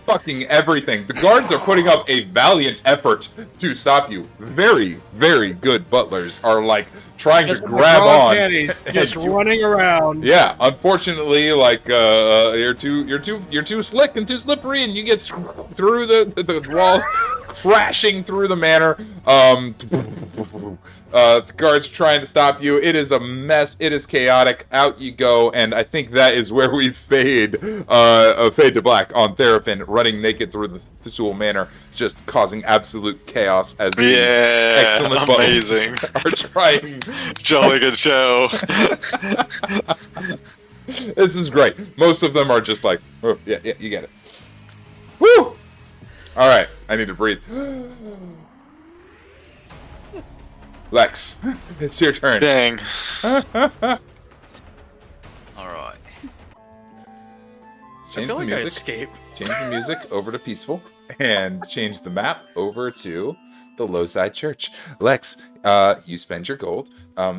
[SPEAKER 2] fucking everything. The guards are putting up a valiant effort to stop you. Very, very good butlers are like trying to grab on,
[SPEAKER 5] just running around.
[SPEAKER 2] Yeah, unfortunately, like you're too slick and too slippery, and you get through the walls, crashing through the manor. The guards are trying to stop you. It is a mess. It is chaotic. Out you go, and I think that is where we fade to black on Therapin running naked through the Thule Manor, just causing absolute chaos as the
[SPEAKER 7] Yeah,
[SPEAKER 2] excellent
[SPEAKER 7] amazing.
[SPEAKER 2] buttons are trying.
[SPEAKER 7] Jolly good show.
[SPEAKER 2] This is great. Most of them are just like, oh, yeah, you get it. Woo! All right, I need to breathe. Lex, it's your turn.
[SPEAKER 7] Dang.
[SPEAKER 8] All right.
[SPEAKER 2] Change
[SPEAKER 5] I feel
[SPEAKER 2] the
[SPEAKER 5] like
[SPEAKER 2] music.
[SPEAKER 5] I escaped.
[SPEAKER 2] Change the music over to peaceful, and change the map over to the Lowside Church. Lex, you spend your gold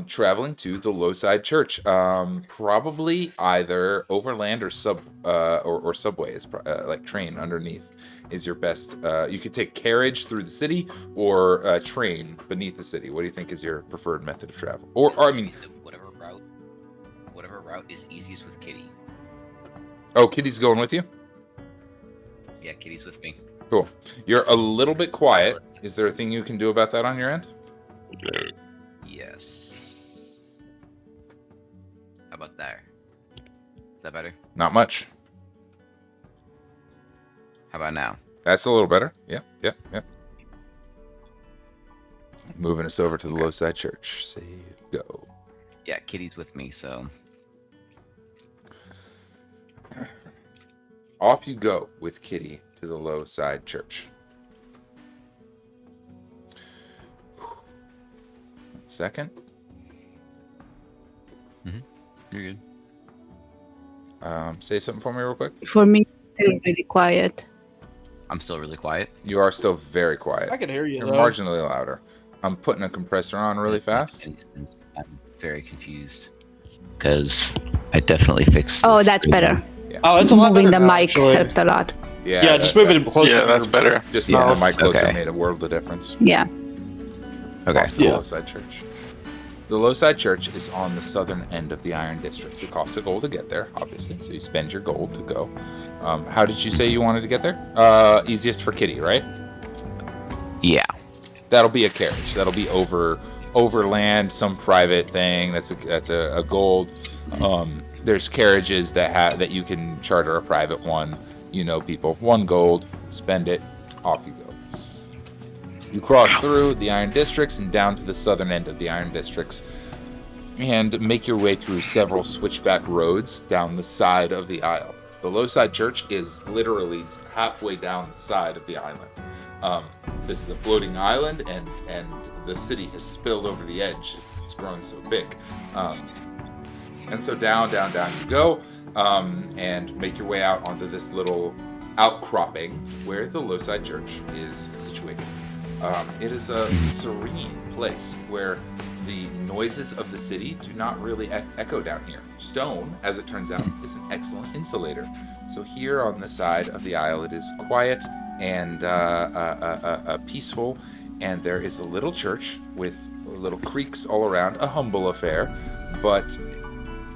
[SPEAKER 2] traveling to the Lowside Church. Probably either overland or subway is like train underneath is your best. You could take carriage through the city or train beneath the city. What do you think is your preferred method of travel? Or I mean,
[SPEAKER 8] Whatever route is easiest with Kitty.
[SPEAKER 2] oh, Kitty's going with you?
[SPEAKER 8] Yeah, Kitty's with me.
[SPEAKER 2] Cool. You're a little bit quiet. Is there a thing you can do about that on your end?
[SPEAKER 8] Yes. How about there? Is that better?
[SPEAKER 2] Not much.
[SPEAKER 8] How about now?
[SPEAKER 2] That's a little better. Yep. Moving us over to the Lowside Church. Save, go.
[SPEAKER 8] Yeah, Kitty's with me, so
[SPEAKER 2] Off you go with Kitty to the Lowside Church. 1 second.
[SPEAKER 8] you're good.
[SPEAKER 2] Say something for me real quick.
[SPEAKER 3] For me, it's really quiet.
[SPEAKER 8] I'm still really quiet.
[SPEAKER 2] You are still very quiet.
[SPEAKER 5] I can hear you
[SPEAKER 2] You're
[SPEAKER 5] though.
[SPEAKER 2] marginally louder. I'm putting a compressor on really fast.
[SPEAKER 8] I'm very confused because I definitely fixed.
[SPEAKER 3] Oh,
[SPEAKER 8] this
[SPEAKER 3] that's
[SPEAKER 8] earlier.
[SPEAKER 3] better.
[SPEAKER 5] Oh, it's a lot
[SPEAKER 3] Moving
[SPEAKER 5] better
[SPEAKER 3] the
[SPEAKER 5] now,
[SPEAKER 3] mic
[SPEAKER 5] actually.
[SPEAKER 3] helped a lot.
[SPEAKER 5] Yeah, just move it closer.
[SPEAKER 7] Yeah, that's better.
[SPEAKER 2] Just
[SPEAKER 8] Yeah.
[SPEAKER 2] moving the mic closer
[SPEAKER 8] Okay.
[SPEAKER 2] made a world of difference.
[SPEAKER 3] Yeah.
[SPEAKER 8] Okay.
[SPEAKER 2] Off to the
[SPEAKER 5] Yeah.
[SPEAKER 2] Lowside Church. The Lowside Church is on the southern end of the Iron District. It costs a gold to get there, obviously, so you spend your gold to go. How did you say you wanted to get there? Easiest for Kitty, right?
[SPEAKER 8] Yeah.
[SPEAKER 2] That'll be a carriage. That'll be overland, some private thing. That's a gold. There's carriages that you can charter a private one. You know, people. 1 gold, spend it, off you go. You cross through the Iron Districts and down to the southern end of the Iron Districts, and make your way through several switchback roads down the side of the isle. The Lowside Church is literally halfway down the side of the island. This is a floating island, and the city has spilled over the edge as it's grown so big. And so down you go, and make your way out onto this little outcropping where the Lowside Church is situated. It is a serene place where the noises of the city do not really echo down here. Stone, as it turns out, is an excellent insulator. So here on the side of the isle, it is quiet and peaceful, and there is a little church with little creeks all around, a humble affair, but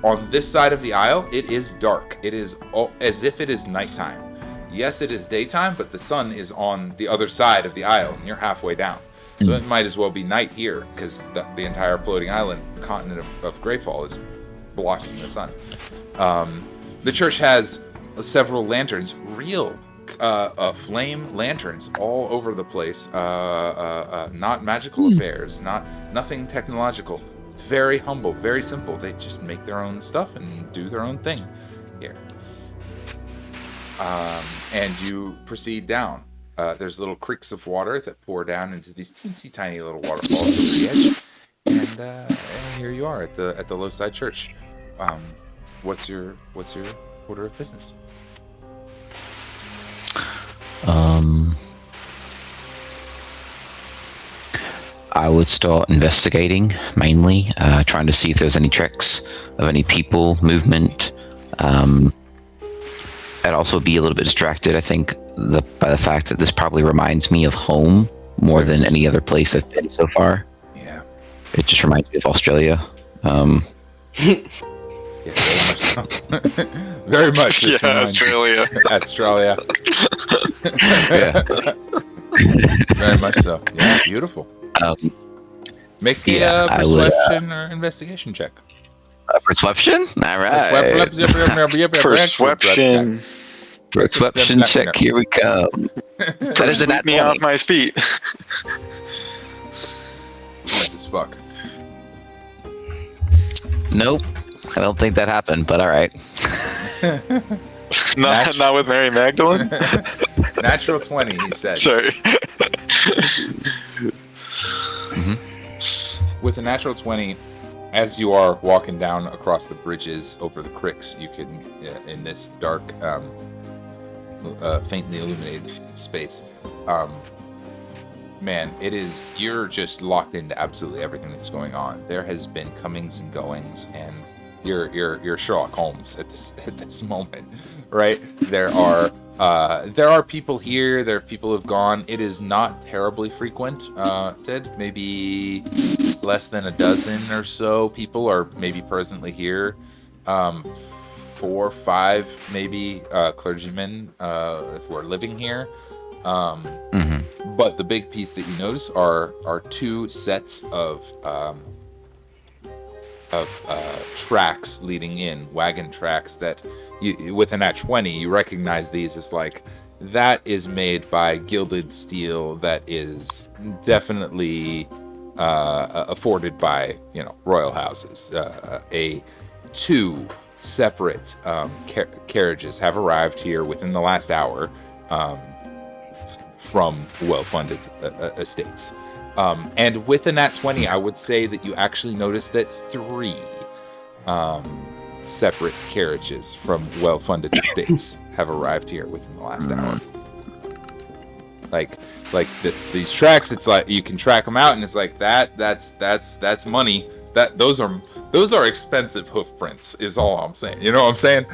[SPEAKER 2] on this side of the aisle, it is dark. It is as if it is nighttime. Yes, it is daytime, but the sun is on the other side of the aisle, and you're halfway down. So it might as well be night here, because the entire floating island, the continent of Greyfall, is blocking the sun. The church has several lanterns, real flame lanterns all over the place. Not magical affairs, nothing technological. Very humble, very simple. They just make their own stuff and do their own thing here. And you proceed down. There's little creeks of water that pour down into these teensy tiny little waterfalls over the edge. And here you are at the Lowside Church. What's your order of business?
[SPEAKER 4] I would start investigating, mainly trying to see if there's any tracks of any people, movement. I'd also be a little bit distracted, I think, by the fact that this probably reminds me of home more than any other place I've been so far.
[SPEAKER 2] Yeah.
[SPEAKER 4] It just reminds me of Australia.
[SPEAKER 2] Yeah, very much so. Very much. This
[SPEAKER 7] Yeah,
[SPEAKER 2] reminds-
[SPEAKER 7] Australia.
[SPEAKER 2] Australia.
[SPEAKER 4] Yeah.
[SPEAKER 2] Very much so. Yeah, beautiful. Make
[SPEAKER 4] yeah,
[SPEAKER 2] a
[SPEAKER 4] I would,
[SPEAKER 2] perception or investigation check.
[SPEAKER 4] Perception? All right.
[SPEAKER 7] Perception.
[SPEAKER 4] Perception check, here we come. That is a nat
[SPEAKER 7] Sweep me
[SPEAKER 4] 20.
[SPEAKER 7] off my feet.
[SPEAKER 2] Jesus fuck.
[SPEAKER 4] Nope. I don't think that happened, but alright.
[SPEAKER 7] Not with Mary Magdalene.
[SPEAKER 2] Natural 20, he said.
[SPEAKER 7] Sorry.
[SPEAKER 2] With a natural 20, as you are walking down across the bridges over the creeks, you can, in this dark, faintly illuminated space, man, you're just locked into absolutely everything that's going on. There has been comings and goings, and you're Sherlock Holmes at this moment, right? There are people here. There are people who've gone. It is not terribly frequent. Ted, maybe less than a dozen or so people are maybe presently here. 4 or 5 maybe clergymen who are living here. But the big piece that you notice are 2 sets of tracks leading in, wagon tracks that you, with an At-20, you recognize these as like, that is made by gilded steel that is definitely afforded by, royal houses. 2 separate carriages have arrived here within the last hour from well-funded estates. And with a Nat 20, I would say that you actually notice that 3 separate carriages from well-funded estates have arrived here within the last hour. Like these tracks, it's like you can track them out, and it's like that's money. Those are expensive hoof prints, is all I'm saying. You know what I'm saying?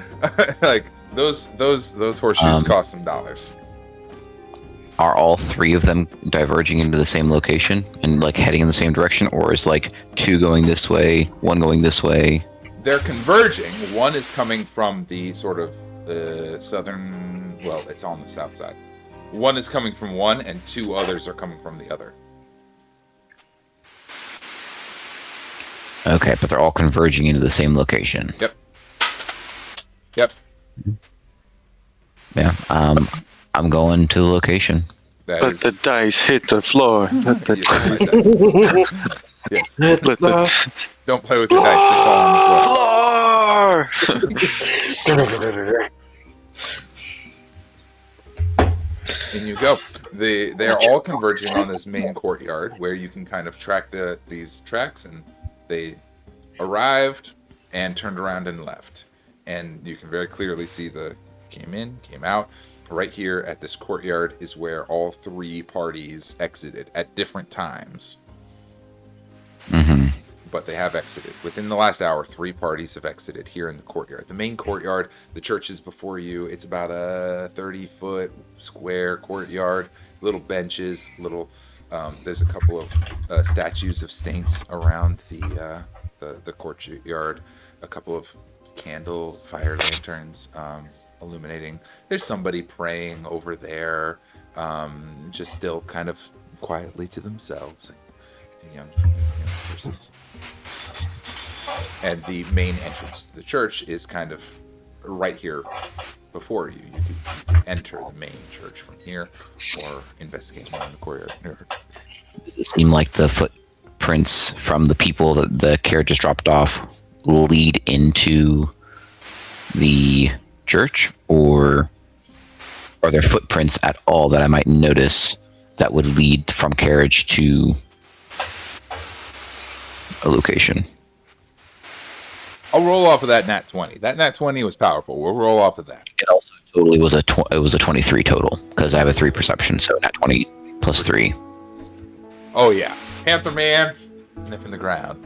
[SPEAKER 2] Like those horseshoes cost some dollars.
[SPEAKER 4] Are all 3 of them diverging into the same location and like heading in the same direction, or is like 2 going this way, 1 going this way?
[SPEAKER 2] They're converging. One is coming from the sort of southern. Well, it's on the south side. One is coming from one, and 2 others are coming from the other.
[SPEAKER 4] Okay, but they're all converging into the same location.
[SPEAKER 2] Yep.
[SPEAKER 4] Yeah. I'm going to the location.
[SPEAKER 2] Let
[SPEAKER 7] the dice hit the floor. Let the
[SPEAKER 2] Yes.
[SPEAKER 7] dice.
[SPEAKER 2] Don't play with your dice. They fall on the floor. In you go. They are all converging on this main courtyard where you can kind of track these tracks, and they arrived and turned around and left. And you can very clearly see came in, came out. Right here at this courtyard is where all 3 parties exited at different times. But they have exited. Within the last hour, 3 parties have exited here in the courtyard. The main courtyard, the church is before you. It's about a 30-foot square courtyard. Little benches, there's a couple of statues of saints around the courtyard. A couple of fire lanterns illuminating. There's somebody praying over there, just still kind of quietly to themselves. A young person. And the main entrance to the church is kind of right here before you. You could enter the main church from here, or investigate around the courtyard.
[SPEAKER 4] Does it seem like the footprints from the people that the carriages dropped off lead into the church, or are there footprints at all that I might notice that would lead from carriage to a location?
[SPEAKER 2] I'll roll off of that Nat 20. That Nat 20 was powerful. We'll roll off of that.
[SPEAKER 4] It also totally was it was a 23 total, because I have a 3 perception, so Nat 20 plus 3.
[SPEAKER 2] Oh yeah, Panther Man sniffing the ground.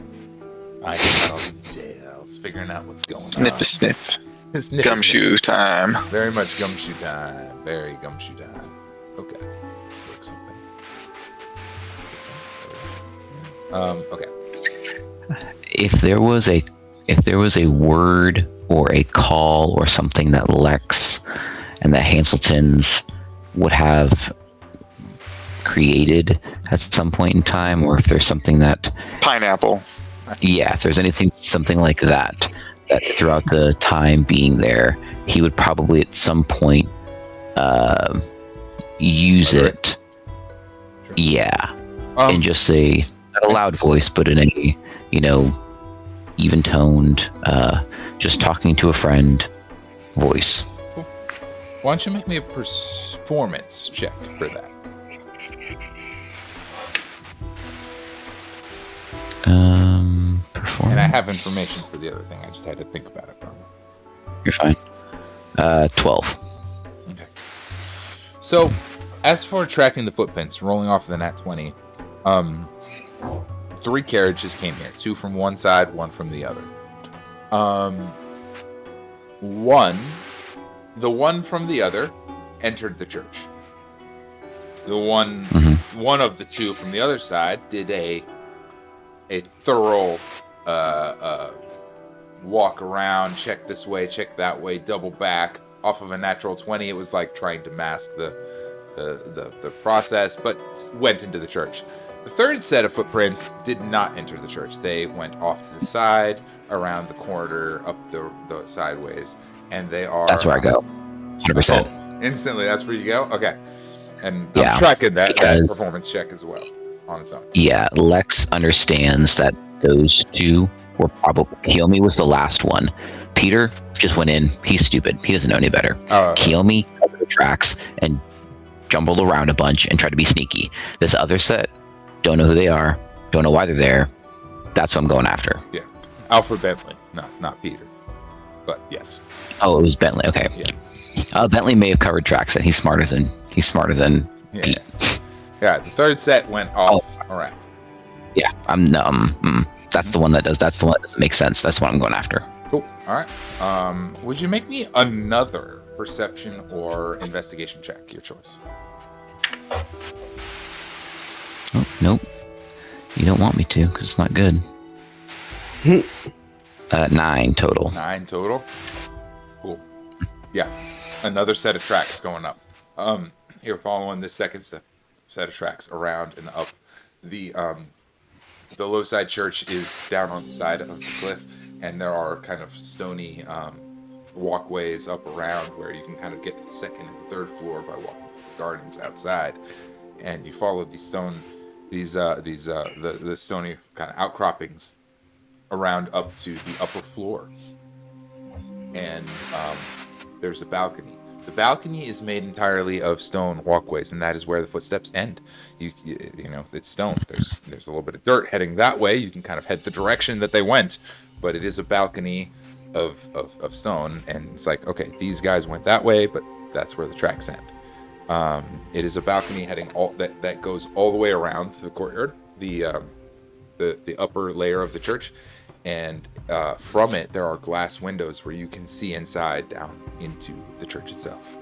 [SPEAKER 2] I can all the details, figuring out what's going on.
[SPEAKER 7] Sniff.
[SPEAKER 2] Sniff,
[SPEAKER 7] Gumshoe time.
[SPEAKER 2] Very much gumshoe time. Very gumshoe time. Okay. Look something. Okay.
[SPEAKER 4] If there was a word or a call or something that Lex and the Hanseltons would have created at some point in time, or if there's something that
[SPEAKER 7] Pineapple.
[SPEAKER 4] Yeah, if there's something like that throughout the time being there, he would probably at some point use
[SPEAKER 2] Right.
[SPEAKER 4] it. Yeah.
[SPEAKER 2] Um,
[SPEAKER 4] And just say, not a loud voice, but in a, even toned, just talking to a friend voice.
[SPEAKER 2] why don't you make me a performance check for that?
[SPEAKER 4] Performance.
[SPEAKER 2] And I have information for the other thing. I just had to think about it.
[SPEAKER 4] You're fine. 12.
[SPEAKER 2] Okay. So, as for tracking the footprints, rolling off the nat 20, 3 carriages came here. 2 from one side, 1 from the other. The one from the other entered the church. The one of the 2 from the other side did a thorough walk around, check this way, check that way, double back. Off of a natural 20, it was like trying to mask the process, but went into the church. The third set of footprints did not enter the church. They went off to the side, around the corridor, up the sideways, and they are...
[SPEAKER 4] That's where I go. 100%.
[SPEAKER 2] Oh, instantly, that's where you go? Okay. And
[SPEAKER 4] Yeah,
[SPEAKER 2] I'm tracking that
[SPEAKER 4] because-
[SPEAKER 2] performance check as well, on its own.
[SPEAKER 4] Yeah, Lex understands that those 2 were probably... Kiyomi was the last one. Peter just went in. He's stupid. He doesn't know any better. Kiyomi covered the tracks and jumbled around a bunch and tried to be sneaky. This other set, don't know who they are, don't know why they're there. That's what I'm going after.
[SPEAKER 2] Yeah. Alfred Bentley, not Peter. But yes.
[SPEAKER 4] Oh, it was Bentley. Okay.
[SPEAKER 2] Yeah.
[SPEAKER 4] Bentley may have covered tracks, and he's smarter than
[SPEAKER 2] Yeah.
[SPEAKER 4] Pete.
[SPEAKER 2] Yeah, the third set went off around.
[SPEAKER 4] Yeah, that's the one that does. That's the one that doesn't make sense. That's what I'm going after.
[SPEAKER 2] Cool. All right. Would you make me another perception or investigation check? Your choice.
[SPEAKER 4] Oh, nope. You don't want me to because it's not good. 9 total.
[SPEAKER 2] 9 total. Cool. Yeah. Another set of tracks going up. Here, following this second set of tracks around and up. The Lowside Church is down on the side of the cliff, and there are kind of stony walkways up around where you can kind of get to the second and the third floor by walking to the gardens outside. And you follow the stony kind of outcroppings around up to the upper floor. And there's a balcony. The balcony is made entirely of stone walkways, and that is where the footsteps end. You know, it's stone. There's a little bit of dirt heading that way. You can kind of head the direction that they went, but it is a balcony of stone, and it's like, okay, these guys went that way, but that's where the tracks end. It is a balcony heading that goes all the way around the courtyard, the upper layer of the church, and from it there are glass windows where you can see inside down into the church itself.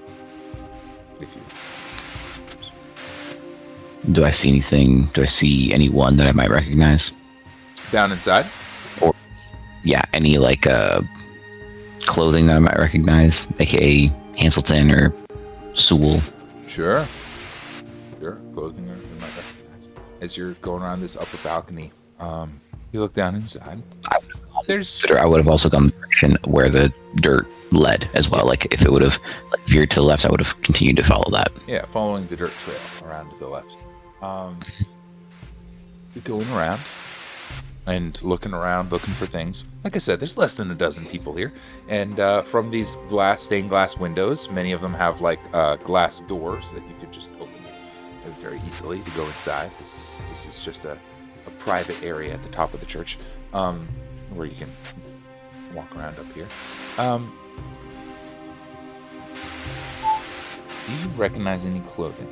[SPEAKER 4] Do I see anything? Do I see anyone that I might recognize?
[SPEAKER 2] Down inside?
[SPEAKER 4] Or, yeah, any clothing that I might recognize, aka Hanselton or Sewell.
[SPEAKER 2] Sure. Clothing you might recognize. As you're going around this upper balcony, you look down inside.
[SPEAKER 4] I would have also gone the direction where the dirt led as well. Like if it would have veered to the left, I would have continued to follow that.
[SPEAKER 2] Yeah, following the dirt trail around to the left. You're going around and looking around, looking for things. Like I said, there's less than a dozen people here. And from these stained glass windows, many of them have glass doors that you could just open very easily to go inside. This is just a private area at the top of the church where you can walk around up here. Do you recognize any clothing?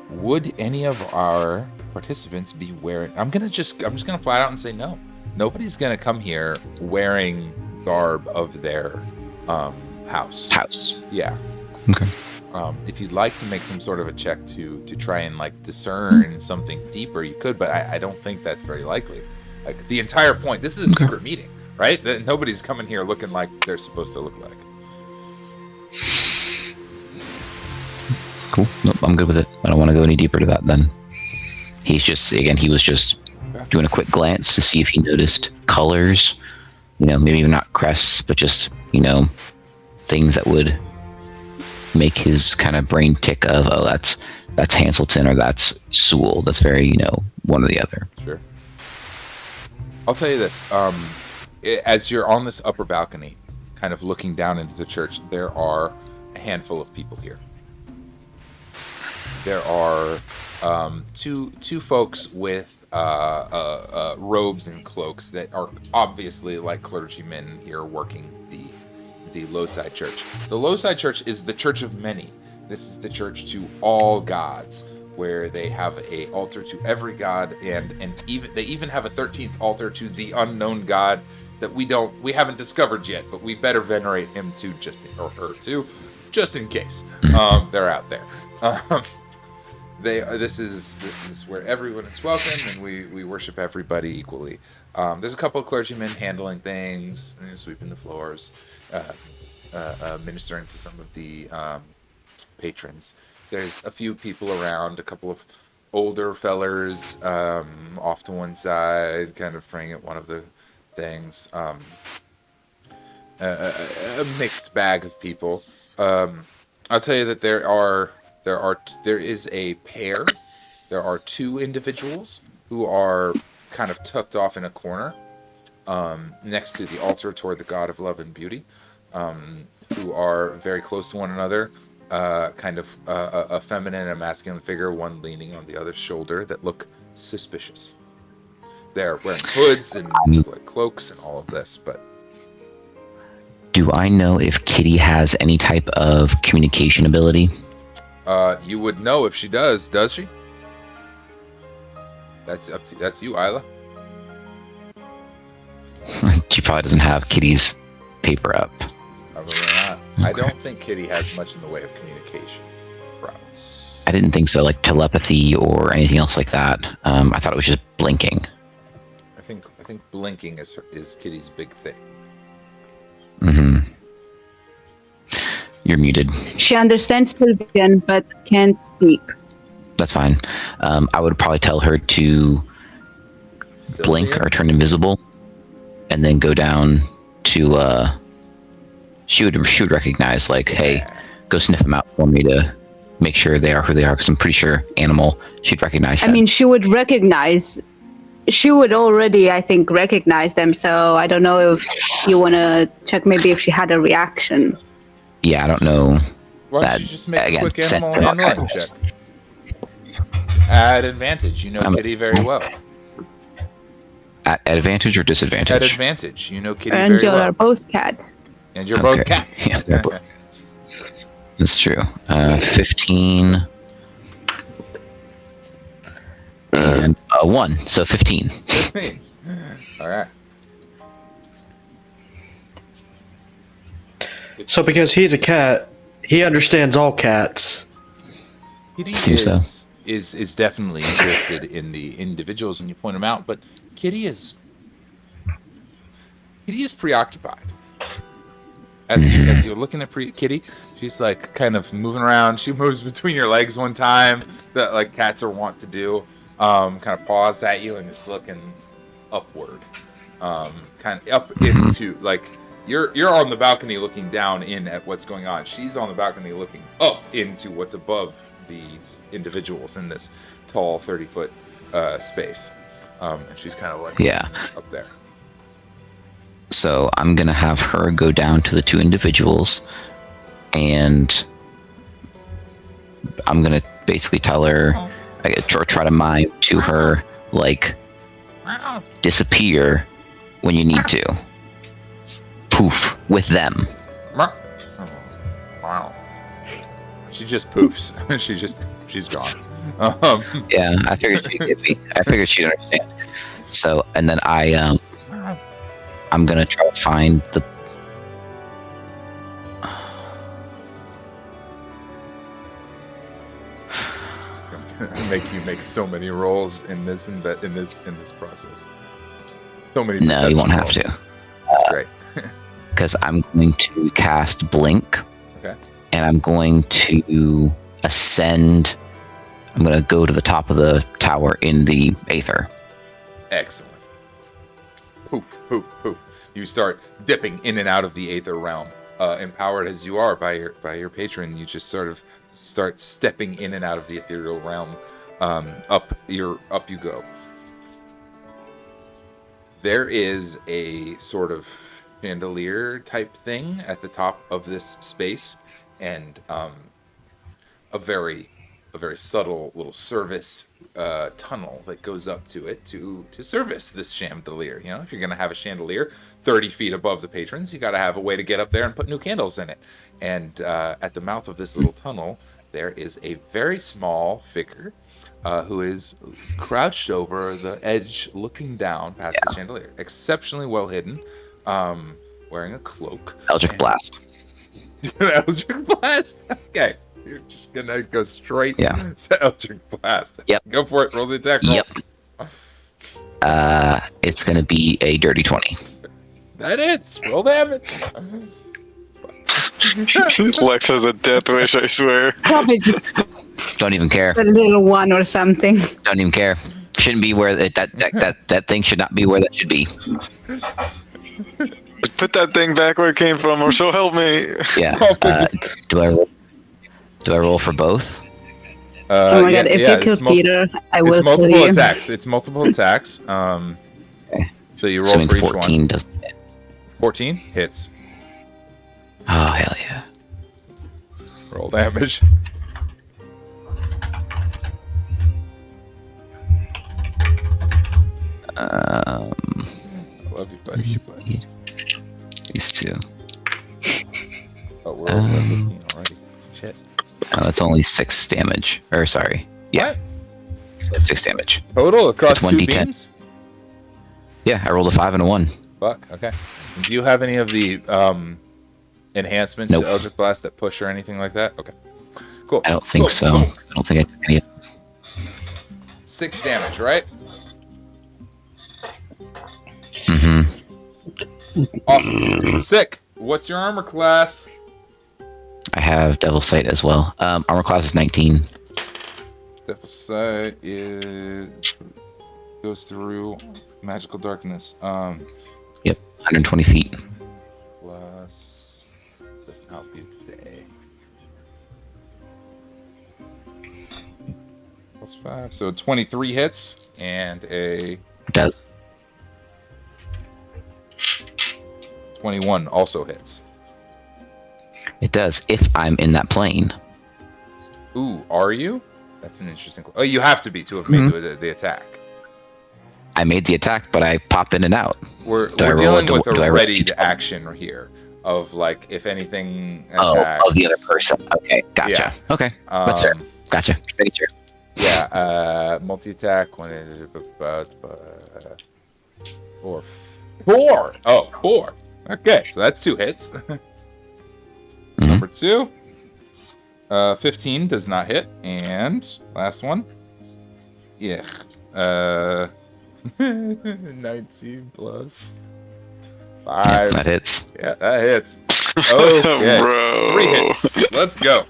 [SPEAKER 2] Would any of our participants be wearing... I'm just gonna flat out and say no. Nobody's gonna come here wearing garb of their house. Yeah.
[SPEAKER 4] Okay.
[SPEAKER 2] If you'd like to make some sort of a check to try and discern something deeper, you could, but I don't think that's very likely. The entire point, this is a secret meeting, right? Nobody's coming here looking like they're supposed to look like.
[SPEAKER 4] Cool. Nope, I'm good with it. I don't want to go any deeper to that then. He was just doing a quick glance to see if he noticed colors, maybe even not crests, but just, things that would
[SPEAKER 8] make his kind of brain tick of, oh, that's Hanselton or that's Sewell. That's very, one or the other.
[SPEAKER 2] Sure. I'll tell you this. As you're on this upper balcony, kind of looking down into the church, there are a handful of people here. There are two folks with robes and cloaks that are obviously like clergymen here working the Lowside Church. The Lowside Church is the church of many. This is the church to all gods, where they have a altar to every god, and they even have a 13th altar to the unknown god that we haven't discovered yet, but we better venerate him too, or her too, just in case they're out there. This is where everyone is welcome, and we worship everybody equally. There's a couple of clergymen handling things, sweeping the floors, ministering to some of the patrons. There's a few people around, a couple of older fellers off to one side, kind of praying at one of the things. A mixed bag of people. I'll tell you that there is a pair. There are two individuals who are kind of tucked off in a corner next to the altar toward the god of love and beauty, who are very close to one another, kind of a feminine and a masculine figure, one leaning on the other's shoulder, that look suspicious. They're wearing hoods and cloaks and all of this, but...
[SPEAKER 8] Do I know if Kitty has any type of communication ability?
[SPEAKER 2] You would know if she does she? That's you, Isla.
[SPEAKER 8] She probably doesn't have Kitty's paper up.
[SPEAKER 2] Probably not. Okay. I don't think Kitty has much in the way of communication. Promise.
[SPEAKER 8] I didn't think so, like telepathy or anything else like that. I thought it was just blinking.
[SPEAKER 2] I think blinking is Kitty's big thing.
[SPEAKER 8] Mm-hmm. You're muted.
[SPEAKER 3] She understands Sylvian, but can't speak.
[SPEAKER 8] That's fine. I would probably tell her to blink or turn invisible, and then go down to. She would recognize, like, hey, go sniff them out for me to make sure they are who they are, because I'm pretty sure animal. She'd recognize.
[SPEAKER 3] I mean, she would recognize. She would already, I think, recognize them. So I don't know if you want to check maybe if she had a reaction.
[SPEAKER 8] Yeah, I don't know.
[SPEAKER 2] Why don't you just make a quick animal handling check? At advantage, you know Kitty very well.
[SPEAKER 8] At advantage or disadvantage?
[SPEAKER 2] At advantage, you know Kitty
[SPEAKER 3] and
[SPEAKER 2] very well.
[SPEAKER 3] And you're both cats.
[SPEAKER 2] And you're both cats.
[SPEAKER 8] Yeah, that's true. 15 and 1, so 15.
[SPEAKER 2] 15. All right.
[SPEAKER 5] So because he's a cat, he understands all cats.
[SPEAKER 2] Kitty
[SPEAKER 8] Seems
[SPEAKER 2] is definitely interested in the individuals when you point them out, but Kitty is preoccupied. As you're looking at Kitty, she's like kind of moving around. She moves between your legs one time, that like cats are wont to do. Kind of paws at you and is looking upward, kind of up into like. You're on the balcony looking down in at what's going on. She's on the balcony looking up into what's above these individuals in this tall 30-foot space. And she's kind of like up there.
[SPEAKER 8] So I'm going to have her go down to the two individuals, and I'm going to basically tell her, or try to mime to her, like, disappear when you need to. Poof with them.
[SPEAKER 2] Wow. She just poofs. she's gone.
[SPEAKER 8] Yeah, I figured she'd get me. I figured she'd understand. So, and then I'm gonna try to find the.
[SPEAKER 2] Make you make so many rolls in this process. So many.
[SPEAKER 8] No, you won't have
[SPEAKER 2] rolls.
[SPEAKER 8] to.
[SPEAKER 2] That's great.
[SPEAKER 8] Because I'm going to cast Blink.
[SPEAKER 2] Okay.
[SPEAKER 8] And I'm going to ascend. I'm going to go to the top of the tower in the Aether.
[SPEAKER 2] Excellent. Poof, poof, poof. You start dipping in and out of the Aether realm. empowered as you are by your patron, you just sort of start stepping in and out of the ethereal realm. Up you go. There is a sort of chandelier type thing at the top of this space, and a very subtle little service tunnel that goes up to it to service this chandelier. You know, if you're gonna have a chandelier 30 feet above the patrons, you got to have a way to get up there and put new candles in it. And at the mouth of this little tunnel, there is a very small figure who is crouched over the edge, looking down past the chandelier. Exceptionally well hidden, wearing a cloak.
[SPEAKER 8] Eldritch Blast.
[SPEAKER 2] Eldritch Blast. Okay. You're just gonna go straight to Eldritch Blast.
[SPEAKER 8] Yep.
[SPEAKER 2] Go for it. Roll the attack roll.
[SPEAKER 8] Yep. It's gonna be a dirty 20.
[SPEAKER 2] That hits. Roll damage.
[SPEAKER 7] Lex has a death wish, I swear.
[SPEAKER 3] Probably just
[SPEAKER 8] Don't even care.
[SPEAKER 3] a little one or something.
[SPEAKER 8] Don't even care. Shouldn't be where that thing should not be where that should be.
[SPEAKER 7] Put that thing back where it came from, or so help me.
[SPEAKER 8] Yeah. Do I roll for both?
[SPEAKER 3] Oh my god, if you kill Peter, I will
[SPEAKER 2] It's multiple
[SPEAKER 3] kill you.
[SPEAKER 2] attacks. It's multiple attacks.
[SPEAKER 8] Okay.
[SPEAKER 2] So you roll
[SPEAKER 8] Assuming
[SPEAKER 2] for each
[SPEAKER 8] 14
[SPEAKER 2] one.
[SPEAKER 8] doesn't hit.
[SPEAKER 2] 14 hits.
[SPEAKER 8] Oh hell yeah.
[SPEAKER 2] Roll damage. I love you, buddy.
[SPEAKER 8] These two.
[SPEAKER 2] Oh, we're over 15 already. Shit.
[SPEAKER 8] Oh, that's only 6 damage. Or sorry. Yeah.
[SPEAKER 2] What?
[SPEAKER 8] That's 6 damage.
[SPEAKER 2] Total across
[SPEAKER 8] It's
[SPEAKER 2] 2
[SPEAKER 8] 1d10.
[SPEAKER 2] beams?
[SPEAKER 8] Yeah, I rolled a 5 and a 1.
[SPEAKER 2] Fuck, okay. Do you have any of the enhancements
[SPEAKER 8] Nope.
[SPEAKER 2] to Eldritch Blast that push or anything like that? Okay. Cool.
[SPEAKER 8] I don't think
[SPEAKER 2] Cool,
[SPEAKER 8] so.
[SPEAKER 2] cool.
[SPEAKER 8] I don't think I took any of
[SPEAKER 2] 6 damage, right? Awesome. Sick. What's your armor class?
[SPEAKER 8] I have Devil Sight as well. Armor class is 19.
[SPEAKER 2] Devil Sight goes through magical darkness.
[SPEAKER 8] Yep, 120 feet.
[SPEAKER 2] Plus doesn't help you today. Plus 5, so 23 hits and a
[SPEAKER 8] It does.
[SPEAKER 2] 21 also hits.
[SPEAKER 8] It does if I'm in that plane.
[SPEAKER 2] Ooh, are you? That's an interesting. Oh, you have to be to have made the attack.
[SPEAKER 8] I made the attack, but I pop in and out.
[SPEAKER 2] We're
[SPEAKER 8] I roll
[SPEAKER 2] dealing
[SPEAKER 8] it?
[SPEAKER 2] with
[SPEAKER 8] Do I
[SPEAKER 2] a
[SPEAKER 8] roll
[SPEAKER 2] readied
[SPEAKER 8] it?
[SPEAKER 2] action here of like if anything
[SPEAKER 8] Oh,
[SPEAKER 2] attacks.
[SPEAKER 8] of the other person. Okay, gotcha.
[SPEAKER 2] Yeah.
[SPEAKER 8] Okay, that's fair. Gotcha. Just making sure.
[SPEAKER 2] Yeah, multi-attack. Or 4. Oh, 4. Okay, so that's 2 hits. Number 2. 15 does not hit. And last one. Yeah. 19 plus 5.
[SPEAKER 8] Yeah, that hits.
[SPEAKER 2] Yeah, that hits. Okay.
[SPEAKER 7] Bro.
[SPEAKER 2] 3 hits. Let's go.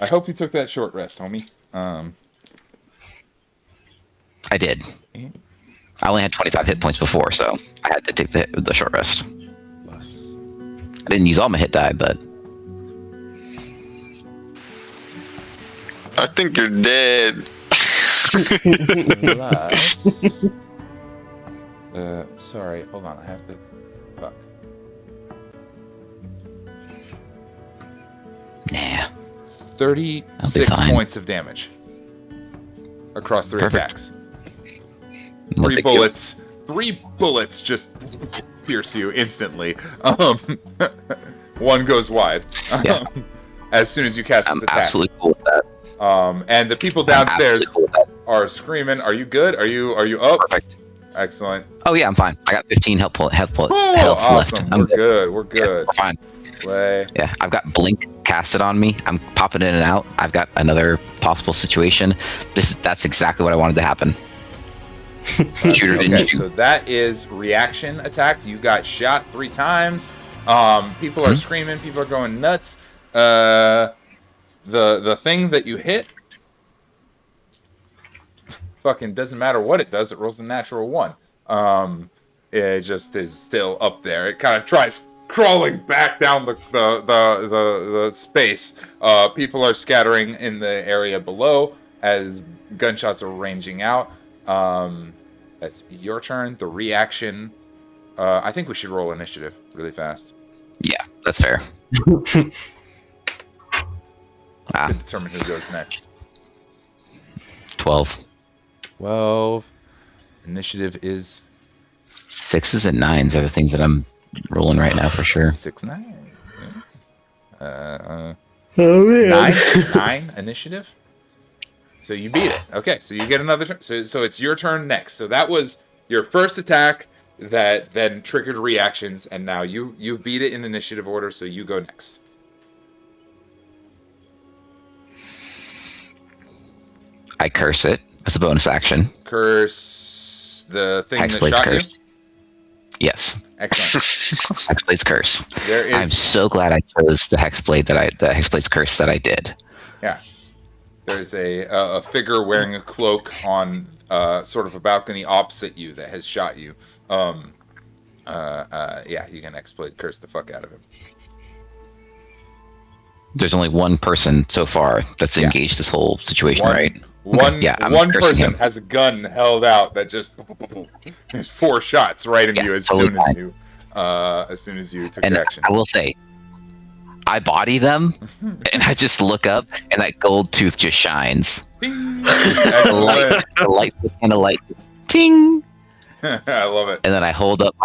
[SPEAKER 2] I hope you took that short rest, homie.
[SPEAKER 8] I did. I only had 25 hit points before, so I had to take the short rest.
[SPEAKER 2] Plus.
[SPEAKER 8] I didn't use all my hit die, but
[SPEAKER 7] I think you're dead.
[SPEAKER 2] Plus. Sorry, hold on. I have to. Fuck.
[SPEAKER 8] nah.
[SPEAKER 2] 36
[SPEAKER 8] fine.
[SPEAKER 2] points of damage across 3
[SPEAKER 8] Perfect.
[SPEAKER 2] attacks.
[SPEAKER 8] No
[SPEAKER 2] 3
[SPEAKER 8] big deal.
[SPEAKER 2] bullets. 3 bullets just pierce you instantly. One goes wide.
[SPEAKER 8] Yeah.
[SPEAKER 2] As soon as you cast
[SPEAKER 8] I'm
[SPEAKER 2] this attack.
[SPEAKER 8] absolutely cool with that.
[SPEAKER 2] And the people
[SPEAKER 8] I'm
[SPEAKER 2] downstairs
[SPEAKER 8] absolutely cool with that.
[SPEAKER 2] are screaming. Are you good? Are you up?
[SPEAKER 8] Perfect.
[SPEAKER 2] Excellent.
[SPEAKER 8] Oh yeah, I'm fine. I got 15 health health
[SPEAKER 2] Oh, awesome.
[SPEAKER 8] left. I'm
[SPEAKER 2] We're
[SPEAKER 8] good.
[SPEAKER 2] good. We're
[SPEAKER 8] Yeah,
[SPEAKER 2] good.
[SPEAKER 8] we're fine.
[SPEAKER 2] Play.
[SPEAKER 8] Yeah, I've got blink casted on me. I'm popping in and out. I've got another possible situation. That's exactly what I wanted to happen. Shooter didn't
[SPEAKER 2] Okay,
[SPEAKER 8] shoot.
[SPEAKER 2] so that is reaction attack. You got shot 3 times. People are screaming. People are going nuts. The thing that you hit, fucking doesn't matter what it does. It rolls a natural 1. It just is still up there. It kind of tries crawling back down the space. People are scattering in the area below as gunshots are ranging out. That's your turn. The reaction. I think we should roll initiative really fast.
[SPEAKER 8] Yeah, that's fair.
[SPEAKER 2] To determine who goes next.
[SPEAKER 8] 12.
[SPEAKER 2] 12. Initiative is
[SPEAKER 8] 6s and 9s are the things that I'm rolling right now for sure.
[SPEAKER 2] 6, 9.
[SPEAKER 5] Oh, man.
[SPEAKER 2] 9 initiative. So you beat it. Okay, so you get another turn. So it's your turn next. So that was your first attack that then triggered reactions, and now you beat it in initiative order. So you go next.
[SPEAKER 8] I curse it as a bonus action.
[SPEAKER 2] Curse the thing that
[SPEAKER 8] Hexblade's
[SPEAKER 2] shot
[SPEAKER 8] curse.
[SPEAKER 2] you.
[SPEAKER 8] Yes.
[SPEAKER 2] Excellent.
[SPEAKER 8] Hexblade's curse.
[SPEAKER 2] There is.
[SPEAKER 8] I'm so glad I chose the Hexblade's curse that I did.
[SPEAKER 2] Yeah. There's a figure wearing a cloak on sort of a balcony opposite you that has shot you. Yeah, you can Hexblade curse the fuck out of him.
[SPEAKER 8] There's only one person so far that's engaged this whole situation, right?
[SPEAKER 2] One
[SPEAKER 8] I'm cursing
[SPEAKER 2] person
[SPEAKER 8] him.
[SPEAKER 2] has a gun held out that just there's 4 shots right into you as
[SPEAKER 8] totally
[SPEAKER 2] soon as you took
[SPEAKER 8] And
[SPEAKER 2] action.
[SPEAKER 8] I will say, I body them, and I just look up, and that gold tooth just shines.
[SPEAKER 2] Excellent.
[SPEAKER 8] The light, kind of light, just ting.
[SPEAKER 2] I love it.
[SPEAKER 8] And then I hold up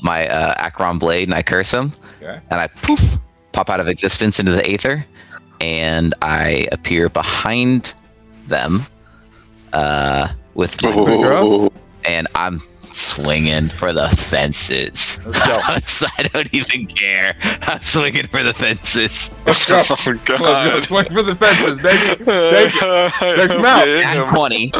[SPEAKER 8] my Akron blade, and I curse him,
[SPEAKER 2] Okay.
[SPEAKER 8] and I pop out of existence into the aether, and I appear behind them with my and I'm swinging for the fences.
[SPEAKER 2] Let's go.
[SPEAKER 8] I don't even care. I'm swinging for the fences.
[SPEAKER 2] Let's go.
[SPEAKER 7] Oh, God.
[SPEAKER 2] Let's go. Swing for the fences, baby. Take him out.
[SPEAKER 8] Nat 20.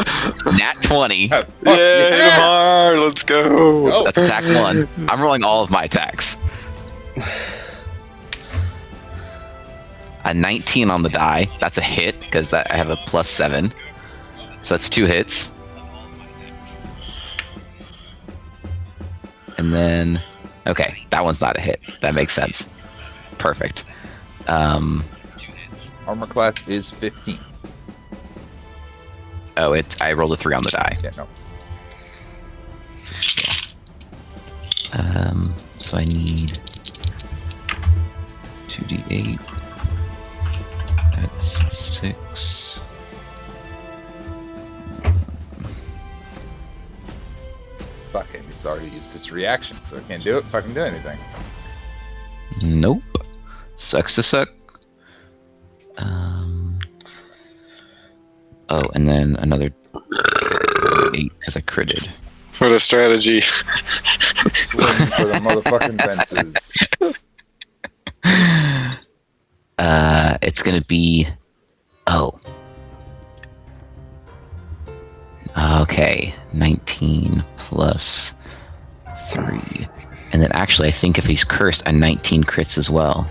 [SPEAKER 8] Nat 20.
[SPEAKER 7] Yeah, hit him hard. Let's go.
[SPEAKER 2] Go.
[SPEAKER 8] That's attack 1. I'm rolling all of my attacks. A 19 on the die. That's a hit because I have a +7. So that's 2 hits. And then, okay, that one's not a hit. That makes sense. Perfect.
[SPEAKER 2] Armor class is 15.
[SPEAKER 8] Oh, I rolled a 3 on the die.
[SPEAKER 2] Yeah, no.
[SPEAKER 8] So I need 2d8. That's 6.
[SPEAKER 2] Fuck it. It's already used its reaction, so it can't fucking do anything.
[SPEAKER 8] Nope. Sucks to suck. Oh, and then another 8 because I critted.
[SPEAKER 7] What a strategy.
[SPEAKER 2] Swing for the motherfucking fences.
[SPEAKER 8] It's gonna be. Oh. Okay. 19 plus 3. And then actually, I think if he's cursed, a 19 crits as well.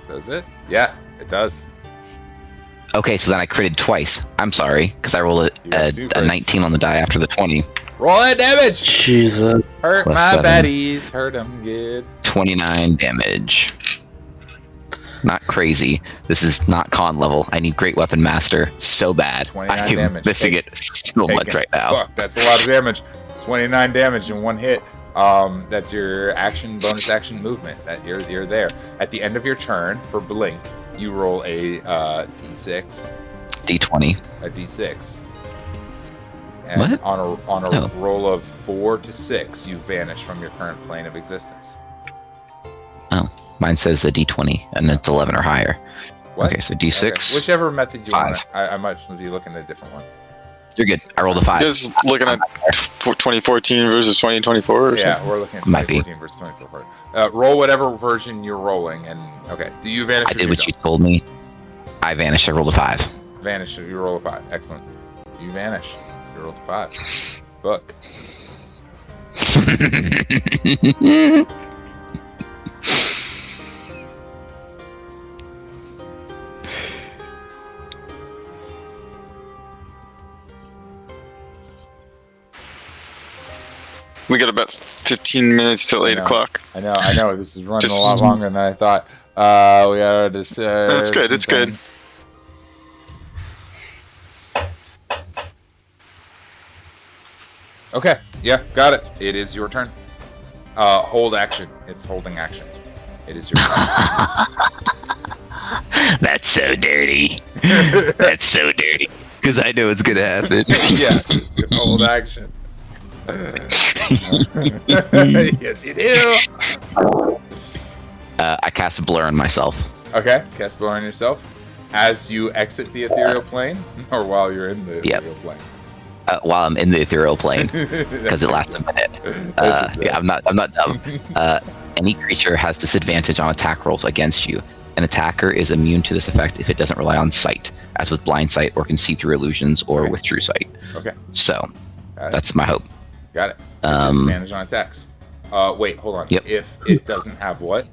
[SPEAKER 2] Does it? Yeah, it does.
[SPEAKER 8] Okay, so then I critted twice. I'm sorry, because I rolled
[SPEAKER 2] You got
[SPEAKER 8] a
[SPEAKER 2] 2 crits.
[SPEAKER 8] 19 on the die after the 20.
[SPEAKER 2] Roll that damage.
[SPEAKER 5] Jesus.
[SPEAKER 2] Hurt
[SPEAKER 8] Plus
[SPEAKER 2] my
[SPEAKER 8] 7.
[SPEAKER 2] baddies. Hurt them good.
[SPEAKER 8] 29 damage. Not crazy. This is not con level. I need Great Weapon Master so bad.
[SPEAKER 2] 29
[SPEAKER 8] I'm
[SPEAKER 2] damage.
[SPEAKER 8] missing it so much
[SPEAKER 2] Taken.
[SPEAKER 8] right now.
[SPEAKER 2] Fuck, that's a lot of damage. 29 damage in 1 hit. That's your bonus action movement. That you're there. At the end of your turn for blink, you roll a d6.
[SPEAKER 8] D20.
[SPEAKER 2] A d6. And
[SPEAKER 8] What?
[SPEAKER 2] on a
[SPEAKER 8] Oh.
[SPEAKER 2] roll of 4 to 6, you vanish from your current plane of existence.
[SPEAKER 8] Oh, mine says a D20, and it's 11 or higher.
[SPEAKER 2] What?
[SPEAKER 8] Okay, so D6.
[SPEAKER 2] Okay. Whichever method you
[SPEAKER 8] 5.
[SPEAKER 2] want. I might be looking at a different one.
[SPEAKER 8] You're good. I rolled a 5.
[SPEAKER 7] You guys looking at 2014 versus 2024 or
[SPEAKER 2] Yeah,
[SPEAKER 7] something?
[SPEAKER 2] we're looking at
[SPEAKER 8] Might be.
[SPEAKER 2] 2014 versus 2024. Roll whatever version you're rolling, and okay. Do you vanish?
[SPEAKER 8] I
[SPEAKER 2] or
[SPEAKER 8] did
[SPEAKER 2] you
[SPEAKER 8] what
[SPEAKER 2] don't?
[SPEAKER 8] you told me. I vanished. I rolled a 5.
[SPEAKER 2] Vanish. You roll a 5. Excellent. You vanish. You roll a 5. Book.
[SPEAKER 7] We got about 15 minutes till 8 o'clock.
[SPEAKER 2] I know. This is running a lot longer than I thought. We are just.
[SPEAKER 7] That's good. It's good.
[SPEAKER 2] Okay. Yeah, got it. It is your turn. Hold action. It's holding action. It is your turn.
[SPEAKER 8] That's so dirty. That's so dirty. Because I know it's gonna happen.
[SPEAKER 2] Yeah, hold action. Yes, you do.
[SPEAKER 8] I cast a blur on myself.
[SPEAKER 2] Okay, cast blur on yourself. As you exit the ethereal plane, or while you're in the ethereal plane.
[SPEAKER 8] While I'm in the ethereal plane, because it lasts a minute. Yeah, I'm not dumb. Any creature has disadvantage on attack rolls against you. An attacker is immune to this effect if it doesn't rely on sight, as with blind sight or can see through illusions, or with true sight.
[SPEAKER 2] Okay.
[SPEAKER 8] So, that's my hope.
[SPEAKER 2] Got it. Disadvantage on attacks. Wait, hold on.
[SPEAKER 8] Yep.
[SPEAKER 2] If it doesn't have what?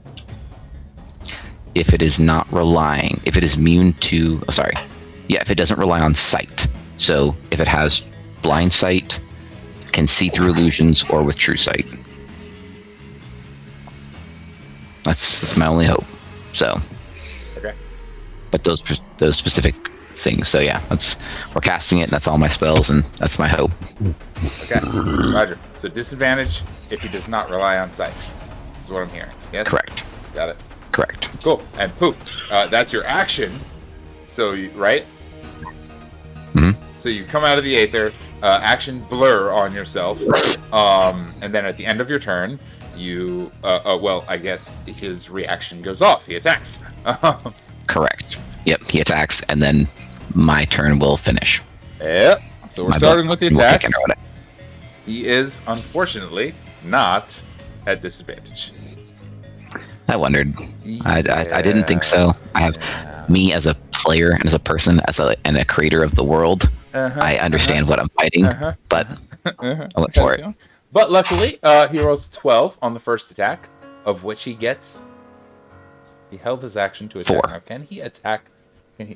[SPEAKER 8] If it is not relying, if it is immune to, if it doesn't rely on sight. So, if it has blind sight, can see through illusions, or with true sight. That's my only hope. So.
[SPEAKER 2] Okay.
[SPEAKER 8] But those specific things. So yeah, we're casting it. And that's all my spells, and that's my hope.
[SPEAKER 2] Okay. Roger. So disadvantage if he does not rely on sight. That's what I'm hearing. Yes.
[SPEAKER 8] Correct.
[SPEAKER 2] Got it.
[SPEAKER 8] Correct.
[SPEAKER 2] Cool. And poof. That's your action. So right.
[SPEAKER 8] Hmm.
[SPEAKER 2] So you come out of the aether. Action blur on yourself. And then at the end of your turn, you I guess his reaction goes off. He attacks.
[SPEAKER 8] Correct. Yep, he attacks, and then my turn will finish.
[SPEAKER 2] Yep. So we're starting with the attacks. He is unfortunately not at disadvantage.
[SPEAKER 8] I wondered. I didn't think so. I have me as a player and as a person and a creator of the world. I understand what I'm fighting, but I went for it.
[SPEAKER 2] But luckily, he rolls 12 on the first attack, of which he gets. He held his action to attack.
[SPEAKER 8] 4.
[SPEAKER 2] Now, can he attack?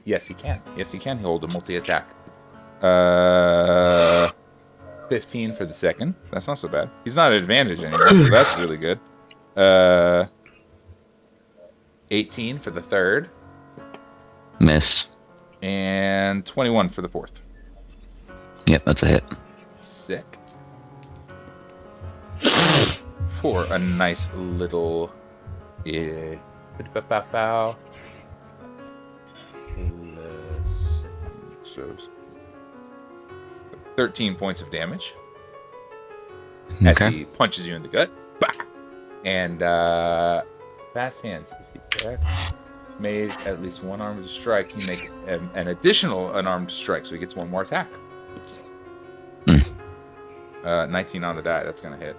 [SPEAKER 2] Yes, he can. Yes, he can. He hold a multi-attack. 15 for the second. That's not so bad. He's not at advantage anymore, so that's really good. 18 for the third.
[SPEAKER 8] Miss.
[SPEAKER 2] And 21 for the fourth.
[SPEAKER 8] Yep, that's a hit.
[SPEAKER 2] Sick. For a nice little 13 points of damage as he punches you in the gut. Bah! And fast hands. If he corrects, made at least one armed strike, he make an additional unarmed strike, so he gets one more attack. 19 on the die. That's gonna hit.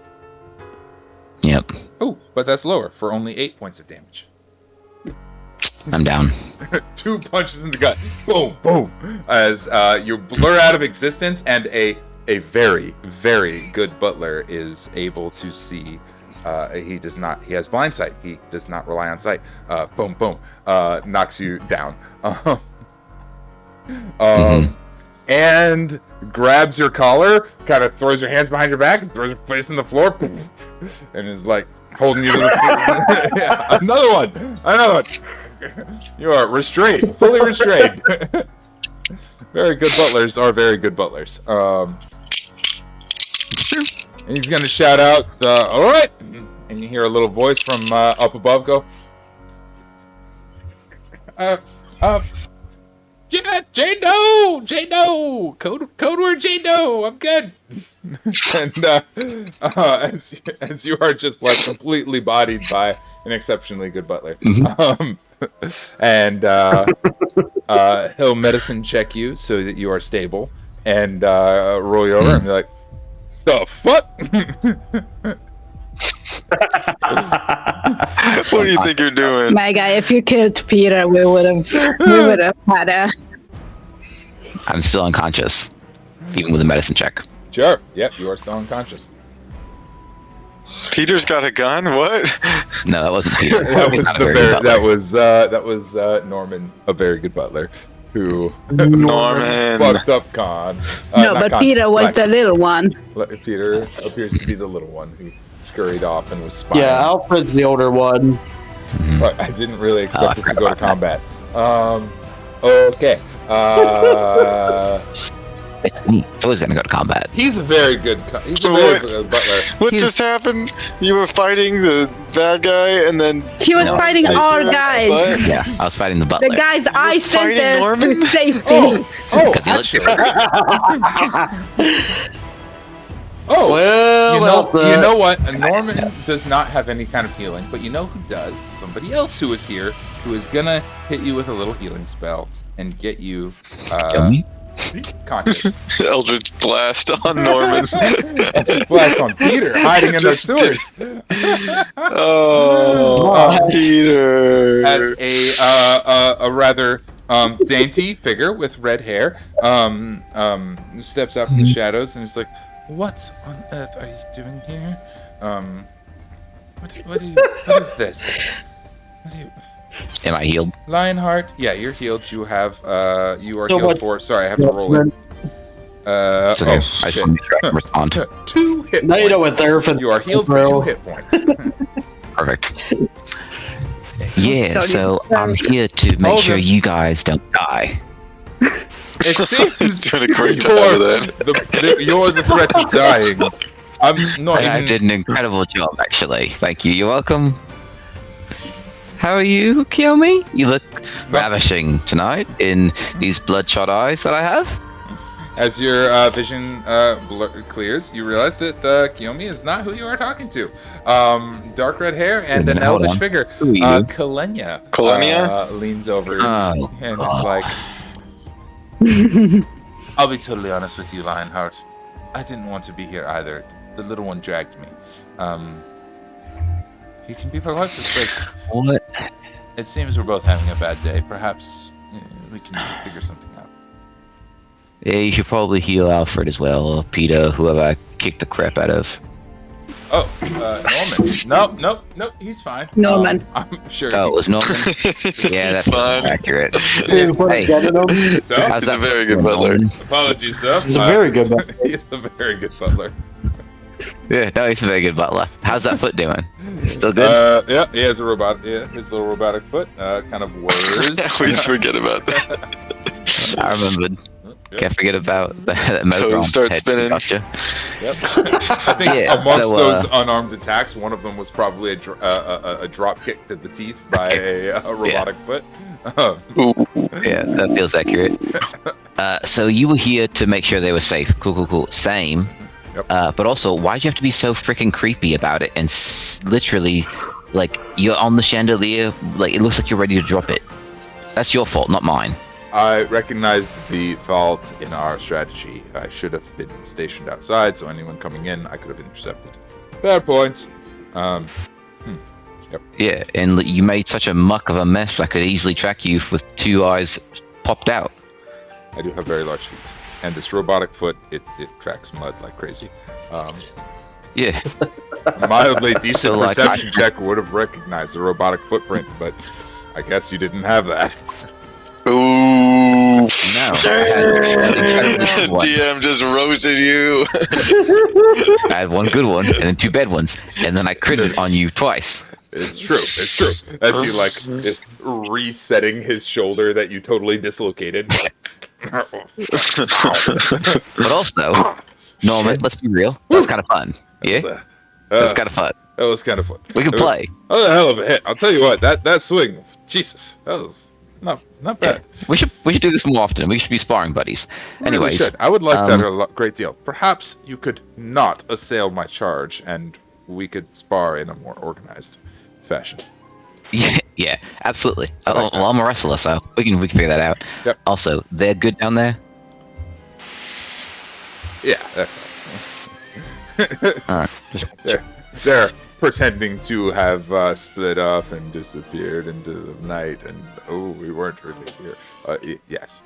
[SPEAKER 8] Yep.
[SPEAKER 2] Oh, but that's lower for only 8 points of damage.
[SPEAKER 8] I'm down.
[SPEAKER 2] 2 punches in the gut. Boom, boom. As you blur out of existence, and a very, very good butler is able to see. He does not. He has blind sight. He does not rely on sight. Boom, boom. Knocks you down. And grabs your collar, kind of throws your hands behind your back, and throws your face on the floor, and is like holding you to the floor. Yeah, another one. You are restrained, fully restrained. Very good butlers are very good butlers. And he's gonna shout out, "All right!" And you hear a little voice from up above go, "Yeah, J-No, code word J-No, I'm good." And as you are just like completely bodied by an exceptionally good butler, and he'll medicine check you so that you are stable, and roll you over and be like, "The fuck?"
[SPEAKER 7] What do you think you're doing?
[SPEAKER 3] My guy, if you killed Peter, we would have had a.
[SPEAKER 8] I'm still unconscious, even with a medicine check.
[SPEAKER 2] Sure. Yep, you are still unconscious.
[SPEAKER 7] Peter's got a gun? What?
[SPEAKER 8] No, that wasn't Peter.
[SPEAKER 2] That was Norman, a very good butler. who
[SPEAKER 7] Norman.
[SPEAKER 2] fucked up Khan.
[SPEAKER 3] No,
[SPEAKER 2] not
[SPEAKER 3] but
[SPEAKER 2] Khan,
[SPEAKER 3] Peter was the
[SPEAKER 2] Lex.
[SPEAKER 3] little one.
[SPEAKER 2] Peter appears to be the little one who scurried off and was spying.
[SPEAKER 5] Yeah, Alfred's the older one.
[SPEAKER 2] But I didn't really
[SPEAKER 4] I
[SPEAKER 2] expect us to
[SPEAKER 4] forgot
[SPEAKER 2] go to
[SPEAKER 4] about
[SPEAKER 2] combat. Okay.
[SPEAKER 8] It's me. It's always gonna go to combat.
[SPEAKER 2] He's a very good. He's a
[SPEAKER 7] So
[SPEAKER 2] very
[SPEAKER 7] what-
[SPEAKER 2] good butler.
[SPEAKER 7] What
[SPEAKER 2] He's-
[SPEAKER 7] just happened? You were fighting the bad guy, and then
[SPEAKER 3] He was fighting
[SPEAKER 7] Saved
[SPEAKER 3] our
[SPEAKER 7] your
[SPEAKER 3] guys.
[SPEAKER 7] butt?
[SPEAKER 8] Yeah, I was fighting the
[SPEAKER 3] The
[SPEAKER 8] butler.
[SPEAKER 3] guys I sent
[SPEAKER 7] fighting
[SPEAKER 3] there
[SPEAKER 7] Norman?
[SPEAKER 3] to safety.
[SPEAKER 2] Oh,
[SPEAKER 8] Because he looks
[SPEAKER 2] actually. Oh,
[SPEAKER 5] Well,
[SPEAKER 2] you know what? Norman does not have any kind of healing, but you know who does? Somebody else who is here, who is gonna hit you with a little healing spell and get you
[SPEAKER 8] Kill me?
[SPEAKER 2] conscious.
[SPEAKER 7] Eldritch Blast on Norman.
[SPEAKER 2] Blast on Peter, hiding in the sewers.
[SPEAKER 7] Oh, Peter.
[SPEAKER 2] As a rather dainty figure with red hair steps out from the shadows and is like, "What on earth are you doing here? What is this? What are you,
[SPEAKER 8] Am I healed?
[SPEAKER 2] Lionheart? Yeah, you're healed. You have you are
[SPEAKER 5] So
[SPEAKER 2] healed
[SPEAKER 5] what-
[SPEAKER 2] for. Sorry, I have to roll it.
[SPEAKER 8] It's okay.
[SPEAKER 2] Oh
[SPEAKER 8] I just
[SPEAKER 2] shit!
[SPEAKER 8] want to make sure I can respond.
[SPEAKER 2] 2 hit
[SPEAKER 5] Now
[SPEAKER 2] points.
[SPEAKER 5] you know what they're for.
[SPEAKER 2] You are healed for 2 hit points.
[SPEAKER 8] Perfect. Yeah,
[SPEAKER 3] Sorry.
[SPEAKER 8] so I'm here to make
[SPEAKER 2] Hold
[SPEAKER 8] sure
[SPEAKER 2] on.
[SPEAKER 8] you guys don't die.
[SPEAKER 2] It seems
[SPEAKER 7] Doing a great job
[SPEAKER 2] you're
[SPEAKER 7] with that.
[SPEAKER 2] you're the threat of dying. I'm not
[SPEAKER 8] I
[SPEAKER 2] even.
[SPEAKER 8] did an incredible job, actually. Thank you. You're welcome. How are you, Kiyomi? You look ravishing tonight in these bloodshot eyes that I have.
[SPEAKER 2] As your vision clears, you realize that Kiyomi is not who you are talking to. Dark red hair and an
[SPEAKER 8] Hold
[SPEAKER 2] elvish
[SPEAKER 8] on.
[SPEAKER 2] figure.
[SPEAKER 8] Who are you?
[SPEAKER 7] Kalenia?
[SPEAKER 2] Leans over
[SPEAKER 8] Oh,
[SPEAKER 2] and is like, I'll be totally honest with you, Lionheart. I didn't want to be here either. The little one dragged me. He can be quite persuasive.
[SPEAKER 8] what?
[SPEAKER 2] It seems we're both having a bad day. Perhaps we can figure something out.
[SPEAKER 8] Yeah, you should probably heal Alfred as well, or Peter, whoever I kicked the crap out of.
[SPEAKER 2] Oh, Norman. No, he's fine.
[SPEAKER 3] Norman.
[SPEAKER 2] I'm sure.
[SPEAKER 8] Oh, it was Norman? Yeah, that's
[SPEAKER 7] Fine.
[SPEAKER 8] accurate.
[SPEAKER 5] You put
[SPEAKER 8] Hey.
[SPEAKER 5] a gun in him?
[SPEAKER 2] So,
[SPEAKER 8] How's
[SPEAKER 7] He's a
[SPEAKER 8] that
[SPEAKER 7] very
[SPEAKER 8] for
[SPEAKER 7] good butler.
[SPEAKER 8] Norman?
[SPEAKER 2] apologies, sir.
[SPEAKER 5] He's a very good butler.
[SPEAKER 2] He's a very good butler.
[SPEAKER 8] Yeah, no, he's a very good butler. How's that foot doing? Still good?
[SPEAKER 2] Yeah, he has a robot. Yeah, his little robotic foot kind of whirs.
[SPEAKER 7] Please forget about that.
[SPEAKER 8] I remembered.
[SPEAKER 2] Yep.
[SPEAKER 8] Can't forget about that motor
[SPEAKER 7] Toes
[SPEAKER 8] on
[SPEAKER 7] start
[SPEAKER 8] head.
[SPEAKER 7] spinning.
[SPEAKER 8] Gotcha.
[SPEAKER 2] Yep. I think
[SPEAKER 8] Yeah,
[SPEAKER 2] amongst
[SPEAKER 8] so,
[SPEAKER 2] those unarmed attacks, one of them was probably a drop kick to the teeth by a robotic foot.
[SPEAKER 8] Yeah, that feels accurate. So you were here to make sure they were safe. Cool. Same.
[SPEAKER 2] Yep.
[SPEAKER 8] But also, why'd you have to be so freaking creepy about it? And literally, like, you're on the chandelier, like, it looks like you're ready to drop it. That's your fault, not mine.
[SPEAKER 2] I recognize the fault in our strategy. I should have been stationed outside, so anyone coming in, I could have intercepted. Fair point.
[SPEAKER 8] Yeah, and you made such a muck of a mess, I could easily track you with 2 eyes popped out.
[SPEAKER 2] I do have very large feet, and this robotic foot, it tracks mud like crazy.
[SPEAKER 8] Yeah.
[SPEAKER 2] Mildly decent
[SPEAKER 8] So, like,
[SPEAKER 2] perception check would have recognized the robotic footprint, but I guess you didn't have that.
[SPEAKER 7] Ooh.
[SPEAKER 8] No. I had an incredibly good one.
[SPEAKER 7] DM just roasted you.
[SPEAKER 8] I had one good one, and then 2 bad ones, and then I critted on you twice.
[SPEAKER 2] It's true. As you is resetting his shoulder that you totally dislocated.
[SPEAKER 8] But also, Norman, let's be real, that's kind of fun. Yeah? That's kind of fun.
[SPEAKER 2] That was kind of fun.
[SPEAKER 8] We can play.
[SPEAKER 2] That was a hell of a hit. I'll tell you what, that swing, Jesus, that was not
[SPEAKER 8] Yeah.
[SPEAKER 2] bad.
[SPEAKER 8] We should do this more often. We should be sparring buddies.
[SPEAKER 2] We really
[SPEAKER 8] Anyways,
[SPEAKER 2] should. I would like that a great deal. Perhaps you could not assail my charge, and we could spar in a more organized fashion.
[SPEAKER 8] yeah, absolutely. Well, I'm a wrestler, so we can figure that out.
[SPEAKER 2] Yep.
[SPEAKER 8] Also, they're good down there.
[SPEAKER 2] Yeah, that's
[SPEAKER 8] All right. Just,
[SPEAKER 2] they're pretending to have split off and disappeared into the night, and we weren't really here. Yes.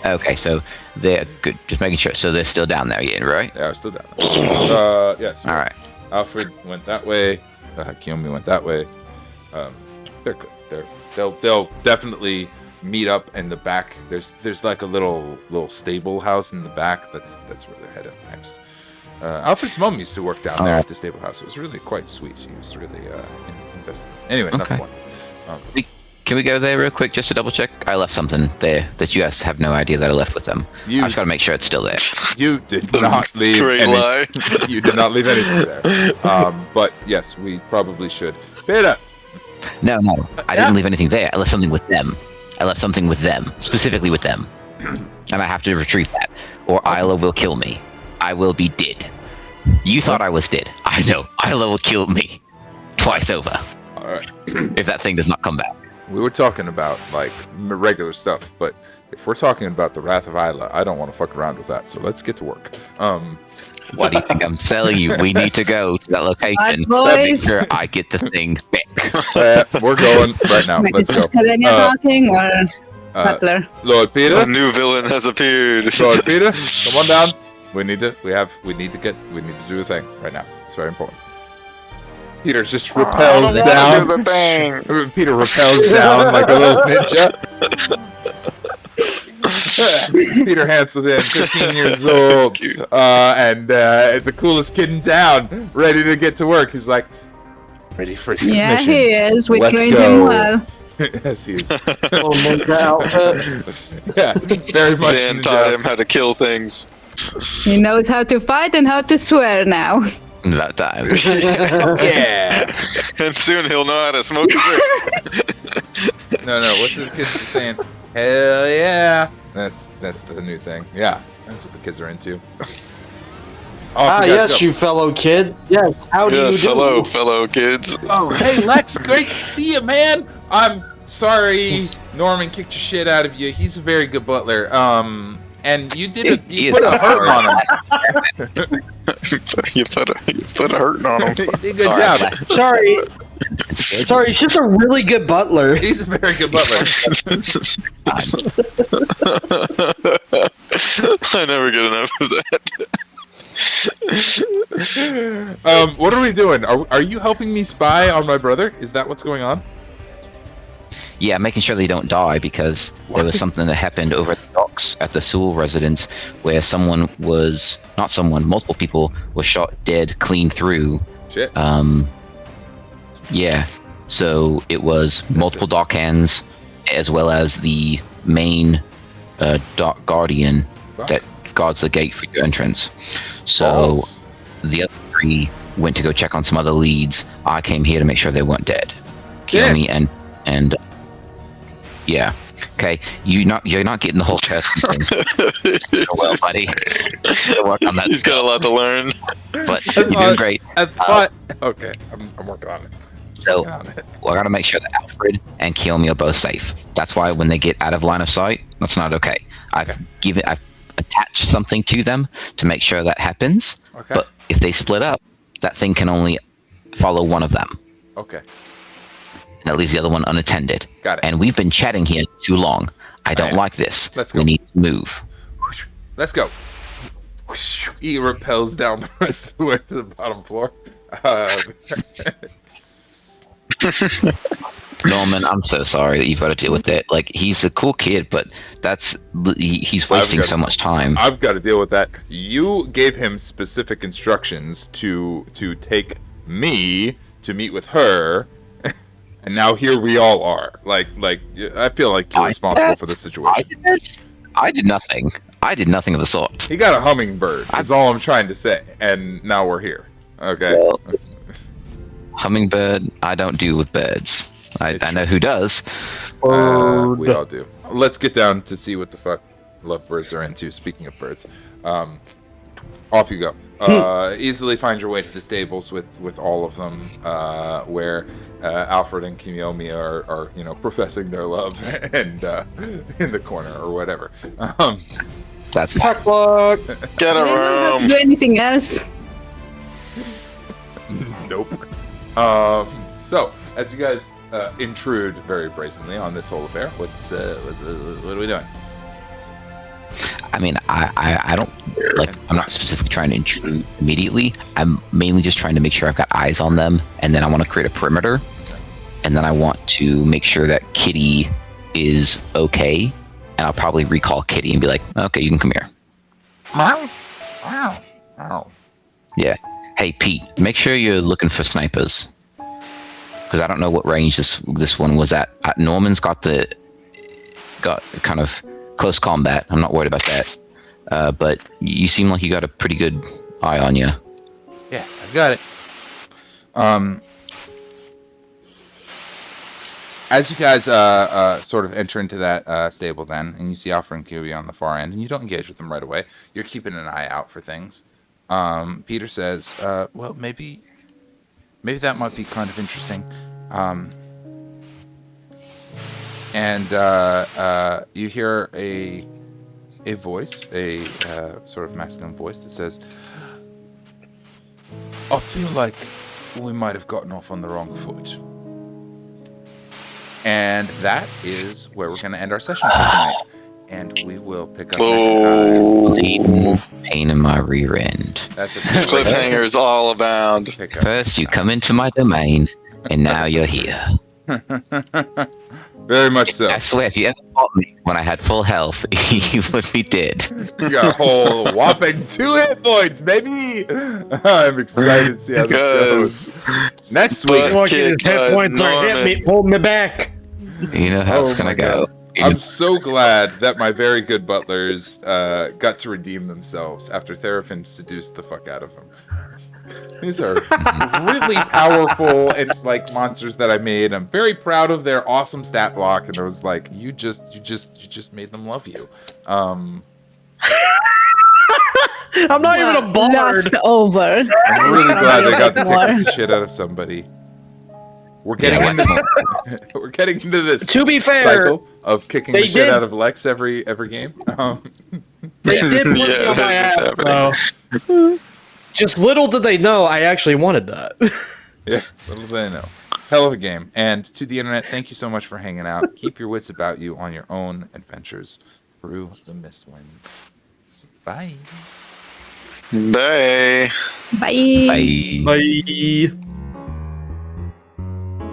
[SPEAKER 8] okay, so they're good. Just making sure. So they're still down there, yeah, right?
[SPEAKER 2] Yeah, we're still down there. Yes.
[SPEAKER 8] All right.
[SPEAKER 2] Alfred went that way. Kiyomi went that way. They're good. They'll definitely meet up in the back. There's like a little stable house in the back. That's where they're headed next. Alfred's mom used to work down there at the stable house. It was really quite sweet. He was really invested. Anyway, not the point.
[SPEAKER 8] Can we go there real quick just to double check? I left something there that you guys have no idea that I left with them. I just gotta make sure it's still there.
[SPEAKER 2] You did not leave
[SPEAKER 7] lie.
[SPEAKER 2] You did not leave anything there. But yes, we probably should. Peter!
[SPEAKER 8] No, I didn't leave anything there. I left something with them. Specifically with them. And I have to retrieve that, or Isla will kill me. I will be dead. You thought I was dead. I know. Isla will kill me. Twice over.
[SPEAKER 2] Alright.
[SPEAKER 8] If that thing does not come back.
[SPEAKER 2] We were talking about, like, regular stuff, but if we're talking about the Wrath of Isla, I don't want to fuck around with that, so let's get to work.
[SPEAKER 8] What do you think I'm telling you? We need to go to that location. Make sure I get the thing back.
[SPEAKER 2] We're going right now. Let's go.
[SPEAKER 3] Talking or Butler?
[SPEAKER 2] Lord Peter?
[SPEAKER 7] A new villain has appeared.
[SPEAKER 2] Lord Peter, come on down. We need to do a thing right now. It's very important. Peter just repels down.
[SPEAKER 7] Do the thing.
[SPEAKER 2] Peter repels down like a little ninja. Peter Hanselden, 15 years old, and the coolest kid in town, ready to get to work. He's like, ready for mission.
[SPEAKER 3] Yeah, he is. We
[SPEAKER 2] Let's
[SPEAKER 3] trained
[SPEAKER 2] go.
[SPEAKER 3] him well.
[SPEAKER 2] Yes, he is.
[SPEAKER 5] Oh
[SPEAKER 2] Yeah, very much.
[SPEAKER 7] Zan taught him how to kill things.
[SPEAKER 3] He knows how to fight and how to swear now.
[SPEAKER 8] About time.
[SPEAKER 2] Yeah.
[SPEAKER 7] And soon he'll know how to smoke a brick.
[SPEAKER 2] No, what's this kid saying? Hell yeah. That's the new thing. Yeah, that's what the kids are into.
[SPEAKER 5] Yes, you fellow kid. Yes, how do you do?
[SPEAKER 7] Hello, fellow kids.
[SPEAKER 2] Oh, hey, Lex, great to see you, man. I'm sorry Norman kicked your shit out of you. He's a very good butler. And you put a hurt on him.
[SPEAKER 7] you put a hurting on him.
[SPEAKER 2] Good job.
[SPEAKER 5] Sorry, he's just a really good butler.
[SPEAKER 2] He's a very good butler.
[SPEAKER 7] I never get enough of that.
[SPEAKER 2] What are we doing? Are you helping me spy on my brother? Is that what's going on?
[SPEAKER 8] Yeah, making sure they don't die, because there was something that happened over at the docks at the Sewell residence where multiple people were shot dead clean through.
[SPEAKER 2] Shit.
[SPEAKER 8] Yeah. So it was multiple dock hands as well as the main dock guardian that guards the gate for your entrance. So the other three went to go check on some other leads. I came here to make sure they weren't dead. Kill me and yeah. Okay, you're not getting the whole test. Well, buddy, work on that.
[SPEAKER 7] He's got a lot to learn.
[SPEAKER 8] But you're doing great.
[SPEAKER 2] Okay, I'm working on it.
[SPEAKER 8] So I gotta make sure that Alfred and Kiyomi are both safe. That's why when they get out of line of sight, that's not okay. I've attached something to them to make sure that happens.
[SPEAKER 2] Okay.
[SPEAKER 8] But if they split up, that thing can only follow one of them.
[SPEAKER 2] Okay.
[SPEAKER 8] And that leaves the other one unattended.
[SPEAKER 2] Got it.
[SPEAKER 8] And we've been chatting here too long. I don't like this.
[SPEAKER 2] Let's go.
[SPEAKER 8] We need to move.
[SPEAKER 2] Let's go. He repels down the rest of the way to the bottom floor.
[SPEAKER 8] Norman, I'm so sorry that you've got to deal with it. Like, he's a cool kid, but he's wasting so much time.
[SPEAKER 2] I've got to deal with that. You gave him specific instructions to take me to meet with her, and now here we all are. Like I feel like you're responsible for this situation.
[SPEAKER 8] I did nothing. I did nothing of the sort.
[SPEAKER 2] He got a hummingbird. That's all I'm trying to say. And now we're here. Okay.
[SPEAKER 8] Well, hummingbird, I don't deal with birds. I know who does.
[SPEAKER 2] We all do. Let's get down to see what the fuck lovebirds are into. Speaking of birds, off you go. Easily find your way to the stables with all of them, where Alfred and Kiyomi are professing their love and in the corner or whatever.
[SPEAKER 8] That's
[SPEAKER 5] Luck.
[SPEAKER 7] Get a
[SPEAKER 3] I don't know how to
[SPEAKER 7] room.
[SPEAKER 3] do anything else.
[SPEAKER 2] Nope. So as you guys intrude very brazenly on this whole affair, what are we doing?
[SPEAKER 8] I mean, I don't I'm not specifically trying to intrude immediately. I'm mainly just trying to make sure I've got eyes on them, and then I want to create a perimeter, and then I want to make sure that Kitty is okay, and I'll probably recall Kitty and be like, okay, you can come here.
[SPEAKER 2] Meow. Meow. Meow.
[SPEAKER 8] Yeah. Hey, Pete, make sure you're looking for snipers. Because I don't know what range this one was at. Norman's got kind of close combat. I'm not worried about that. But you seem like you got a pretty good eye on you.
[SPEAKER 2] Yeah, I got it. As you guys sort of enter into that stable then, and you see Alfred and Kiwi on the far end, and you don't engage with them right away. You're keeping an eye out for things. Peter says, well, maybe that might be kind of interesting. And you hear a voice, a sort of masculine voice that says, I feel like we might have gotten off on the wrong foot. And that is where we're going to end our session for tonight. And we will pick up next time.
[SPEAKER 8] Bleeding pain in my rear end.
[SPEAKER 2] That's a
[SPEAKER 7] Cliffhangers all abound.
[SPEAKER 8] First, you come into my domain, and now you're here.
[SPEAKER 2] Very much so.
[SPEAKER 8] I swear, if you ever fought me when I had full health, you would be dead.
[SPEAKER 2] You got a whole whopping 2 hit points, baby. I'm excited to see how this goes. Next week.
[SPEAKER 5] His hit points are hit me, hold me back.
[SPEAKER 8] You know how it's gonna go.
[SPEAKER 2] I'm so glad that my very good butlers got to redeem themselves after Therafin seduced the fuck out of them. These are really powerful and like monsters that I made. I'm very proud of their awesome stat block, and I was like, you just made them love you.
[SPEAKER 5] I'm not even a bard.
[SPEAKER 3] Lost over.
[SPEAKER 2] I'm really glad they got to kick the shit out of somebody. We're getting we're getting into this
[SPEAKER 5] To be fair,
[SPEAKER 2] cycle of kicking the shit out of Lex every game.
[SPEAKER 5] They did put me on my ass, though. Just little did they know I actually wanted that.
[SPEAKER 2] Yeah, little did they know. Hell of a game. And to the internet, thank you so much for hanging out. Keep your wits about you on your own adventures through the Mistwinds. Bye.
[SPEAKER 7] Bye.
[SPEAKER 3] Bye.
[SPEAKER 8] Bye.
[SPEAKER 5] Bye.